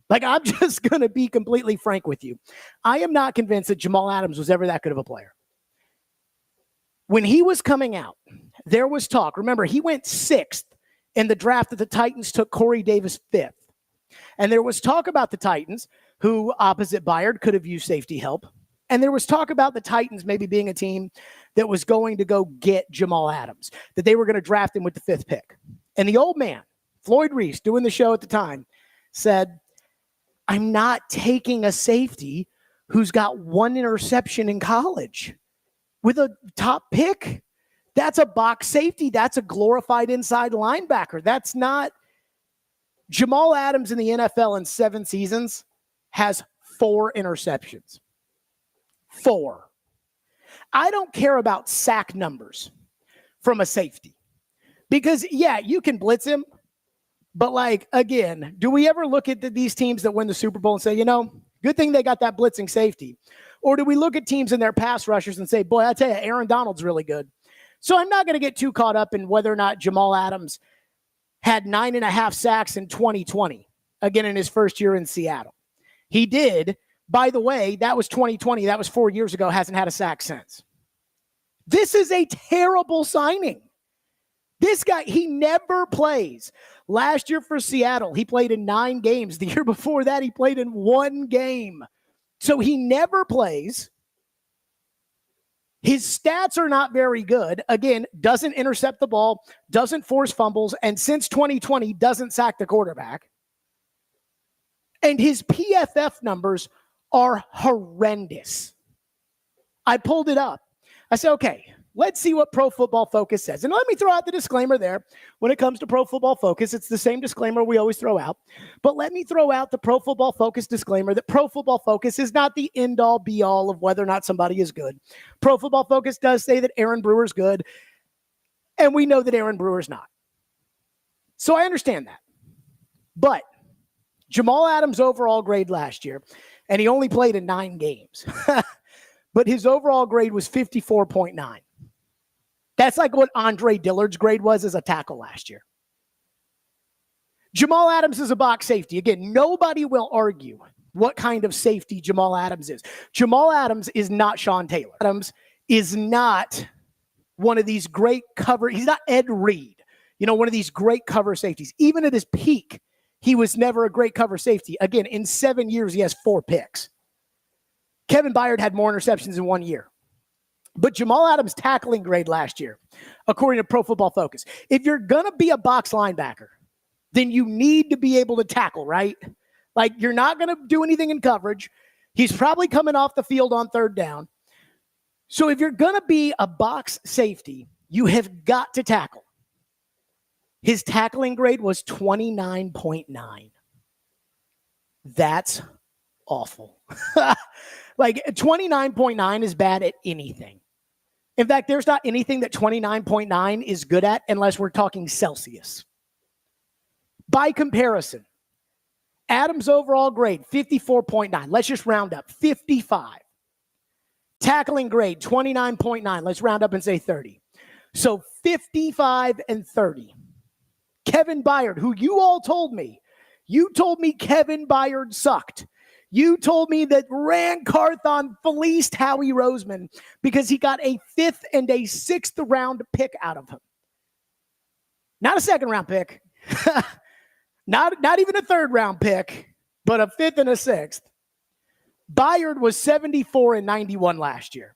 Like, I'm just going to be completely frank with you. I am not convinced that Jamal Adams was ever that good of a player. When he was coming out, there was talk. Remember, he went 6th in the draft that the Titans took Corey Davis 5th. And there was talk about the Titans, who opposite Byard could have used safety help. And there was talk about the Titans maybe being a team that was going to go get Jamal Adams, that they were going to draft him with the 5th pick. And the old man, Floyd Reese, doing the show at the time, said, I'm not taking a safety who's got 1 interception in college with a top pick. That's a box safety. That's a glorified inside linebacker. That's not. Jamal Adams in the NFL in 7 seasons has 4 interceptions. 4. I don't care about sack numbers from a safety because, yeah, you can blitz him. But, like, again, do we ever look at these teams that win the Super Bowl and say, good thing they got that blitzing safety? Or do we look at teams and their pass rushers and say, boy, I tell you, Aaron Donald's really good. So I'm not going to get too caught up in whether or not Jamal Adams had 9.5 sacks in 2020, again, in his first year in Seattle. He did. By the way, that was 2020. That was 4 years ago. Hasn't had a sack since. This is a terrible signing. This guy, he never plays. Last year for Seattle, he played in 9 games. The year before that, he played in 1 game. So he never plays. His stats are not very good. Again, doesn't intercept the ball, doesn't force fumbles, and since 2020, doesn't sack the quarterback. And his PFF numbers are horrendous. I pulled it up. I said, okay, let's see what Pro Football Focus says. And let me throw out the disclaimer there. When it comes to Pro Football Focus, it's the same disclaimer we always throw out. But let me throw out the Pro Football Focus disclaimer that Pro Football Focus is not the end-all, be-all of whether or not somebody is good. Pro Football Focus does say that Aaron Brewer's good, and we know that Aaron Brewer's not. So I understand that. But Jamal Adams' overall grade last year, and he only played in 9 games, but his overall grade was 54.9. That's like what Andre Dillard's grade was as a tackle last year. Jamal Adams is a box safety. Again, nobody will argue what kind of safety Jamal Adams is. Jamal Adams is not Sean Taylor. Adams is not one of these great cover. He's not Ed Reed, one of these great cover safeties. Even at his peak, he was never a great cover safety. Again, in 7 years, he has 4 picks. Kevin Byard had more interceptions in 1 year. But Jamal Adams' tackling grade last year, according to Pro Football Focus, if you're going to be a box linebacker, then you need to be able to tackle, right? Like, you're not going to do anything in coverage. He's probably coming off the field on 3rd down. So if you're going to be a box safety, you have got to tackle. His tackling grade was 29.9. That's awful. Like, 29.9 is bad at anything. In fact, there's not anything that 29.9 is good at unless we're talking Celsius. By comparison, Adams' overall grade, 54.9. Let's just round up, 55. Tackling grade, 29.9. Let's round up and say 30. So 55 and 30. Kevin Byard, who you all told me Kevin Byard sucked. You told me that Rand Carthon fleeced Howie Roseman because he got a 5th and a 6th round pick out of him. Not a 2nd round pick, not even a third round pick, but a fifth and a sixth. Byard was 74-91 last year.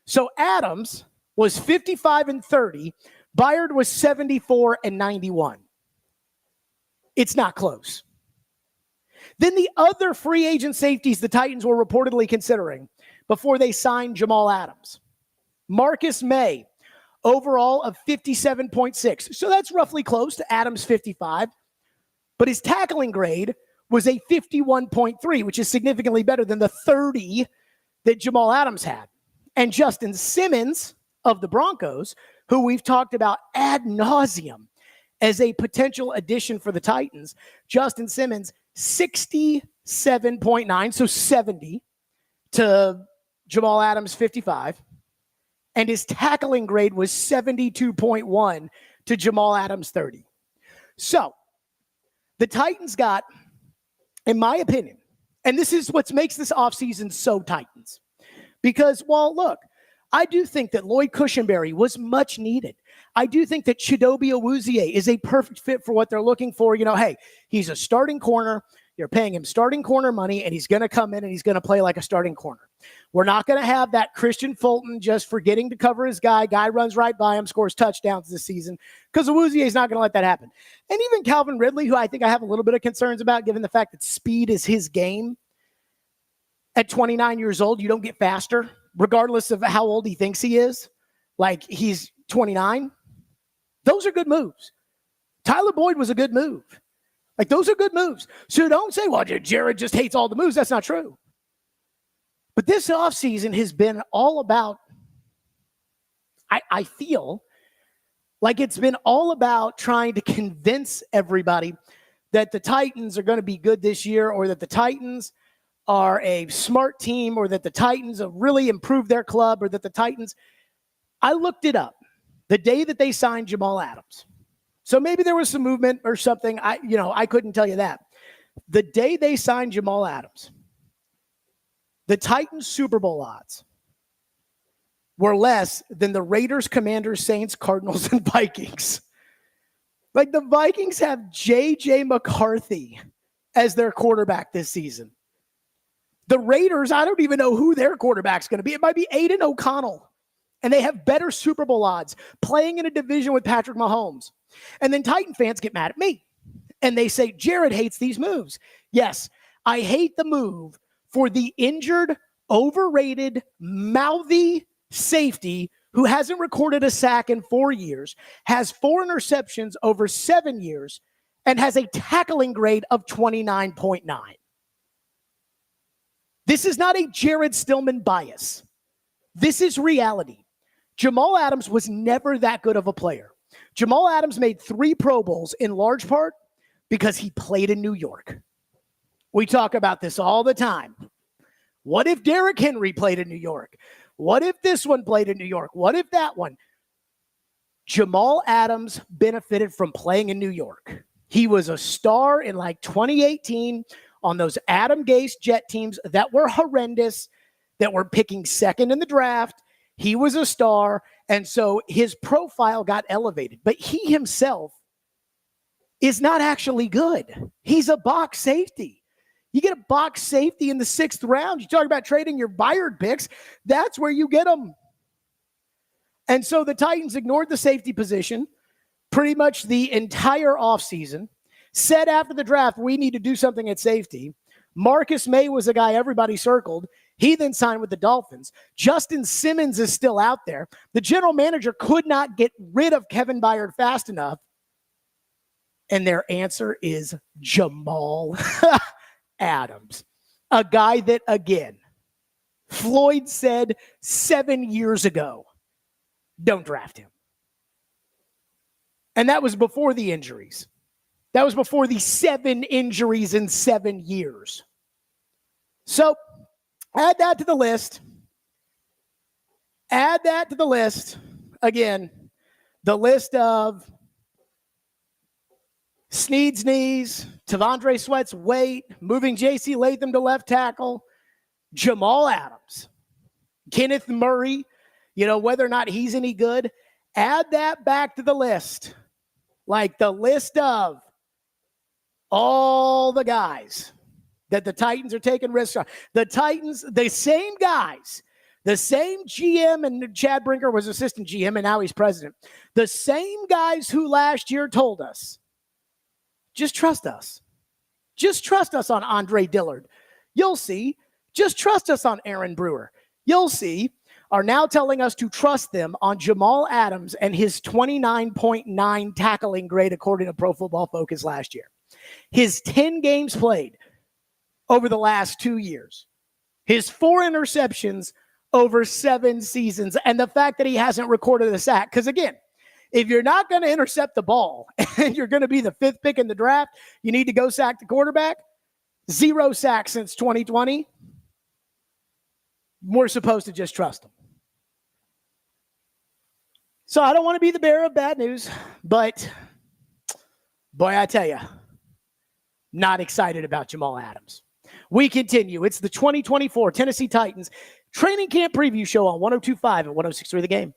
So Adams was 55-30. Byard was 74-91. It's not close. Then the other free agent safeties the Titans were reportedly considering before they signed Jamal Adams. Marcus May, overall of 57.6. So that's roughly close to Adams' 55. But his tackling grade was a 51.3, which is significantly better than the 30 that Jamal Adams had. And Justin Simmons of the Broncos, who we've talked about ad nauseum as a potential addition for the Titans, Justin Simmons, 67.9, so 70 to Jamal Adams' 55. And his tackling grade was 72.1 to Jamal Adams' 30. So the Titans got, in my opinion, and this is what makes this offseason so Titans. Because, well, look, I do think that Lloyd Cushenberry was much needed. I do think that Chidobe Awuzie is a perfect fit for what they're looking for. You know, hey, he's a starting corner. You're paying him starting corner money, and he's going to come in and he's going to play like a starting corner. We're not going to have that Christian Fulton just forgetting to cover his guy. Guy runs right by him, scores touchdowns this season, because Awuzie is not going to let that happen. And even Calvin Ridley, who I think I have a little bit of concerns about, given the fact that speed is his game. At 29 years old, you don't get faster, regardless of how old he thinks he is. Like, he's 29. Those are good moves. Tyler Boyd was a good move. Like, those are good moves. So don't say, well, Jared just hates all the moves. That's not true. But this offseason has been all about, I feel like it's been all about trying to convince everybody that the Titans are going to be good this year, or that the Titans are a smart team, or that the Titans have really improved their club, or that the Titans, I looked it up the day that they signed Jamal Adams. So maybe there was some movement or something. I couldn't tell you that. The day they signed Jamal Adams, the Titans Super Bowl odds were less than the Raiders, Commanders, Saints, Cardinals, and Vikings. Like, the Vikings have J.J. McCarthy as their quarterback this season. The Raiders, I don't even know who their quarterback's going to be. It might be Aiden O'Connell. And they have better Super Bowl odds playing in a division with Patrick Mahomes. And then Titan fans get mad at me. And they say, Jared hates these moves. Yes, I hate the move for the injured, overrated, mouthy safety who hasn't recorded a sack in 4 years, has 4 interceptions over 7 years, and has a tackling grade of 29.9. This is not a Jared Stillman bias. This is reality. Jamal Adams was never that good of a player. Jamal Adams made 3 Pro Bowls in large part because he played in New York. We talk about this all the time. What if Derrick Henry played in New York? What if this one played in New York? What if that one? Jamal Adams benefited from playing in New York. He was a star in like 2018 on those Adam Gase Jet teams that were horrendous, that were picking second in the draft. He was a star, and so his profile got elevated. But he himself is not actually good. He's a box safety. You get a box safety in the 6th round. You talk about trading your Byard picks. That's where you get them. And so the Titans ignored the safety position pretty much the entire offseason. Said after the draft, we need to do something at safety. Marcus May was a guy everybody circled. He then signed with the Dolphins. Justin Simmons is still out there. The general manager could not get rid of Kevin Byard fast enough. And their answer is Jamal Adams, a guy that, again, Floyd said 7 years ago, don't draft him. And that was before the injuries. That was before the 7 injuries in 7 years. So add that to the list. Add that to the list. Again, the list of Snead's knees, Tavondre Sweat's weight, moving J.C. Latham to left tackle, Jamal Adams, Kenneth Murray, whether or not he's any good. Add that back to the list. Like the list of all the guys that the Titans are taking risks on. The Titans, the same guys, the same GM, and Chad Brinker was assistant GM, and now he's president. The same guys who last year told us, just trust us. Just trust us on Andre Dillard. You'll see. Just trust us on Aaron Brewer. You'll see. Are now telling us to trust them on Jamal Adams and his 29.9 tackling grade according to Pro Football Focus last year. His 10 games played over the last 2 years. His 4 interceptions over 7 seasons. And the fact that he hasn't recorded a sack. Because again, if you're not going to intercept the ball and you're going to be the 5th pick in the draft, you need to go sack the quarterback. 0 sacks since 2020. We're supposed to just trust him. So I don't want to be the bearer of bad news, but boy, I tell you, not excited about Jamal Adams. We continue. It's the 2024 Tennessee Titans training camp preview show on 102.5 and 106.3 The Game.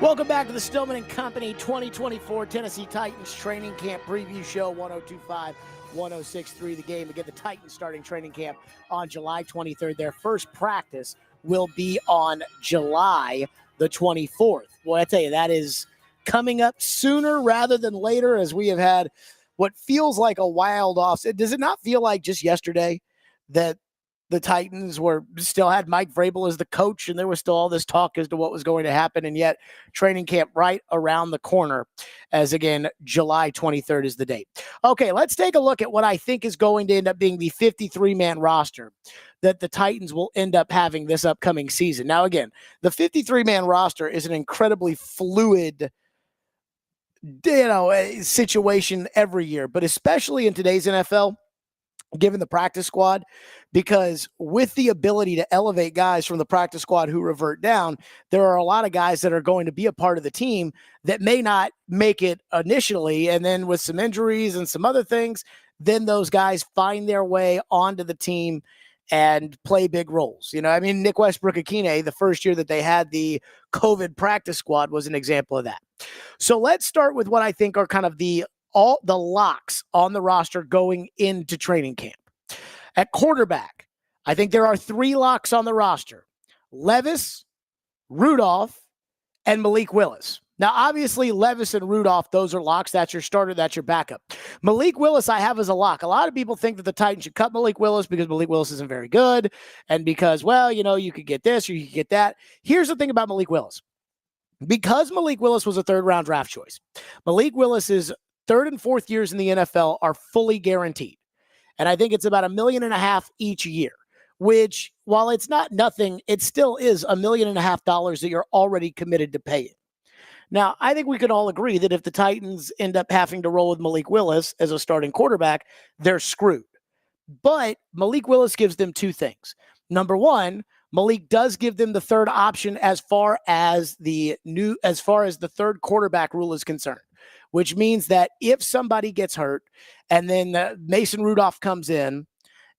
Welcome back to the Stillman and Company 2024 Tennessee Titans Training Camp Preview Show, 102.5, 106.3 The Game. Again, the Titans starting training camp on July 23rd. Their first practice will be on July the 24th. Well, I tell you, that is coming up sooner rather than later, as we have had what feels like a wild offseason. Does it not feel like just yesterday that the Titans still had Mike Vrabel as the coach, and there was still all this talk as to what was going to happen, and yet training camp right around the corner, as again, July 23rd is the date. Okay, let's take a look at what I think is going to end up being the 53-man roster that the Titans will end up having this upcoming season. Now, again, the 53-man roster is an incredibly fluid situation every year, but especially in today's NFL, given the practice squad, because with the ability to elevate guys from the practice squad who revert down, there are a lot of guys that are going to be a part of the team that may not make it initially. And then with some injuries and some other things, then those guys find their way onto the team and play big roles. Nick Westbrook-Akine, the first year that they had the COVID practice squad, was an example of that. So let's start with what I think are kind of all the locks on the roster going into training camp. At quarterback, I think there are 3 locks on the roster: Levis, Rudolph, and Malik Willis. Now, obviously, Levis and Rudolph, those are locks. That's your starter. That's your backup. Malik Willis, I have as a lock. A lot of people think that the Titans should cut Malik Willis because Malik Willis isn't very good, and because, you could get this or you could get that. Here's the thing about Malik Willis. Because Malik Willis was a third-round draft choice, Malik Willis's third and fourth years in the NFL are fully guaranteed. And I think it's about $1.5 million each year, which, while it's not nothing, it still is $1.5 million that you're already committed to paying. Now, I think we can all agree that if the Titans end up having to roll with Malik Willis as a starting quarterback, they're screwed. But Malik Willis gives them 2 things. Number one, Malik does give them the third option as far as the third quarterback rule is concerned, which means that if somebody gets hurt and then Mason Rudolph comes in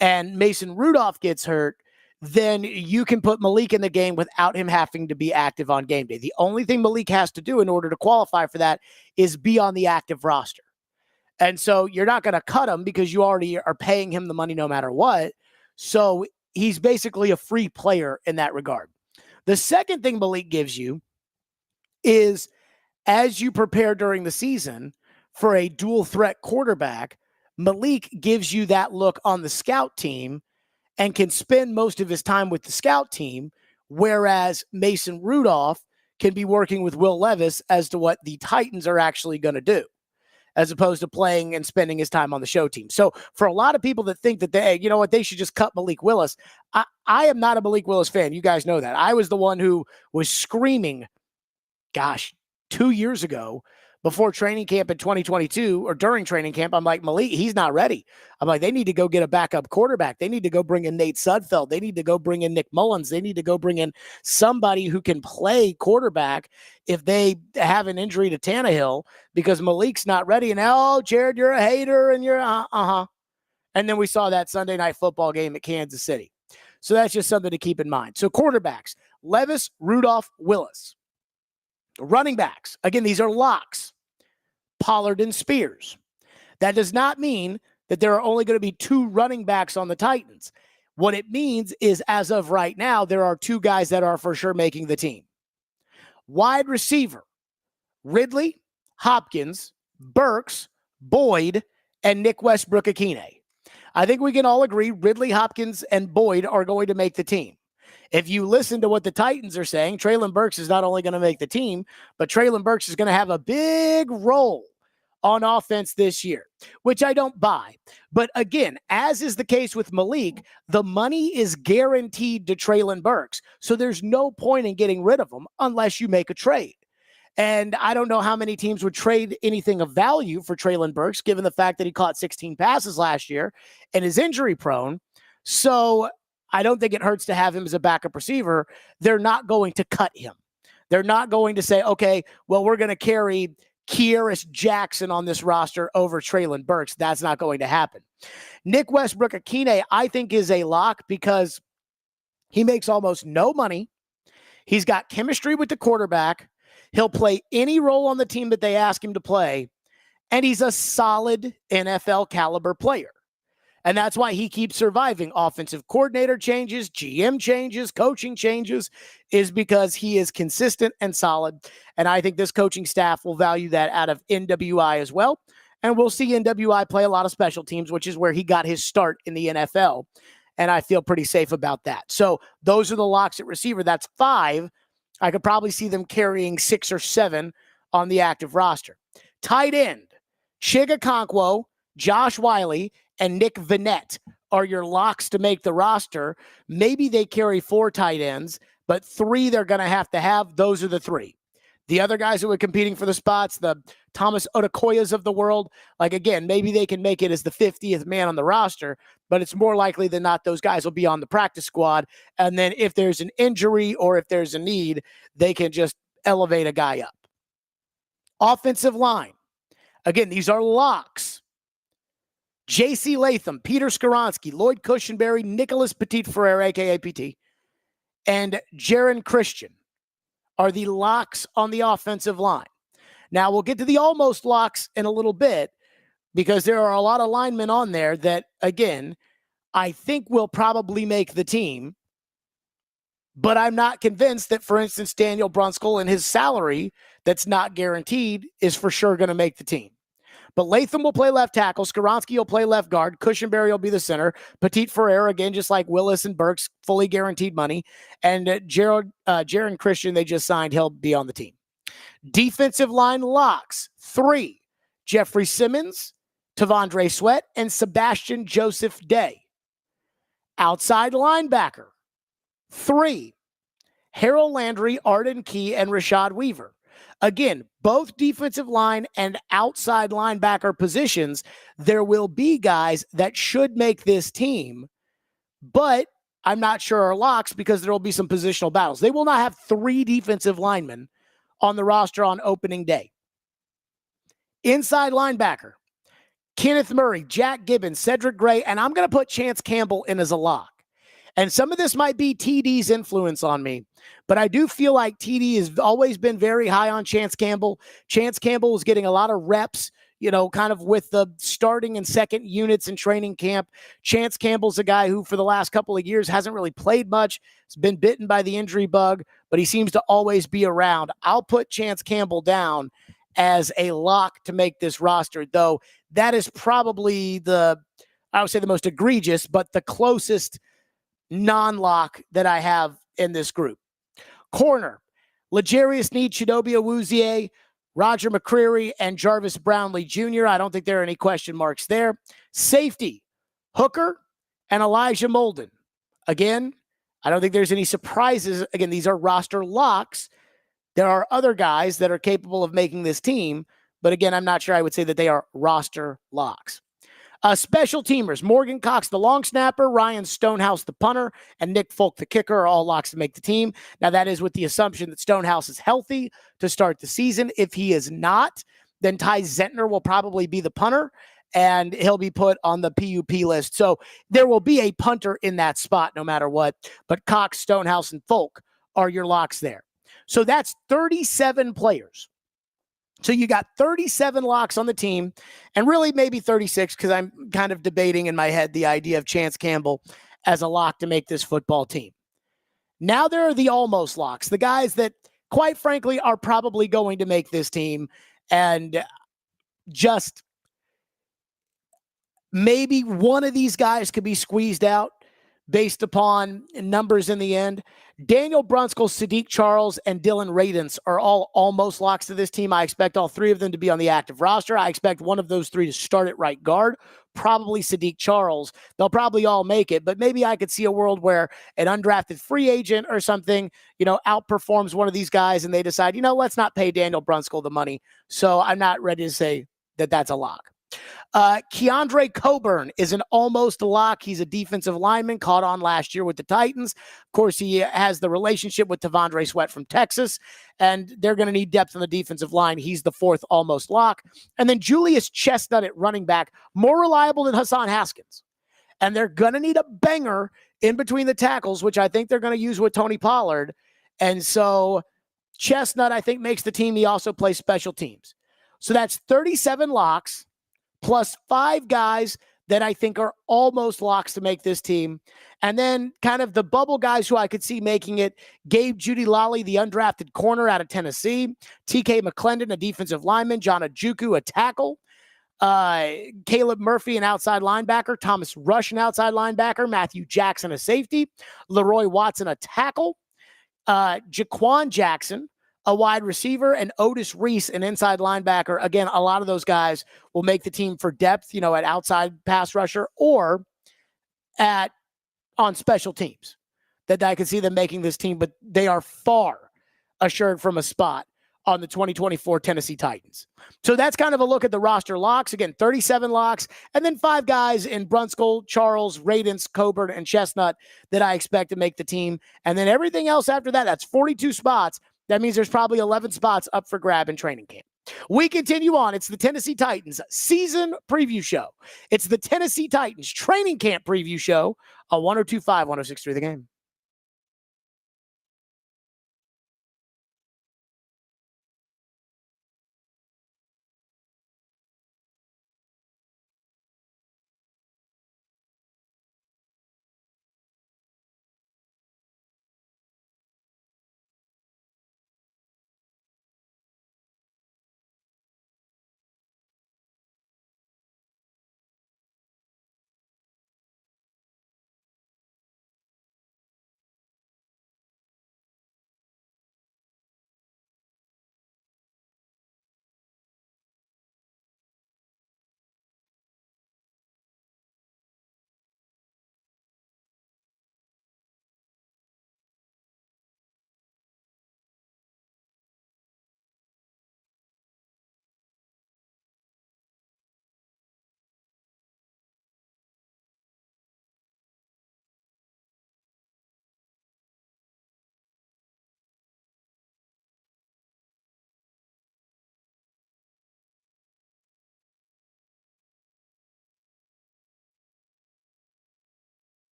and Mason Rudolph gets hurt, then you can put Malik in the game without him having to be active on game day. The only thing Malik has to do in order to qualify for that is be on the active roster. And so you're not going to cut him because you already are paying him the money no matter what. So he's basically a free player in that regard. The second thing Malik gives you is, as you prepare during the season for a dual threat quarterback, Malik gives you that look on the scout team and can spend most of his time with the scout team, whereas Mason Rudolph can be working with Will Levis as to what the Titans are actually going to do, as opposed to playing and spending his time on the show team. So for a lot of people that think that they should just cut Malik Willis, I am not a Malik Willis fan. You guys know that. I was the one who was screaming, 2 years ago, before training camp in 2022 or during training camp, I'm like, Malik, he's not ready. I'm like, they need to go get a backup quarterback. They need to go bring in Nate Sudfeld. They need to go bring in Nick Mullins. They need to go bring in somebody who can play quarterback if they have an injury to Tannehill, because Malik's not ready. And Jared, you're a hater and you're And then we saw that Sunday night football game at Kansas City. So that's just something to keep in mind. So quarterbacks, Levis, Rudolph, Willis. Running backs, again, these are locks: Pollard and Spears. That does not mean that there are only going to be 2 running backs on the Titans. What it means is, as of right now, there are 2 guys that are for sure making the team. Wide receiver, Ridley, Hopkins, Burks, Boyd, and Nick Westbrook-Akine. I think we can all agree Ridley, Hopkins, and Boyd are going to make the team. If you listen to what the Titans are saying, Treylon Burks is not only going to make the team, but Treylon Burks is going to have a big role on offense this year, which I don't buy. But again, as is the case with Malik, the money is guaranteed to Treylon Burks. So there's no point in getting rid of him unless you make a trade. And I don't know how many teams would trade anything of value for Treylon Burks, given the fact that he caught 16 passes last year and is injury prone. So I don't think it hurts to have him as a backup receiver. They're not going to cut him. They're not going to say, okay, well, we're going to carry Kearis Jackson on this roster over Treylon Burks. That's not going to happen. Nick Westbrook-Akine, I think, is a lock because he makes almost no money. He's got chemistry with the quarterback. He'll play any role on the team that they ask him to play, and he's a solid NFL caliber player. And that's why he keeps surviving offensive coordinator changes, GM changes, coaching changes, is because he is consistent and solid. And I think this coaching staff will value that out of NWI as well. And we'll see NWI play a lot of special teams, which is where he got his start in the NFL. And I feel pretty safe about that. So those are the locks at receiver. That's 5. I could probably see them carrying 6 or 7 on the active roster. Tight end, Chiga Okonkwo, Josh Wiley, and Nick Vannett are your locks to make the roster. Maybe they carry 4 tight ends, but 3 they're going to have. Those are the 3. The other guys who are competing for the spots, the Thomas Odukoyas of the world, like, again, maybe they can make it as the 50th man on the roster, but it's more likely than not those guys will be on the practice squad. And then if there's an injury or if there's a need, they can just elevate a guy up. Offensive line. Again, these are locks. J.C. Latham, Peter Skoronski, Lloyd Cushenberry, Nicholas Petit-Frere, a.k.a. PT, and Jaron Christian are the locks on the offensive line. Now, we'll get to the almost locks in a little bit because there are a lot of linemen on there that, again, I think will probably make the team, but I'm not convinced that, for instance, Daniel Brunskill and his salary that's not guaranteed is for sure going to make the team. But Latham will play left tackle. Skoronski will play left guard. Cushenberry will be the center. Petit-Frere, again, just like Willis and Burks, fully guaranteed money. And Jaron Christian, they just signed. He'll be on the team. Defensive line locks. 3, Jeffrey Simmons, Tavondre Sweat, and Sebastian Joseph Day. Outside linebacker. 3, Harold Landry, Arden Key, and Rashad Weaver. Again, both defensive line and outside linebacker positions, there will be guys that should make this team, but I'm not sure are locks because there will be some positional battles. They will not have 3 defensive linemen on the roster on opening day. Inside linebacker, Kenneth Murray, Jack Gibbons, Cedric Gray, and I'm going to put Chance Campbell in as a lock. And some of this might be TD's influence on me, but I do feel like TD has always been very high on Chance Campbell. Chance Campbell was getting a lot of reps, kind of with the starting and second units in training camp. Chance Campbell's a guy who for the last couple of years hasn't really played much. He's been bitten by the injury bug, but he seems to always be around. I'll put Chance Campbell down as a lock to make this roster, though that is probably I would say the most egregious, but the closest non-lock that I have in this group. Corner, L'Jarius Sneed, Chidobe Awuzie, Roger McCreary, and Jarvis Brownlee Jr. I don't think there are any question marks there. Safety, Hooker and Elijah Molden. Again, I don't think there's any surprises. Again, these are roster locks. There are other guys that are capable of making this team, but again, I'm not sure I would say that they are roster locks. Special teamers, Morgan Cox, the long snapper, Ryan Stonehouse, the punter, and Nick Folk, the kicker, are all locks to make the team. Now, that is with the assumption that Stonehouse is healthy to start the season. If he is not, then Ty Zentner will probably be the punter, and he'll be put on the PUP list. So there will be a punter in that spot no matter what, but Cox, Stonehouse, and Folk are your locks there. So that's 37 players. So you got 37 locks on the team, and really maybe 36 because I'm kind of debating in my head the idea of Chance Campbell as a lock to make this football team. Now there are the almost locks, the guys that, quite frankly, are probably going to make this team, and just maybe one of these guys could be squeezed out based upon numbers in the end. Daniel Brunskill, Sadiq Charles, and Dylan Radins are all almost locks to this team. I expect all 3 of them to be on the active roster. I expect one of those 3 to start at right guard, probably Sadiq Charles. They'll probably all make it, but maybe I could see a world where an undrafted free agent or something, outperforms one of these guys and they decide, let's not pay Daniel Brunskill the money. So I'm not ready to say that that's a lock. Keandre Coburn is an almost lock. He's a defensive lineman, caught on last year with the Titans. Of course, he has the relationship with Tavondre Sweat from Texas, and they're going to need depth on the defensive line. He's the 4th almost lock. And then Julius Chestnut at running back, more reliable than Hassan Haskins. And they're going to need a banger in between the tackles, which I think they're going to use with Tony Pollard. And so Chestnut, I think, makes the team. He also plays special teams. So that's 37 locks plus 5 guys that I think are almost locks to make this team. And then kind of the bubble guys who I could see making it: Gabe Judy Lally, the undrafted corner out of Tennessee; TK McClendon, a defensive lineman; John Ajuku, a tackle; Caleb Murphy, an outside linebacker; Thomas Rush, an outside linebacker; Matthew Jackson, a safety; Leroy Watson, a tackle; Jaquan Jackson, a wide receiver; and Otis Reese, an inside linebacker. Again, a lot of those guys will make the team for depth, at outside pass rusher or on special teams, that I can see them making this team, but they are far assured from a spot on the 2024 Tennessee Titans. So that's kind of a look at the roster locks. Again, 37 locks, and then 5 guys in Brunskill, Charles, Radence, Coburn, and Chestnut that I expect to make the team. And then everything else after that, that's 42 spots. That means there's probably 11 spots up for grab in training camp. We continue on. It's the Tennessee Titans season preview show. It's the Tennessee Titans training camp preview show on 102.5, 106.3 The Game.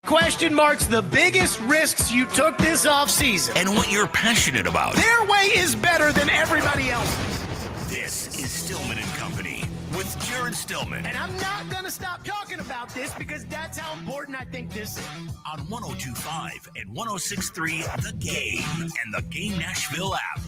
Question marks the biggest risks you took this offseason. And what you're passionate about. Their way is better than everybody else's. This is Stillman and Company with Jared Stillman. And I'm not going to stop talking about this because that's how important I think this is. On 102.5 and 106.3 The Game and the Game Nashville app.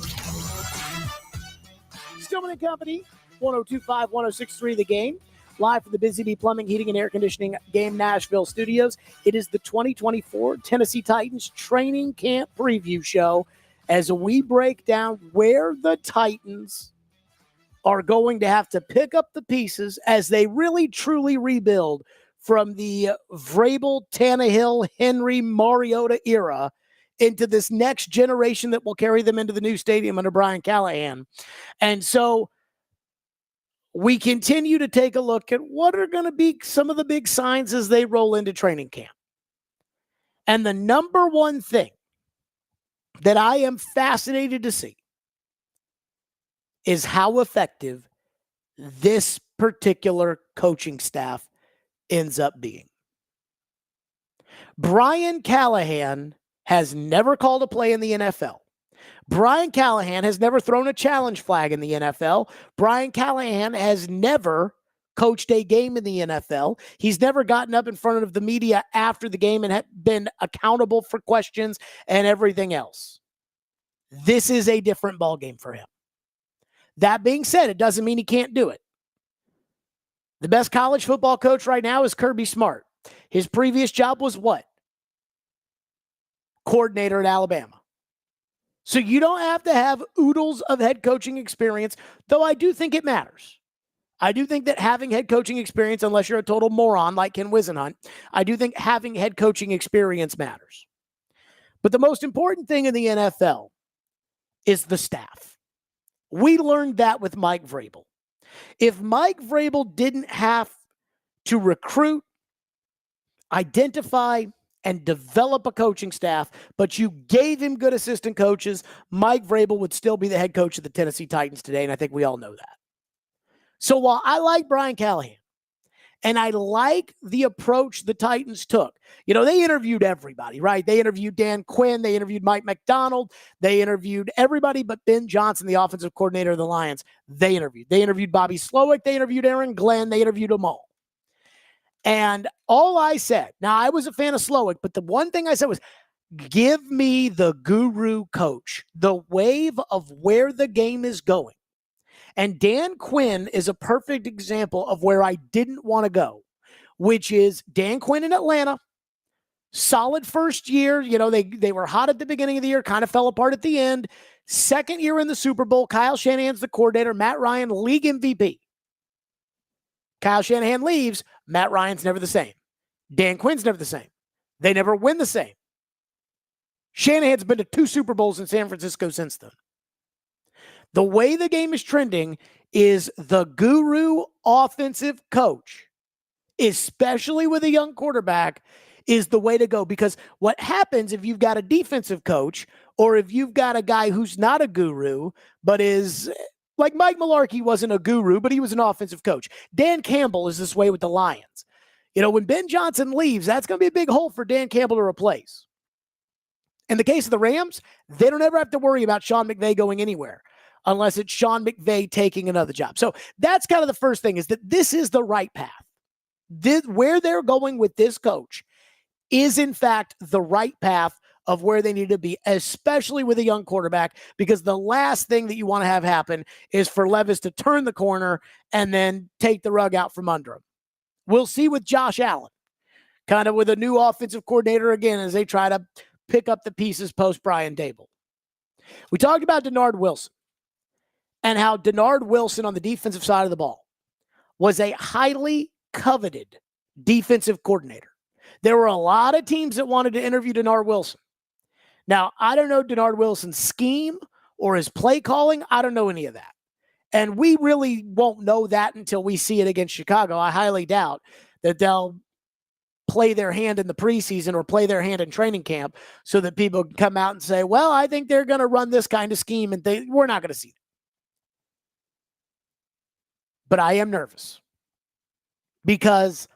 Stillman and Company, 102.5, 106.3 The Game. Live from the Busy Bee Plumbing, Heating, and Air Conditioning Game Nashville studios. It is the 2024 Tennessee Titans Training Camp Preview Show as we break down where the Titans are going to have to pick up the pieces as they really, truly rebuild from the Vrabel, Tannehill, Henry, Mariota era into this next generation that will carry them into the new stadium under Brian Callahan. And so we continue to take a look at what are going to be some of the big signs as they roll into training camp. And the number one thing that I am fascinated to see is how effective this particular coaching staff ends up being. Brian Callahan has never called a play in the NFL. Brian Callahan has never thrown a challenge flag in the NFL. Brian Callahan has never coached a game in the NFL. He's never gotten up in front of the media after the game and been accountable for questions and everything else. This is a different ballgame for him. That being said, it doesn't mean he can't do it. The best college football coach right now is Kirby Smart. His previous job was what? Coordinator at Alabama. So you don't have to have oodles of head coaching experience, though I do think it matters. I do think that having head coaching experience, unless you're a total moron like Ken Wisenhunt, I do think having head coaching experience matters. But the most important thing in the NFL is the staff. We learned that with Mike Vrabel. If Mike Vrabel didn't have to recruit, identify, and develop a coaching staff, but you gave him good assistant coaches, Mike Vrabel would still be the head coach of the Tennessee Titans today, and I think we all know that. So while I like Brian Callahan, and I like the approach the Titans took, you know, they interviewed everybody, right? They interviewed Dan Quinn, they interviewed Mike McDonald, they interviewed everybody but Ben Johnson, the offensive coordinator of the Lions. They interviewed Bobby Slowick, they interviewed Aaron Glenn, they interviewed them all. And all I said, now I was a fan of Slowick, but the one thing I said was, give me the guru coach, the wave of where the game is going. And Dan Quinn is a perfect example of where I didn't want to go, which is Dan Quinn in Atlanta, solid first year. You know, they were hot at the beginning of the year, kind of fell apart at the end. Second year in the Super Bowl, Kyle Shanahan's the coordinator, Matt Ryan, league MVP. Kyle Shanahan leaves, Matt Ryan's never the same. Dan Quinn's never the same. They never win the same. Shanahan's been to 2 Super Bowls in San Francisco since then. The way the game is trending is the guru offensive coach, especially with a young quarterback, is the way to go. Because what happens if you've got a defensive coach or if you've got a guy who's not a guru but is like Mike Mularkey wasn't a guru, but he was an offensive coach. Dan Campbell is this way with the Lions. You know, when Ben Johnson leaves, that's going to be a big hole for Dan Campbell to replace. In the case of the Rams, they don't ever have to worry about Sean McVay going anywhere unless it's Sean McVay taking another job. So that's kind of the first thing, is that this is the right path. Where they're going with this coach is, in fact, the right path of where they need to be, especially with a young quarterback, because the last thing that you want to have happen is for Levis to turn the corner and then take the rug out from under him. We'll see with Josh Allen, kind of with a new offensive coordinator again as they try to pick up the pieces post Brian Dable. We talked about Denard Wilson and how Denard Wilson on the defensive side of the ball was a highly coveted defensive coordinator. There were a lot of teams that wanted to interview Denard Wilson. Now, I don't know Denard Wilson's scheme or his play calling. I don't know any of that. And we really won't know that until we see it against Chicago. I highly doubt that they'll play their hand in the preseason or play their hand in training camp so that people can come out and say, well, I think they're going to run this kind of scheme, and we're not going to see it. But I am nervous because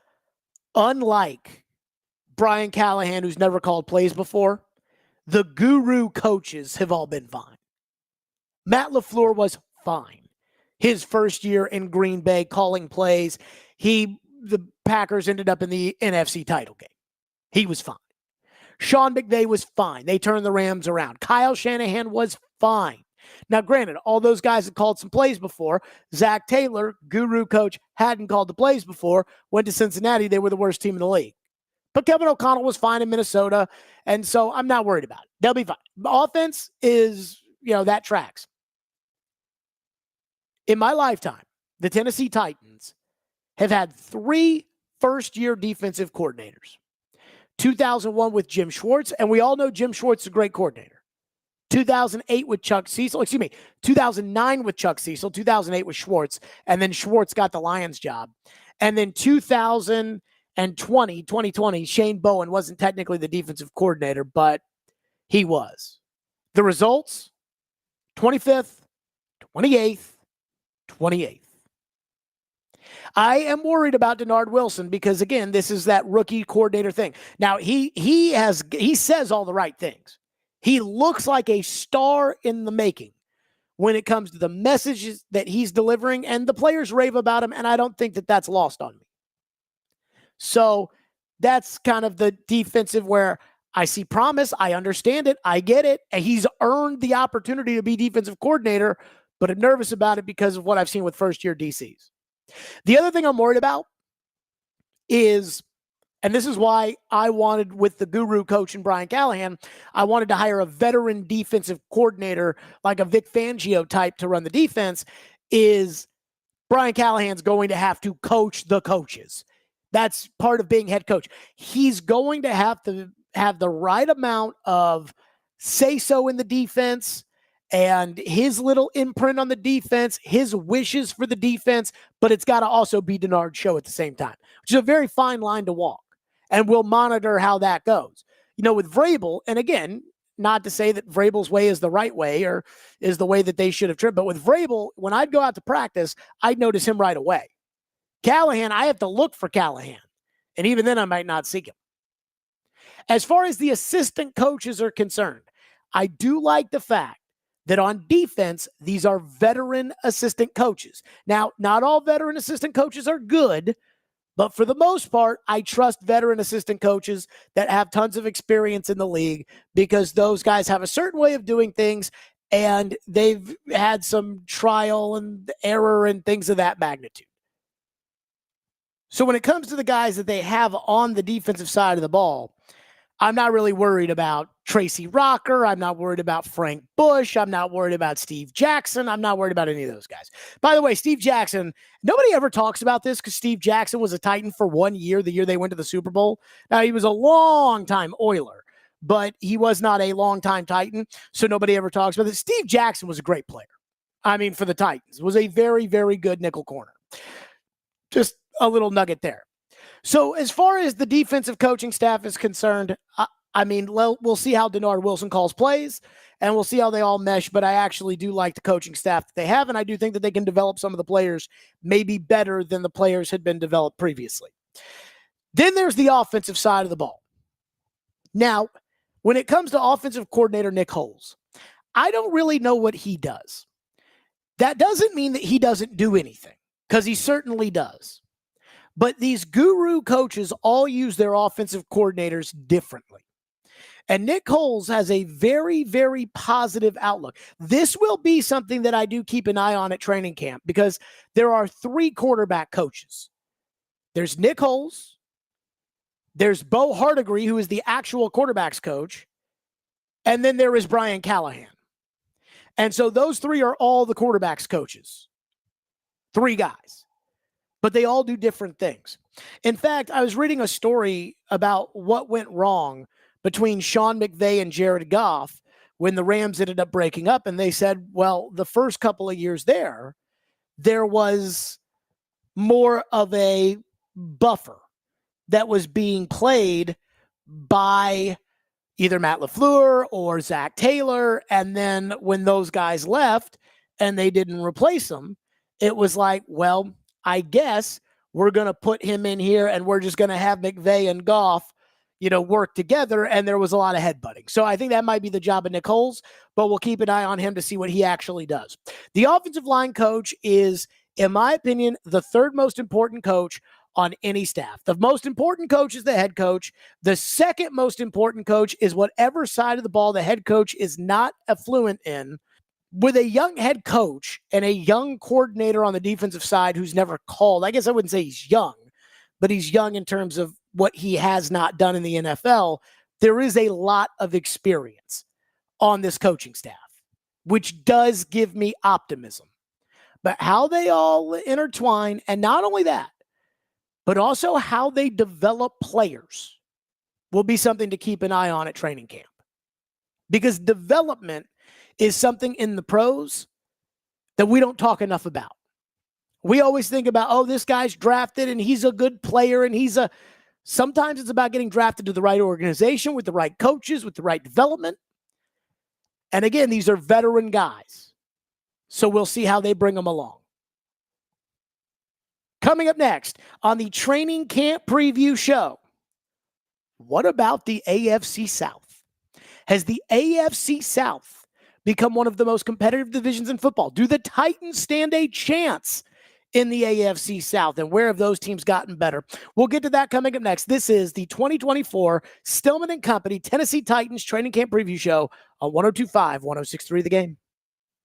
unlike Brian Callahan, who's never called plays before, the guru coaches have all been fine. Matt LaFleur was fine. His first year in Green Bay calling plays, the Packers ended up in the NFC title game. He was fine. Sean McVay was fine. They turned the Rams around. Kyle Shanahan was fine. Now, granted, all those guys had called some plays before. Zach Taylor, guru coach, hadn't called the plays before, went to Cincinnati. They were the worst team in the league. But Kevin O'Connell was fine in Minnesota, and so I'm not worried about it. They'll be fine. The offense is, that tracks. In my lifetime, the Tennessee Titans have had 3 first-year defensive coordinators. 2001 with Jim Schwartz, and we all know Jim Schwartz is a great coordinator. 2008 with Chuck Cecil, 2009 with Chuck Cecil, 2008 with Schwartz, and then Schwartz got the Lions job. And then 2020, Shane Bowen wasn't technically the defensive coordinator, but he was. The results, 25th, 28th, 28th. I am worried about Denard Wilson because, again, this is that rookie coordinator thing. Now, he says all the right things. He looks like a star in the making when it comes to the messages that he's delivering, and the players rave about him, and I don't think that that's lost on me. So that's kind of the defensive where I see promise. I understand it. I get it. And he's earned the opportunity to be defensive coordinator, but I'm nervous about it because of what I've seen with first-year DCs. The other thing I'm worried about is, and this is why I wanted, with the guru coach and Brian Callahan, I wanted to hire a veteran defensive coordinator like a Vic Fangio type to run the defense, is Brian Callahan's going to have to coach the coaches. That's part of being head coach. He's going to have the right amount of say-so in the defense and his little imprint on the defense, his wishes for the defense, but it's got to also be Denard's show at the same time, which is a very fine line to walk. And we'll monitor how that goes. With Vrabel, and again, not to say that Vrabel's way is the right way or is the way that they should have tripped, but with Vrabel, when I'd go out to practice, I'd notice him right away. Callahan, I have to look for Callahan, and even then I might not see him. As far as the assistant coaches are concerned, I do like the fact that on defense, these are veteran assistant coaches. Now, not all veteran assistant coaches are good, but for the most part, I trust veteran assistant coaches that have tons of experience in the league because those guys have a certain way of doing things and they've had some trial and error and things of that magnitude. So when it comes to the guys that they have on the defensive side of the ball, I'm not really worried about Tracy Rocker. I'm not worried about Frank Bush. I'm not worried about Steve Jackson. I'm not worried about any of those guys. By the way, Steve Jackson, nobody ever talks about this because Steve Jackson was a Titan for 1 year, the year they went to the Super Bowl. Now, he was a long-time Oiler, but he was not a long-time Titan, so nobody ever talks about this. Steve Jackson was a great player. For the Titans. Was a very, very good nickel corner. Just a little nugget there. So as far as the defensive coaching staff is concerned, we'll see how Denard Wilson calls plays, and we'll see how they all mesh, but I actually do like the coaching staff that they have, and I do think that they can develop some of the players maybe better than the players had been developed previously. Then there's the offensive side of the ball. Now, when it comes to offensive coordinator Nick Foles, I don't really know what he does. That doesn't mean that he doesn't do anything, because he certainly does. But these guru coaches all use their offensive coordinators differently. And Nick Foles has a very, very positive outlook. This will be something that I do keep an eye on at training camp because there are 3 quarterback coaches. There's Nick Foles. There's Bo Hardigree, who is the actual quarterbacks coach. And then there is Brian Callahan. And so those 3 are all the quarterbacks coaches. 3 guys. But they all do different things. In fact, I was reading a story about what went wrong between Sean McVay and Jared Goff when the Rams ended up breaking up. And they said, well, the first couple of years there was more of a buffer that was being played by either Matt LaFleur or Zach Taylor. And then when those guys left and they didn't replace them, it was like, well, I guess we're going to put him in here and we're just going to have McVay and Goff, work together, and there was a lot of headbutting. So I think that might be the job of Nick Foles, but we'll keep an eye on him to see what he actually does. The offensive line coach is, in my opinion, the third most important coach on any staff. The most important coach is the head coach. The second most important coach is whatever side of the ball the head coach is not affluent in. With a young head coach and a young coordinator on the defensive side who's never called, I guess I wouldn't say he's young, but he's young in terms of what he has not done in the NFL. There is a lot of experience on this coaching staff, which does give me optimism. But how they all intertwine, and not only that, but also how they develop players will be something to keep an eye on at training camp. Because development is something in the pros that we don't talk enough about. We always think about, oh, this guy's drafted and he's a good player and sometimes it's about getting drafted to the right organization with the right coaches, with the right development. And again, these are veteran guys. So we'll see how they bring them along. Coming up next on the Training Camp Preview Show, what about the AFC South? Has the AFC South become one of the most competitive divisions in football? Do the Titans stand a chance in the AFC South? And where have those teams gotten better? We'll get to that coming up next. This is the 2024 Stillman and Company Tennessee Titans Training Camp Preview Show on 102.5, 106.3 The Game.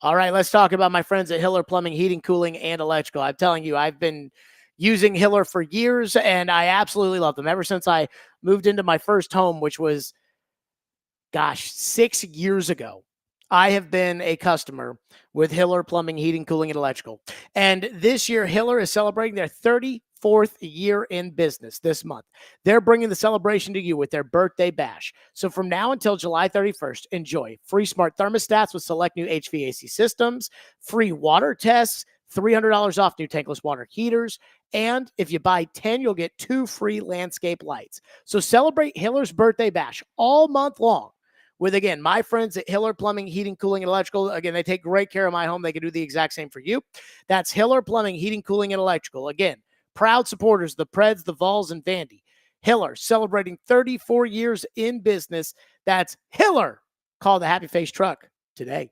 All right, let's talk about my friends at Hiller Plumbing, Heating, Cooling, and Electrical. I'm telling you, I've been using Hiller for years, and I absolutely love them. Ever since I moved into my first home, which was, 6 years ago, I have been a customer with Hiller Plumbing, Heating, Cooling, and Electrical. And this year, Hiller is celebrating their 34th year in business this month. They're bringing the celebration to you with their birthday bash. So from now until July 31st, enjoy free smart thermostats with select new HVAC systems, free water tests, $300 off new tankless water heaters, and if you buy 10, you'll get 2 free landscape lights. So celebrate Hiller's birthday bash all month long with, again, my friends at Hiller Plumbing, Heating, Cooling, and Electrical. Again, they take great care of my home. They can do the exact same for you. That's Hiller Plumbing, Heating, Cooling, and Electrical. Again, proud supporters, the Preds, the Vols, and Vandy. Hiller, celebrating 34 years in business. That's Hiller. Call the Happy Face Truck today.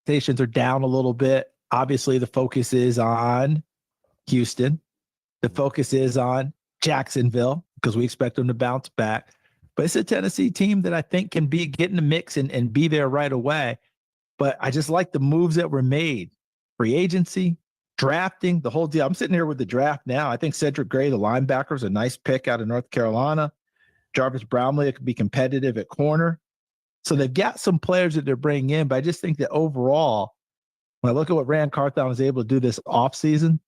Expectations are down a little bit. Obviously, the focus is on Houston. The focus is on Jacksonville because we expect them to bounce back. But it's a Tennessee team that I think can get in the mix and be there right away. But I just like the moves that were made. Free agency, drafting, the whole deal. I'm sitting here with the draft now. I think Cedric Gray, the linebacker, is a nice pick out of North Carolina. Jarvis Brownlee could be competitive at corner. So they've got some players that they're bringing in, but I just think that overall, when I look at what Rand Carthon was able to do this offseason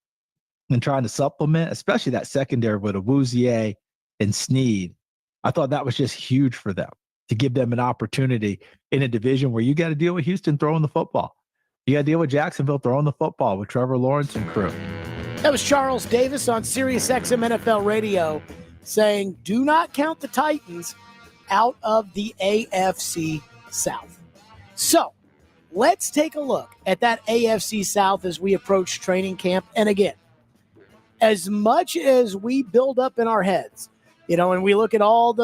and trying to supplement, especially that secondary with Awuzie and Sneed, I thought that was just huge for them to give them an opportunity in a division where you got to deal with Houston throwing the football. You got to deal with Jacksonville throwing the football with Trevor Lawrence and crew. That was Charles Davis on SiriusXM NFL Radio saying, do not count the Titans out of the AFC South. So let's take a look at that AFC South as we approach training camp. And again, as much as we build up in our heads, and we look at all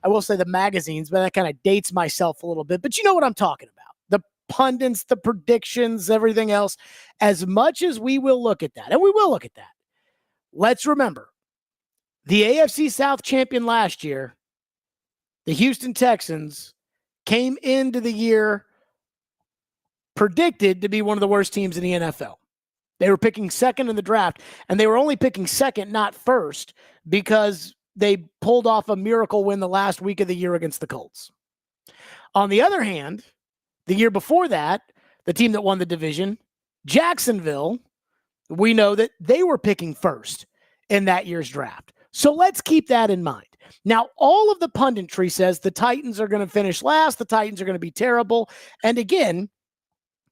I will say the magazines, but that kind of dates myself a little bit, but you know what I'm talking about. The pundits, the predictions, everything else. As much as we will look at that, and we will look at that, let's remember the AFC South champion last year, the Houston Texans, came into the year predicted to be one of the worst teams in the NFL. They were picking second in the draft, and they were only picking second, not first, because they pulled off a miracle win the last week of the year against the Colts. On the other hand, the year before that, the team that won the division, Jacksonville, we know that they were picking first in that year's draft. So let's keep that in mind. Now, all of the punditry says the Titans are going to finish last, the Titans are going to be terrible. And again,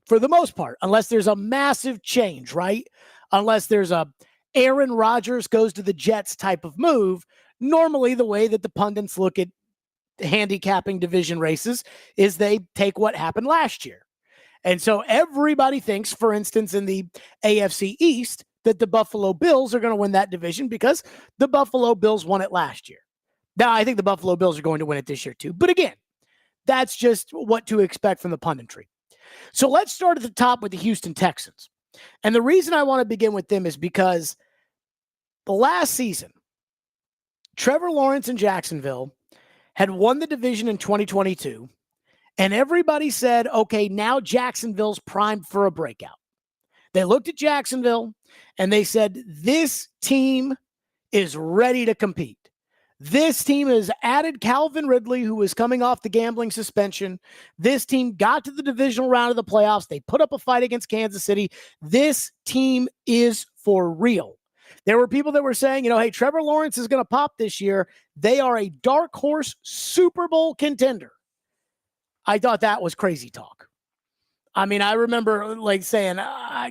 for the most part, unless there's a massive change, right? Unless there's a Aaron Rodgers goes to the Jets type of move, normally the way that the pundits look at handicapping division races is they take what happened last year. And so everybody thinks, for instance, in the AFC East, that the Buffalo Bills are going to win that division because the Buffalo Bills won it last year. Now, I think the Buffalo Bills are going to win it this year too. But again, that's just what to expect from the punditry. So let's start at the top with the Houston Texans. And the reason I want to begin with them is because the last season, Trevor Lawrence in Jacksonville had won the division in 2022, and everybody said, okay, now Jacksonville's primed for a breakout. They looked at Jacksonville, and they said, this team is ready to compete. This team has added Calvin Ridley, who was coming off the gambling suspension. This team got to the divisional round of the playoffs. They put up a fight against Kansas City. This team is for real. There were people that were saying, hey, Trevor Lawrence is going to pop this year. They are a dark horse Super Bowl contender. I thought that was crazy talk. I mean, I remember saying,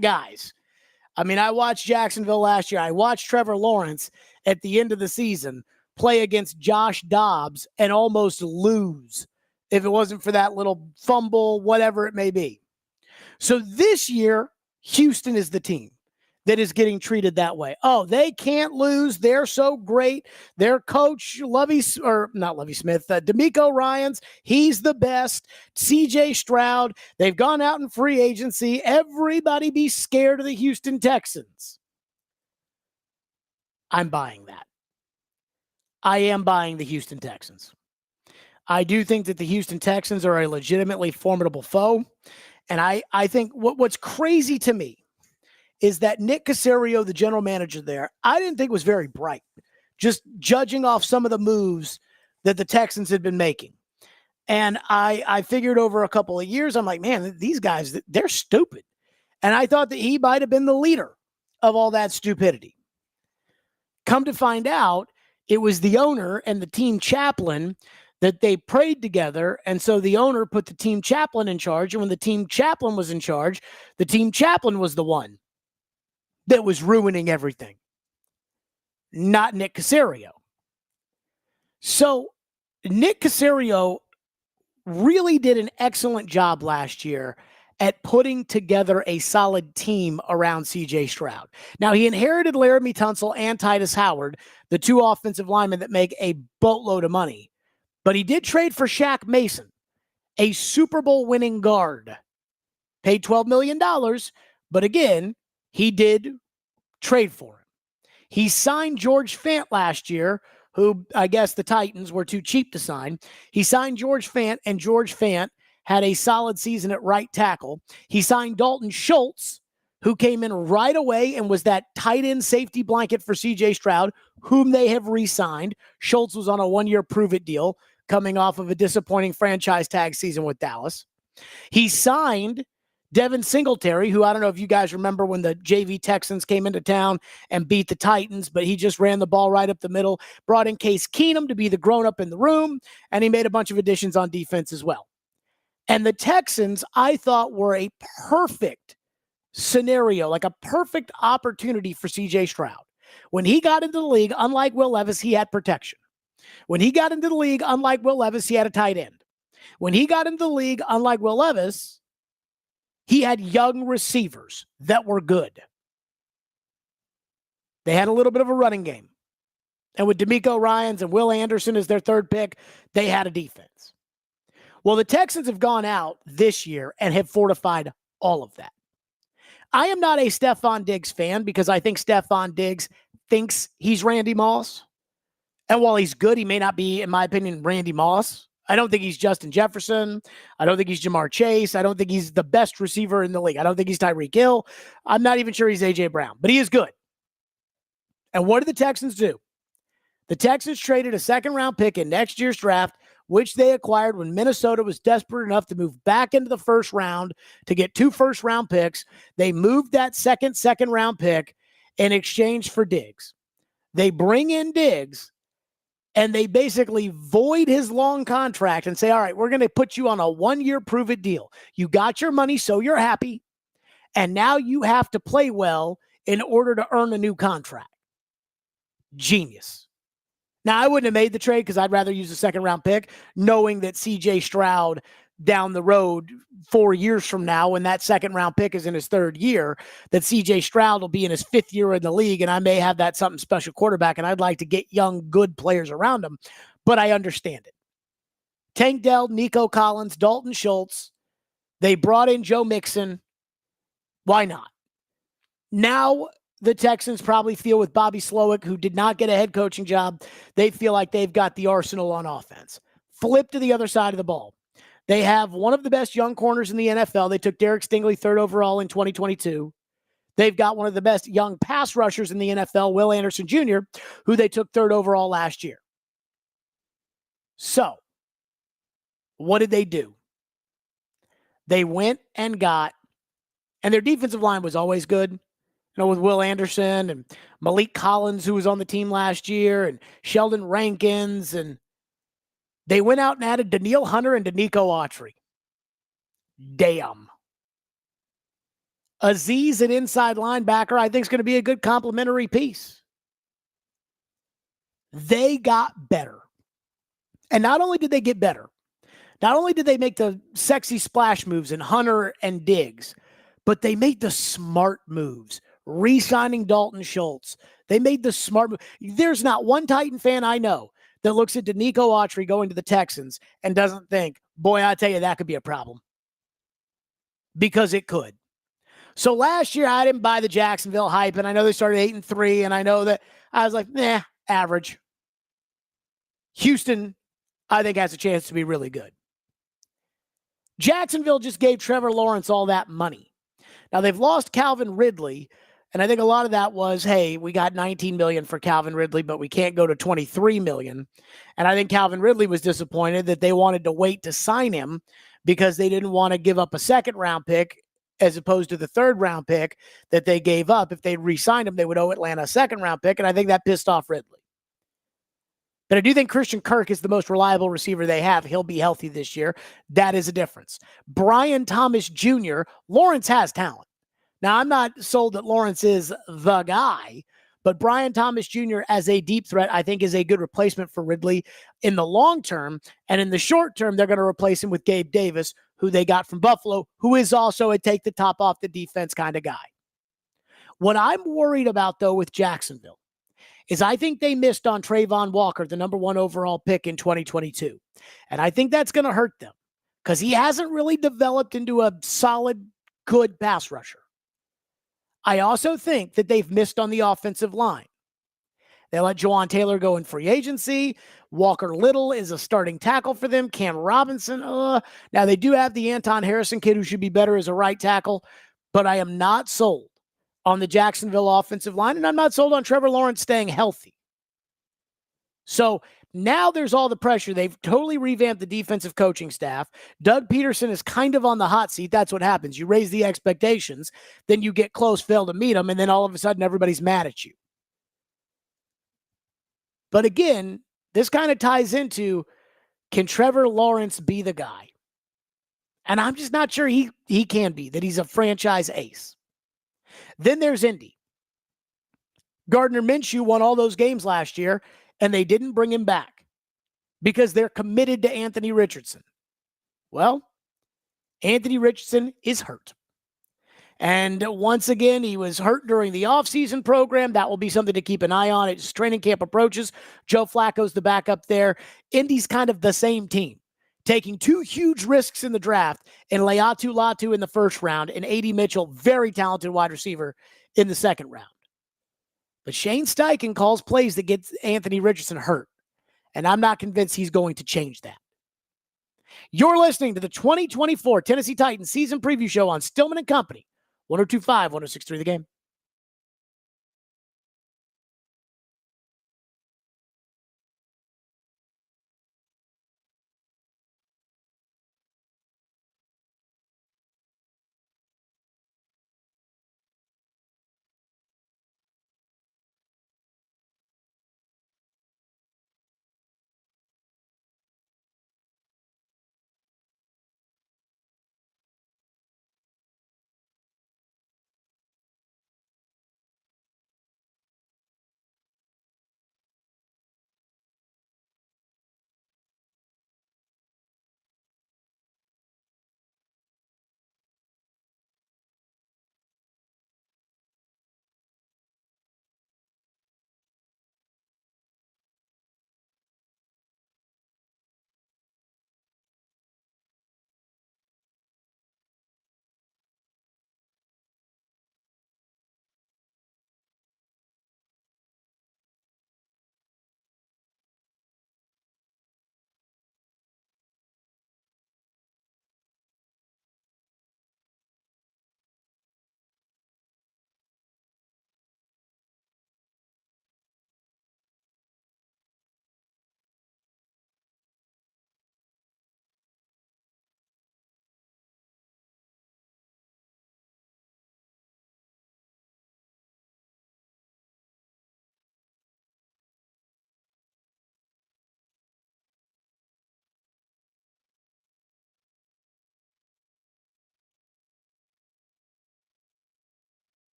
guys, I watched Jacksonville last year. I watched Trevor Lawrence at the end of the season play against Josh Dobbs and almost lose if it wasn't for that little fumble, whatever it may be. So this year, Houston is the team that is getting treated that way. Oh, they can't lose. They're so great. Their coach, DeMeco Ryans, he's the best. CJ Stroud, they've gone out in free agency. Everybody be scared of the Houston Texans. I'm buying that. I am buying the Houston Texans. I do think that the Houston Texans are a legitimately formidable foe. And I think what's crazy to me is that Nick Caserio, the general manager there, I didn't think was very bright, just judging off some of the moves that the Texans had been making. And I figured over a couple of years, I'm like, man, these guys, they're stupid. And I thought that he might have been the leader of all that stupidity. Come to find out, it was the owner and the team chaplain that they prayed together. And so the owner put the team chaplain in charge. And when the team chaplain was in charge, the team chaplain was the one that was ruining everything, not Nick Caserio. So Nick Caserio really did an excellent job last year at putting together a solid team around CJ Stroud. Now, he inherited Laramie Tunsil and Titus Howard, the two offensive linemen that make a boatload of money. But he did trade for Shaq Mason, a Super Bowl winning guard. Paid $12 million, but again, he did trade for him. He signed George Fant last year, who I guess the Titans were too cheap to sign. He signed George Fant, and George Fant had a solid season at right tackle. He signed Dalton Schultz, who came in right away and was that tight end safety blanket for C.J. Stroud, whom they have re-signed. Schultz was on a one-year prove-it deal coming off of a disappointing franchise tag season with Dallas. He signed Devin Singletary, who I don't know if you guys remember when the JV Texans came into town and beat the Titans, but he just ran the ball right up the middle, brought in Case Keenum to be the grown-up in the room, and he made a bunch of additions on defense as well. And the Texans, I thought, were a perfect scenario, like a perfect opportunity for C.J. Stroud. When he got into the league, unlike Will Levis, he had protection. When he got into the league, unlike Will Levis, he had a tight end. When he got into the league, unlike Will Levis, he had young receivers that were good. They had a little bit of a running game. And with DeMeco Ryans and Will Anderson as their third pick, they had a defense. Well, the Texans have gone out this year and have fortified all of that. I am not a Stephon Diggs fan because I think Stephon Diggs thinks he's Randy Moss. And while he's good, he may not be, in my opinion, Randy Moss. I don't think he's Justin Jefferson. I don't think he's Jamar Chase. I don't think he's the best receiver in the league. I don't think he's Tyreek Hill. I'm not even sure he's A.J. Brown, but he is good. And what did the Texans do? The Texans traded a second-round pick in next year's draft, which they acquired when Minnesota was desperate enough to move back into the first round to get 2 first-round picks. They moved that second-round pick in exchange for Diggs. They bring in Diggs, and they basically void his long contract and say, all right, we're going to put you on a one-year prove-it deal. You got your money, so you're happy, and now you have to play well in order to earn a new contract. Genius. Now, I wouldn't have made the trade because I'd rather use a second-round pick, knowing that C.J. Stroud down the road 4 years from now, when that second-round pick is in his third year, that C.J. Stroud will be in his 5th year in the league, and I may have that something special quarterback, and I'd like to get young, good players around him, but I understand it. Tank Dell, Nico Collins, Dalton Schultz. They brought in Joe Mixon. Why not? Now, the Texans probably feel with Bobby Slowick, who did not get a head coaching job, they feel like they've got the arsenal on offense. Flip to the other side of the ball. They have one of the best young corners in the NFL. They took Derek Stingley 3rd overall in 2022. They've got one of the best young pass rushers in the NFL, Will Anderson Jr., who they took 3rd overall last year. So, what did they do? They went and got, and their defensive line was always good. With Will Anderson and Malik Collins, who was on the team last year, and Sheldon Rankins, and they went out and added Danielle Hunter and Danico Autry. Damn. Aziz, an inside linebacker, I think is going to be a good complementary piece. They got better. And not only did they get better, not only did they make the sexy splash moves in Hunter and Diggs, but they made the smart moves. Re-signing Dalton Schultz. They made the smart move. There's not one Titan fan I know that looks at Danico Autry going to the Texans and doesn't think, boy, I tell you, that could be a problem. Because it could. So last year, I didn't buy the Jacksonville hype, and I know they started 8-3, and I know that I was like, average. Houston, I think, has a chance to be really good. Jacksonville just gave Trevor Lawrence all that money. Now, they've lost Calvin Ridley, and I think a lot of that was, hey, we got $19 million for Calvin Ridley, but we can't go to $23 million. And I think Calvin Ridley was disappointed that they wanted to wait to sign him because they didn't want to give up a second-round pick as opposed to the third-round pick that they gave up. If they re-signed him, they would owe Atlanta a second-round pick, and I think that pissed off Ridley. But I do think Christian Kirk is the most reliable receiver they have. He'll be healthy this year. That is a difference. Brian Thomas Jr., Lawrence has talent. Now, I'm not sold that Lawrence is the guy, but Brian Thomas Jr. as a deep threat, I think, is a good replacement for Ridley in the long term. And in the short term, they're going to replace him with Gabe Davis, who they got from Buffalo, who is also a take the top off the defense kind of guy. What I'm worried about, though, with Jacksonville is I think they missed on Trayvon Walker, the number 1 overall pick in 2022. And I think that's going to hurt them because he hasn't really developed into a solid, good pass rusher. I also think that they've missed on the offensive line. They let Jawan Taylor go in free agency. Walker Little is a starting tackle for them. Cam Robinson. Now, they do have the Anton Harrison kid who should be better as a right tackle, but I am not sold on the Jacksonville offensive line, and I'm not sold on Trevor Lawrence staying healthy. So now there's all the pressure. They've totally revamped the defensive coaching staff. Doug Peterson is kind of on the hot seat. That's what happens. You raise the expectations, then you get close, fail to meet them, and then all of a sudden everybody's mad at you. But again, this kind of ties into, can Trevor Lawrence be the guy? And I'm just not sure he can be, that he's a franchise ace. Then there's Indy. Gardner Minshew won all those games last year, and they didn't bring him back because they're committed to Anthony Richardson. Well, Anthony Richardson is hurt. And once again, he was hurt during the offseason program. That will be something to keep an eye on as training camp approaches. Joe Flacco's the backup there. Indy's kind of the same team, taking two huge risks in the draft in Leatu Latu in the first round and A.D. Mitchell, very talented wide receiver, in the second round. But Shane Steichen calls plays that gets Anthony Richardson hurt, and I'm not convinced he's going to change that. You're listening to the 2024 Tennessee Titans season preview show on Stillman & Company, 102.5, 106.3 The Game.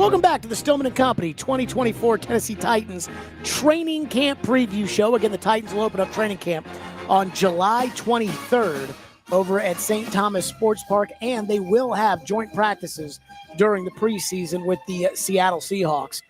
Welcome back to the Stillman & Company 2024 Tennessee Titans training camp preview show. Again, the Titans will open up training camp on July 23rd over at St. Thomas Sports Park, and they will have joint practices during the preseason with the Seattle Seahawks.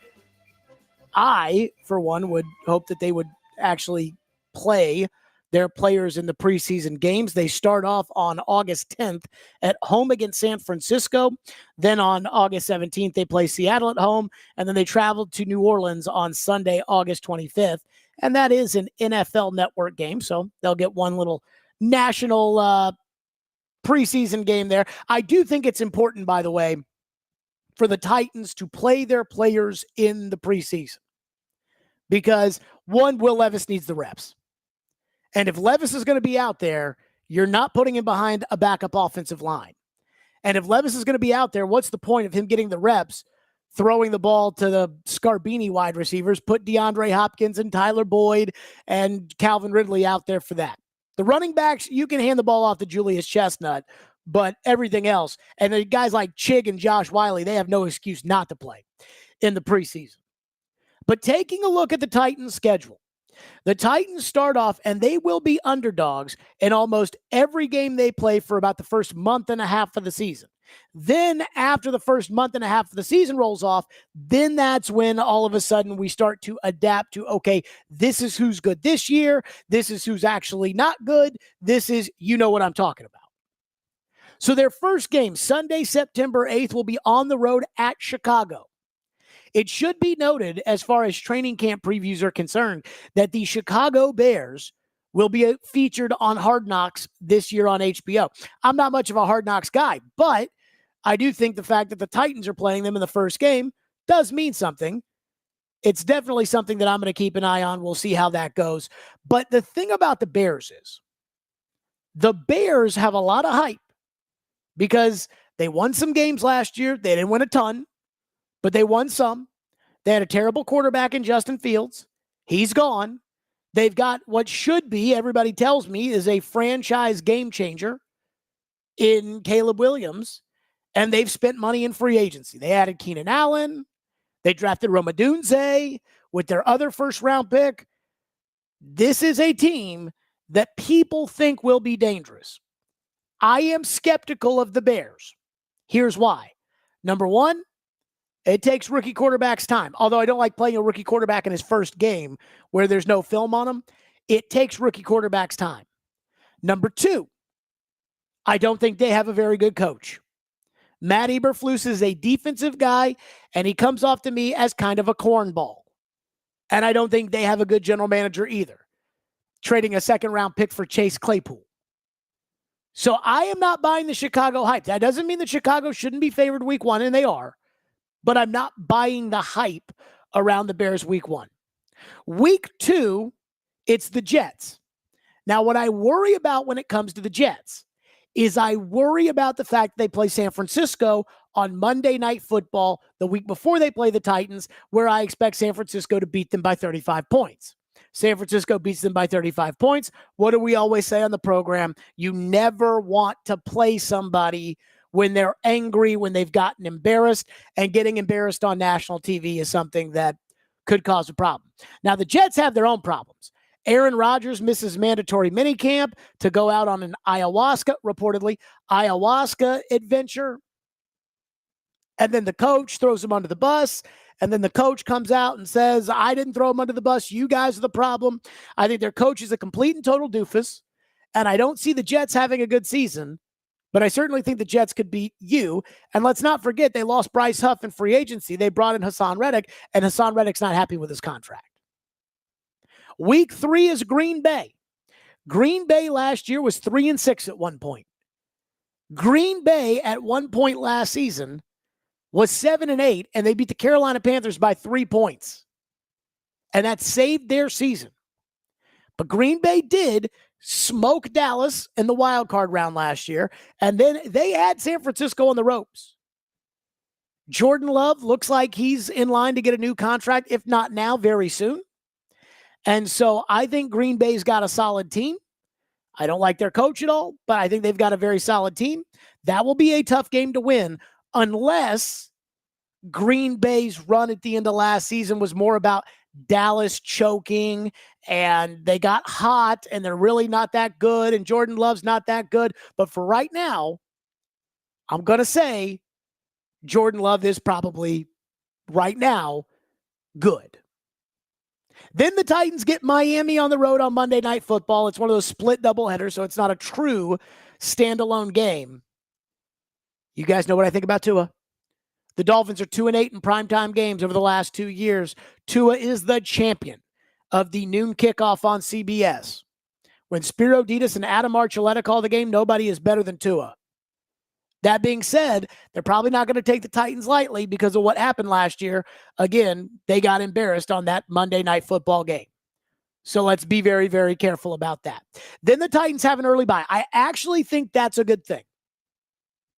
I, for one, would hope that they would actually play their players in the preseason games. They start off on August 10th at home against San Francisco. Then on August 17th, they play Seattle at home, and then they travel to New Orleans on Sunday, August 25th. And that is an NFL Network game, so they'll get one little national preseason game there. I do think it's important, by the way, for the Titans to play their players in the preseason. Because, one, Will Levis needs the reps. And if Levis is going to be out there, you're not putting him behind a backup offensive line. And if Levis is going to be out there, what's the point of him getting the reps, throwing the ball to the Scarbini wide receivers, put DeAndre Hopkins and Tyler Boyd and Calvin Ridley out there for that? The running backs, you can hand the ball off to Julius Chestnut, but everything else, and the guys like Chig and Josh Wiley, they have no excuse not to play in the preseason. But taking a look at the Titans' schedule, the Titans start off, and they will be underdogs in almost every game they play for about the first month and a half of the season. Then after the first month and a half of the season rolls off, then that's when all of a sudden we start to adapt to, okay, this is who's good this year. This is who's actually not good. This is, you know what I'm talking about. So their first game, Sunday, September 8th, will be on the road at Chicago. It should be noted, as far as training camp previews are concerned, that the Chicago Bears will be featured on Hard Knocks this year on HBO. I'm not much of a Hard Knocks guy, but I do think the fact that the Titans are playing them in the first game does mean something. It's definitely something that I'm going to keep an eye on. We'll see how that goes. But the thing about the Bears is, the Bears have a lot of hype because they won some games last year. They didn't win a ton, but they won some. They had a terrible quarterback in Justin Fields. He's gone. They've got what should be, everybody tells me, is a franchise game changer in Caleb Williams, and they've spent money in free agency. They added Keenan Allen. They drafted Rome Odunze with their other first-round pick. This is a team that people think will be dangerous. I am skeptical of the Bears. Here's why. Number one, it takes rookie quarterbacks time. Although I don't like playing a rookie quarterback in his first game where there's no film on him. It takes rookie quarterbacks time. Number two, I don't think they have a very good coach. Matt Eberflus is a defensive guy, and he comes off to me as kind of a cornball. And I don't think they have a good general manager either, trading a second-round pick for Chase Claypool. So I am not buying the Chicago hype. That doesn't mean that Chicago shouldn't be favored week one, and they are. But I'm not buying the hype around the Bears week one. Week two, it's the Jets. Now, what I worry about when it comes to the Jets is I worry about the fact they play San Francisco on Monday Night Football the week before they play the Titans, where I expect San Francisco to beat them by 35 points. San Francisco beats them by 35 points. What do we always say on the program? You never want to play somebody when they're angry, when they've gotten embarrassed, and getting embarrassed on national TV is something that could cause a problem. Now, the Jets have their own problems. Aaron Rodgers misses mandatory minicamp to go out on an reportedly ayahuasca adventure. And then the coach throws him under the bus. And then the coach comes out and says, I didn't throw him under the bus. You guys are the problem. I think their coach is a complete and total doofus. And I don't see the Jets having a good season. But I certainly think the Jets could beat you. And let's not forget, they lost Bryce Huff in free agency. They brought in Hassan Reddick, and Hassan Reddick's not happy with his contract. Week 3 is Green Bay. Green Bay last year was 3-6 at one point. Green Bay at one point last season was 7-8, and they beat the Carolina Panthers by 3 points. And that saved their season. But Green Bay did smoke Dallas in the wild card round last year, and then they had San Francisco on the ropes. Jordan Love looks like he's in line to get a new contract, if not now, very soon. And so I think Green Bay's got a solid team. I don't like their coach at all, but I think they've got a very solid team. That will be a tough game to win unless Green Bay's run at the end of last season was more about Dallas choking, and they got hot, and they're really not that good, and Jordan Love's not that good. But for right now, I'm going to say Jordan Love is probably, right now, good. Then the Titans get Miami on the road on Monday Night Football. It's one of those split doubleheaders, so it's not a true standalone game. You guys know what I think about Tua. The Dolphins are 2-8 in primetime games over the last 2 years. Tua is the champion of the noon kickoff on CBS. When Spiro Ditas and Adam Archuleta call the game, nobody is better than Tua. That being said, they're probably not going to take the Titans lightly because of what happened last year. Again, they got embarrassed on that Monday Night Football game. So let's be very, very careful about that. Then the Titans have an early bye. I actually think that's a good thing,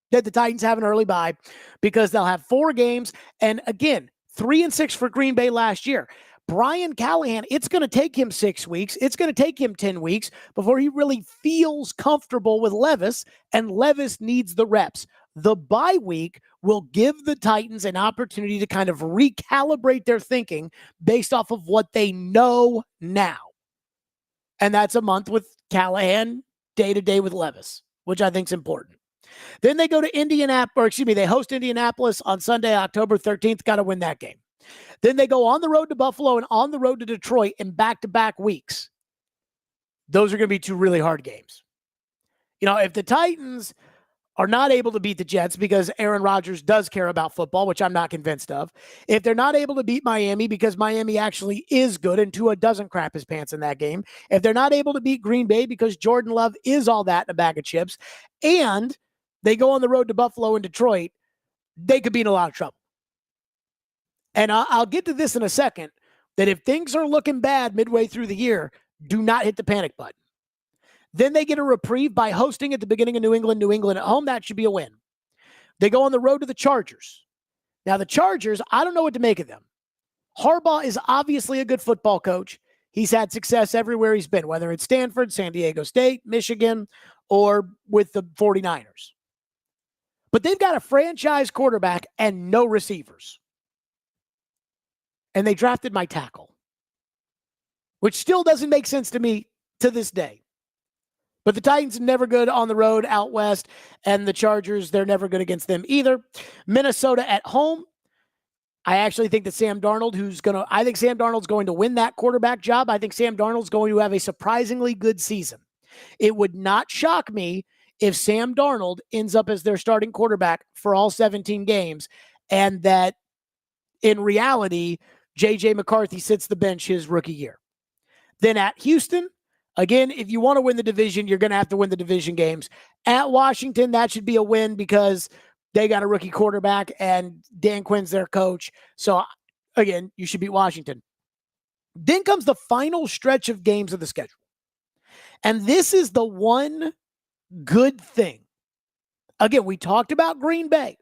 that the Titans have an early bye, because they'll have 4 games. And again, 3-6 for Green Bay last year. Brian Callahan, it's going to take him 6 weeks. It's going to take him 10 weeks before he really feels comfortable with Levis, and Levis needs the reps. The bye week will give the Titans an opportunity to kind of recalibrate their thinking based off of what they know now. And that's a month with Callahan, day-to-day with Levis, which I think is important. Then they go to they host Indianapolis on Sunday, October 13th. Got to win that game. Then they go on the road to Buffalo and on the road to Detroit in back-to-back weeks. Those are going to be 2 really hard games. You know, if the Titans are not able to beat the Jets because Aaron Rodgers does care about football, which I'm not convinced of, if they're not able to beat Miami because Miami actually is good and Tua doesn't crap his pants in that game, if they're not able to beat Green Bay because Jordan Love is all that in a bag of chips, and they go on the road to Buffalo and Detroit, they could be in a lot of trouble. And I'll get to this in a second, that if things are looking bad midway through the year, do not hit the panic button. Then they get a reprieve by hosting at the beginning of New England at home. That should be a win. They go on the road to the Chargers. Now, the Chargers, I don't know what to make of them. Harbaugh is obviously a good football coach. He's had success everywhere he's been, whether it's Stanford, San Diego State, Michigan, or with the 49ers. But they've got a franchise quarterback and no receivers. And they drafted my tackle, which still doesn't make sense to me to this day. But the Titans are never good on the road out west, and the Chargers, they're never good against them either. Minnesota at home. I actually think that Sam Darnold, I think Sam Darnold's going to win that quarterback job. I think Sam Darnold's going to have a surprisingly good season. It would not shock me if Sam Darnold ends up as their starting quarterback for all 17 games, and that in reality, J.J. McCarthy sits the bench his rookie year. Then at Houston, again, if you want to win the division, you're going to have to win the division games. At Washington, that should be a win because they got a rookie quarterback and Dan Quinn's their coach. So, again, you should beat Washington. Then comes the final stretch of games of the schedule. And this is the one good thing. Again, we talked about Green Bay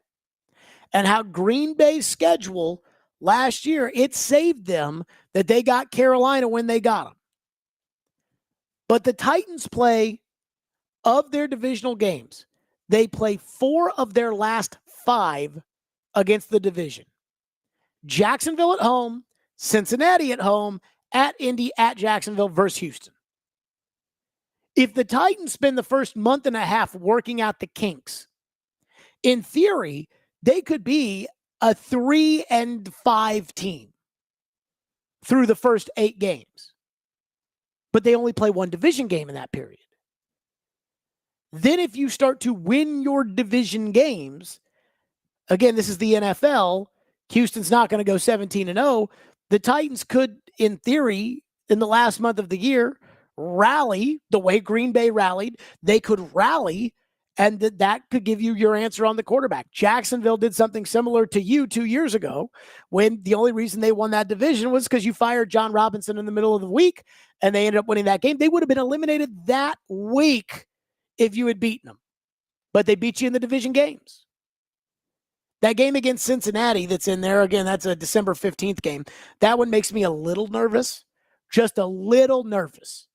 and how Green Bay's schedule last year, it saved them that they got Carolina when they got them. But the Titans play, of their divisional games, they play 4 of their last 5 against the division. Jacksonville at home, Cincinnati at home, at Indy, at Jacksonville versus Houston. If the Titans spend the first month and a half working out the kinks, in theory, they could be a 3-5 team through the first 8 games. But they only play 1 division game in that period. Then if you start to win your division games, again, this is the NFL, Houston's not going to go 17-0. The Titans could, in theory, in the last month of the year, rally the way Green Bay rallied. They could rally, and that could give you your answer on the quarterback. Jacksonville did something similar to you 2 years ago, when the only reason they won that division was because you fired John Robinson in the middle of the week, and they ended up winning that game. They would have been eliminated that week if you had beaten them. But they beat you in the division games. That game against Cincinnati that's in there, again, that's a December 15th game. That one makes me a little nervous, just a little nervous,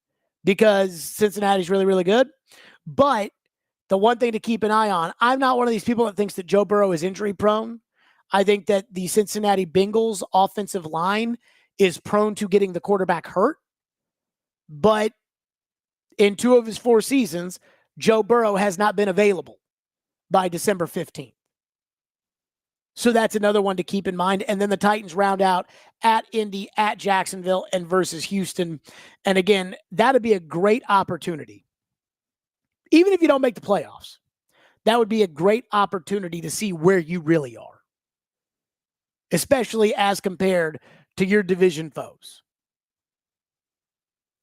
because Cincinnati's really, really good. But the one thing to keep an eye on, I'm not one of these people that thinks that Joe Burrow is injury prone. I think that the Cincinnati Bengals offensive line is prone to getting the quarterback hurt. But in 2 of his 4 seasons, Joe Burrow has not been available by December 15th. So that's another one to keep in mind. And then the Titans round out at Indy, at Jacksonville, and versus Houston. And again, that'd be a great opportunity. Even if you don't make the playoffs, that would be a great opportunity to see where you really are, especially as compared to your division foes.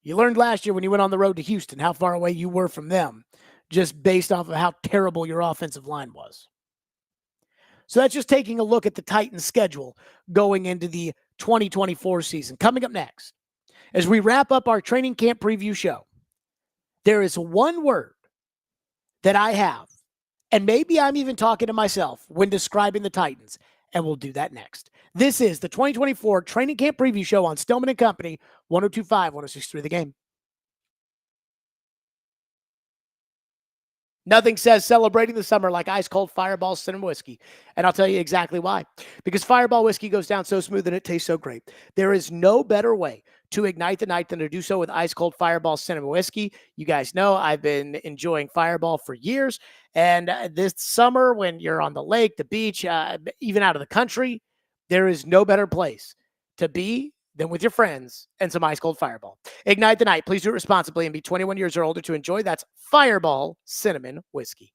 You learned last year when you went on the road to Houston how far away you were from them, just based off of how terrible your offensive line was. So that's just taking a look at the Titans' schedule going into the 2024 season. Coming up next, as we wrap up our training camp preview show, there is one word that I have, and maybe I'm even talking to myself when describing the Titans, and we'll do that next. This is the 2024 training camp preview show on Stillman & Company, 102.5, 106.3 The Game. Nothing says celebrating the summer like ice-cold Fireball Cinnamon Whiskey. And I'll tell you exactly why. Because Fireball Whiskey goes down so smooth and it tastes so great. There is no better way to ignite the night than to do so with ice-cold Fireball Cinnamon Whiskey. You guys know I've been enjoying Fireball for years. And this summer, when you're on the lake, the beach, even out of the country, there is no better place to be than with your friends and some ice-cold Fireball. Ignite the night. Please do it responsibly and be 21 years or older to enjoy. That's Fireball Cinnamon Whiskey.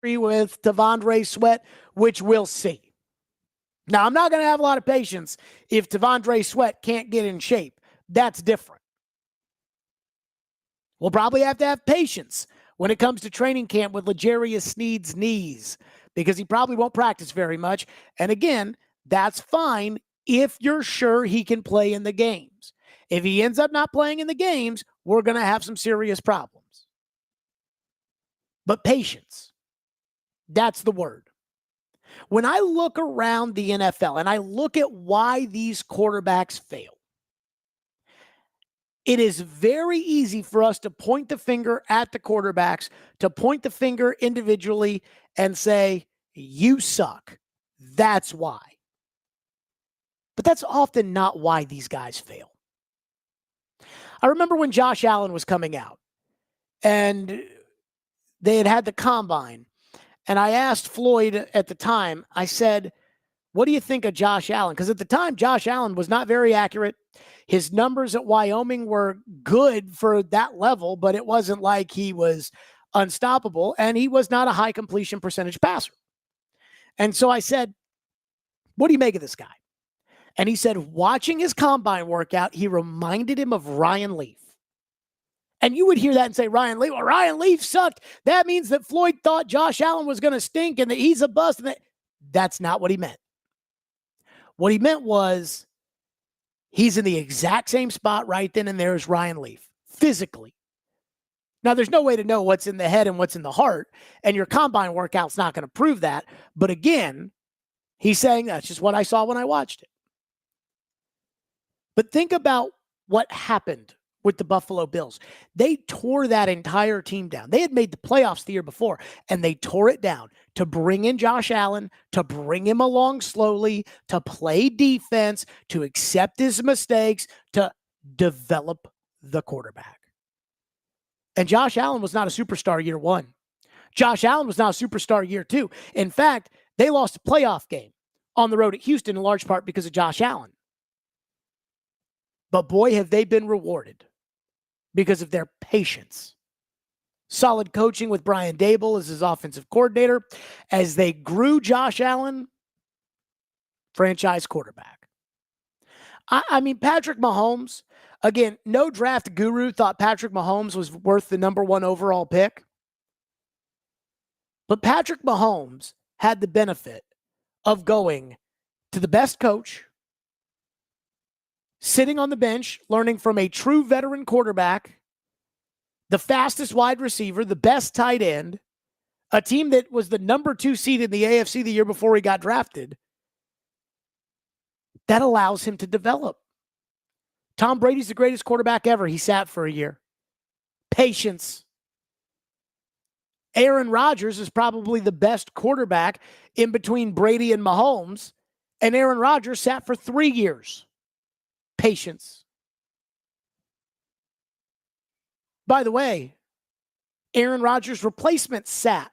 with Tavondre Sweat, which we'll see. Now, I'm not going to have a lot of patience if Tavondre Sweat can't get in shape. That's different. We'll probably have to have patience when it comes to training camp with L'Jarius Sneed's knees because he probably won't practice very much. And again, that's fine if you're sure he can play in the games. If he ends up not playing in the games, we're going to have some serious problems. But patience, that's the word. When I look around the NFL and I look at why these quarterbacks fail, it is very easy for us to point the finger at the quarterbacks, to point the finger individually and say, you suck. That's why. But that's often not why these guys fail. I remember when Josh Allen was coming out and they had the combine. And I asked Floyd at the time, I said, what do you think of Josh Allen? Because at the time, Josh Allen was not very accurate. His numbers at Wyoming were good for that level, but it wasn't like he was unstoppable. And he was not a high completion percentage passer. And so I said, what do you make of this guy? And he said, watching his combine workout, he reminded him of Ryan Leaf. And you would hear that and say, Ryan Leaf, well, Ryan Leaf sucked. That means that Floyd thought Josh Allen was going to stink and that he's a bust. And that's not what he meant. What he meant was he's in the exact same spot right then and there as Ryan Leaf, physically. Now, there's no way to know what's in the head and what's in the heart, and your combine workout's not going to prove that. But again, he's saying that's just what I saw when I watched it. But think about what happened with the Buffalo Bills. They tore that entire team down. They had made the playoffs the year before, and they tore it down to bring in Josh Allen, to bring him along slowly, to play defense, to accept his mistakes, to develop the quarterback. And Josh Allen was not a superstar year one. Josh Allen was not a superstar year two. In fact, they lost a playoff game on the road at Houston in large part because of Josh Allen. But boy, have they been rewarded because of their patience. Solid coaching with Brian Dable as his offensive coordinator. As they grew Josh Allen, franchise quarterback. I mean, Patrick Mahomes, again, no draft guru thought Patrick Mahomes was worth the number one overall pick. But Patrick Mahomes had the benefit of going to the best coach, sitting on the bench, learning from a true veteran quarterback, the fastest wide receiver, the best tight end, a team that was the number 2 seed in the AFC the year before he got drafted. That allows him to develop. Tom Brady's the greatest quarterback ever. He sat for a year. Patience. Aaron Rodgers is probably the best quarterback in between Brady and Mahomes, and Aaron Rodgers sat for 3 years. Patience. By the way, Aaron Rodgers' replacement sat.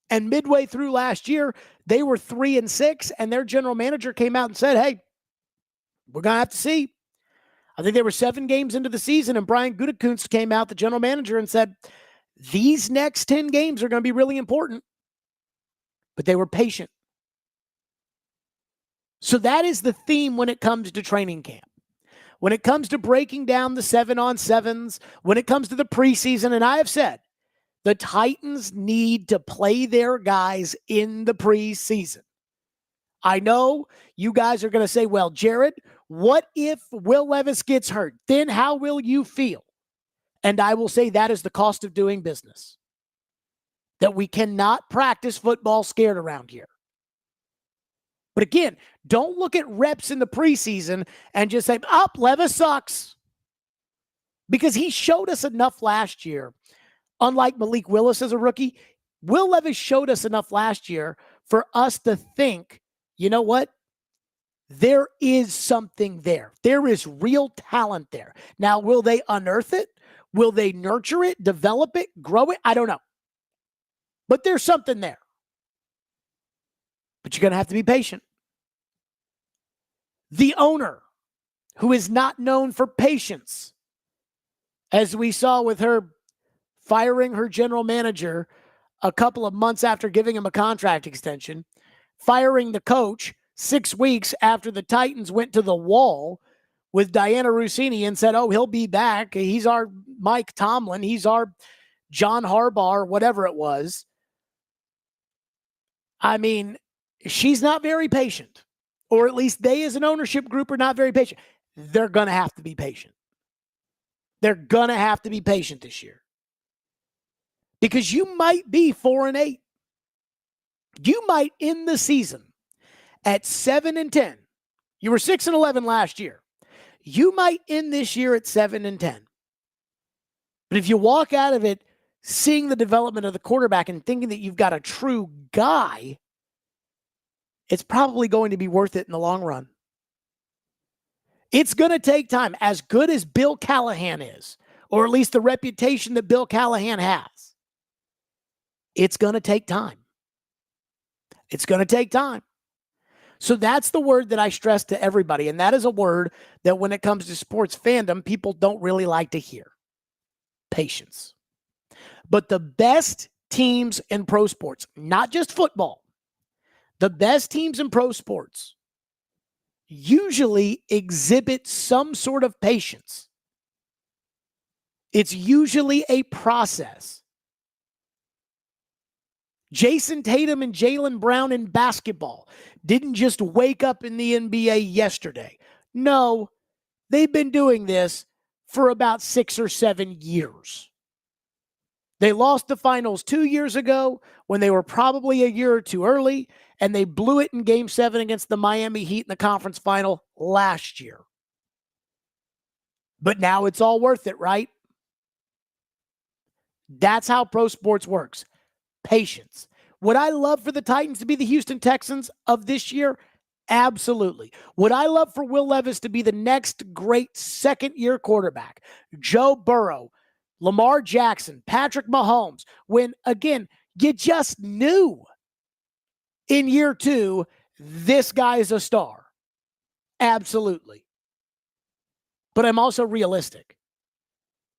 And midway through last year, they were 3-6, and their general manager came out and said, hey, we're going to have to see. I think they were 7 games into the season, and Brian Gutekunst came out, the general manager, and said, these next 10 games are going to be really important. But they were patient. So that is the theme when it comes to training camp. When it comes to breaking down the 7-on-7s, when it comes to the preseason, and I have said, the Titans need to play their guys in the preseason. I know you guys are going to say, well, Jared, what if Will Levis gets hurt? Then how will you feel? And I will say that is the cost of doing business. That we cannot practice football scared around here. But again, don't look at reps in the preseason and just say, Levis sucks. Because he showed us enough last year. Unlike Malik Willis as a rookie, Will Levis showed us enough last year for us to think, you know what? There is something there. There is real talent there. Now, will they unearth it? Will they nurture it, develop it, grow it? I don't know. But there's something there. But you're going to have to be patient. The owner, who is not known for patience, as we saw with her firing her general manager a couple of months after giving him a contract extension, firing the coach 6 weeks after the Titans went to the wall with Diana Rossini and said, oh, he'll be back. He's our Mike Tomlin. He's our John Harbaugh, whatever it was. I mean, she's not very patient, or at least they as an ownership group are not very patient. They're going to have to be patient. They're going to have to be patient this year. Because you might be 4-8. You might end the season at 7-10. You were 6-11 last year. You might end this year at 7-10. But if you walk out of it seeing the development of the quarterback and thinking that you've got a true guy, it's probably going to be worth it in the long run. It's going to take time. As good as Bill Callahan is, or at least the reputation that Bill Callahan has, it's going to take time. It's going to take time. So that's the word that I stress to everybody, and that is a word that when it comes to sports fandom, people don't really like to hear. Patience. But the best teams in pro sports, not just football, the best teams in pro sports usually exhibit some sort of patience. It's usually a process. Jason Tatum and Jaylen Brown in basketball didn't just wake up in the NBA yesterday. No, they've been doing this for about 6 or 7 years. They lost the finals 2 years ago when they were probably a year or two early, and they blew it in Game 7 against the Miami Heat in the conference final last year. But now it's all worth it, right? That's how pro sports works. Patience. Would I love for the Titans to be the Houston Texans of this year? Absolutely. Would I love for Will Levis to be the next great second-year quarterback? Joe Burrow, Lamar Jackson, Patrick Mahomes, when, again, you just knew in year 2, this guy is a star. Absolutely. But I'm also realistic.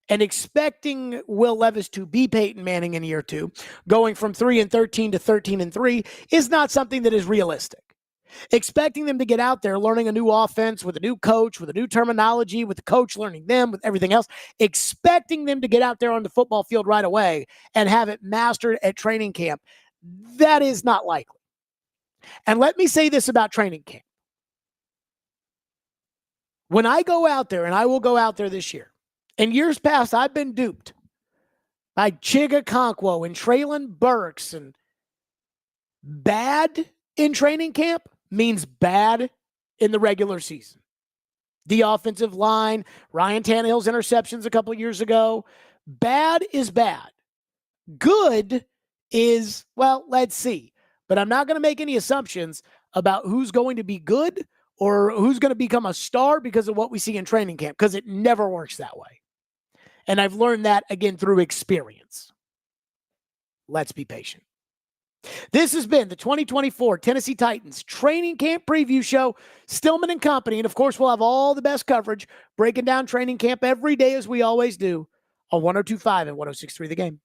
And expecting Will Levis to be Peyton Manning in year 2, going from 3-13 to 13-3, is not something that is realistic. Expecting them to get out there learning a new offense with a new coach, with a new terminology, with the coach learning them, with everything else, expecting them to get out there on the football field right away and have it mastered at training camp, that is not likely. And let me say this about training camp. When I go out there, and I will go out there this year, in years past, I've been duped by Chiga Okonkwo and Traylon Burks, and bad in training camp means bad in the regular season. The offensive line, Ryan Tannehill's interceptions a couple years ago, bad is bad. Good is, well, let's see. But I'm not going to make any assumptions about who's going to be good or who's going to become a star because of what we see in training camp, because it never works that way. And I've learned that, again, through experience. Let's be patient. This has been the 2024 Tennessee Titans Training Camp Preview Show. Stillman and Company. And, of course, we'll have all the best coverage breaking down training camp every day as we always do on 102.5 and 106.3 The Game.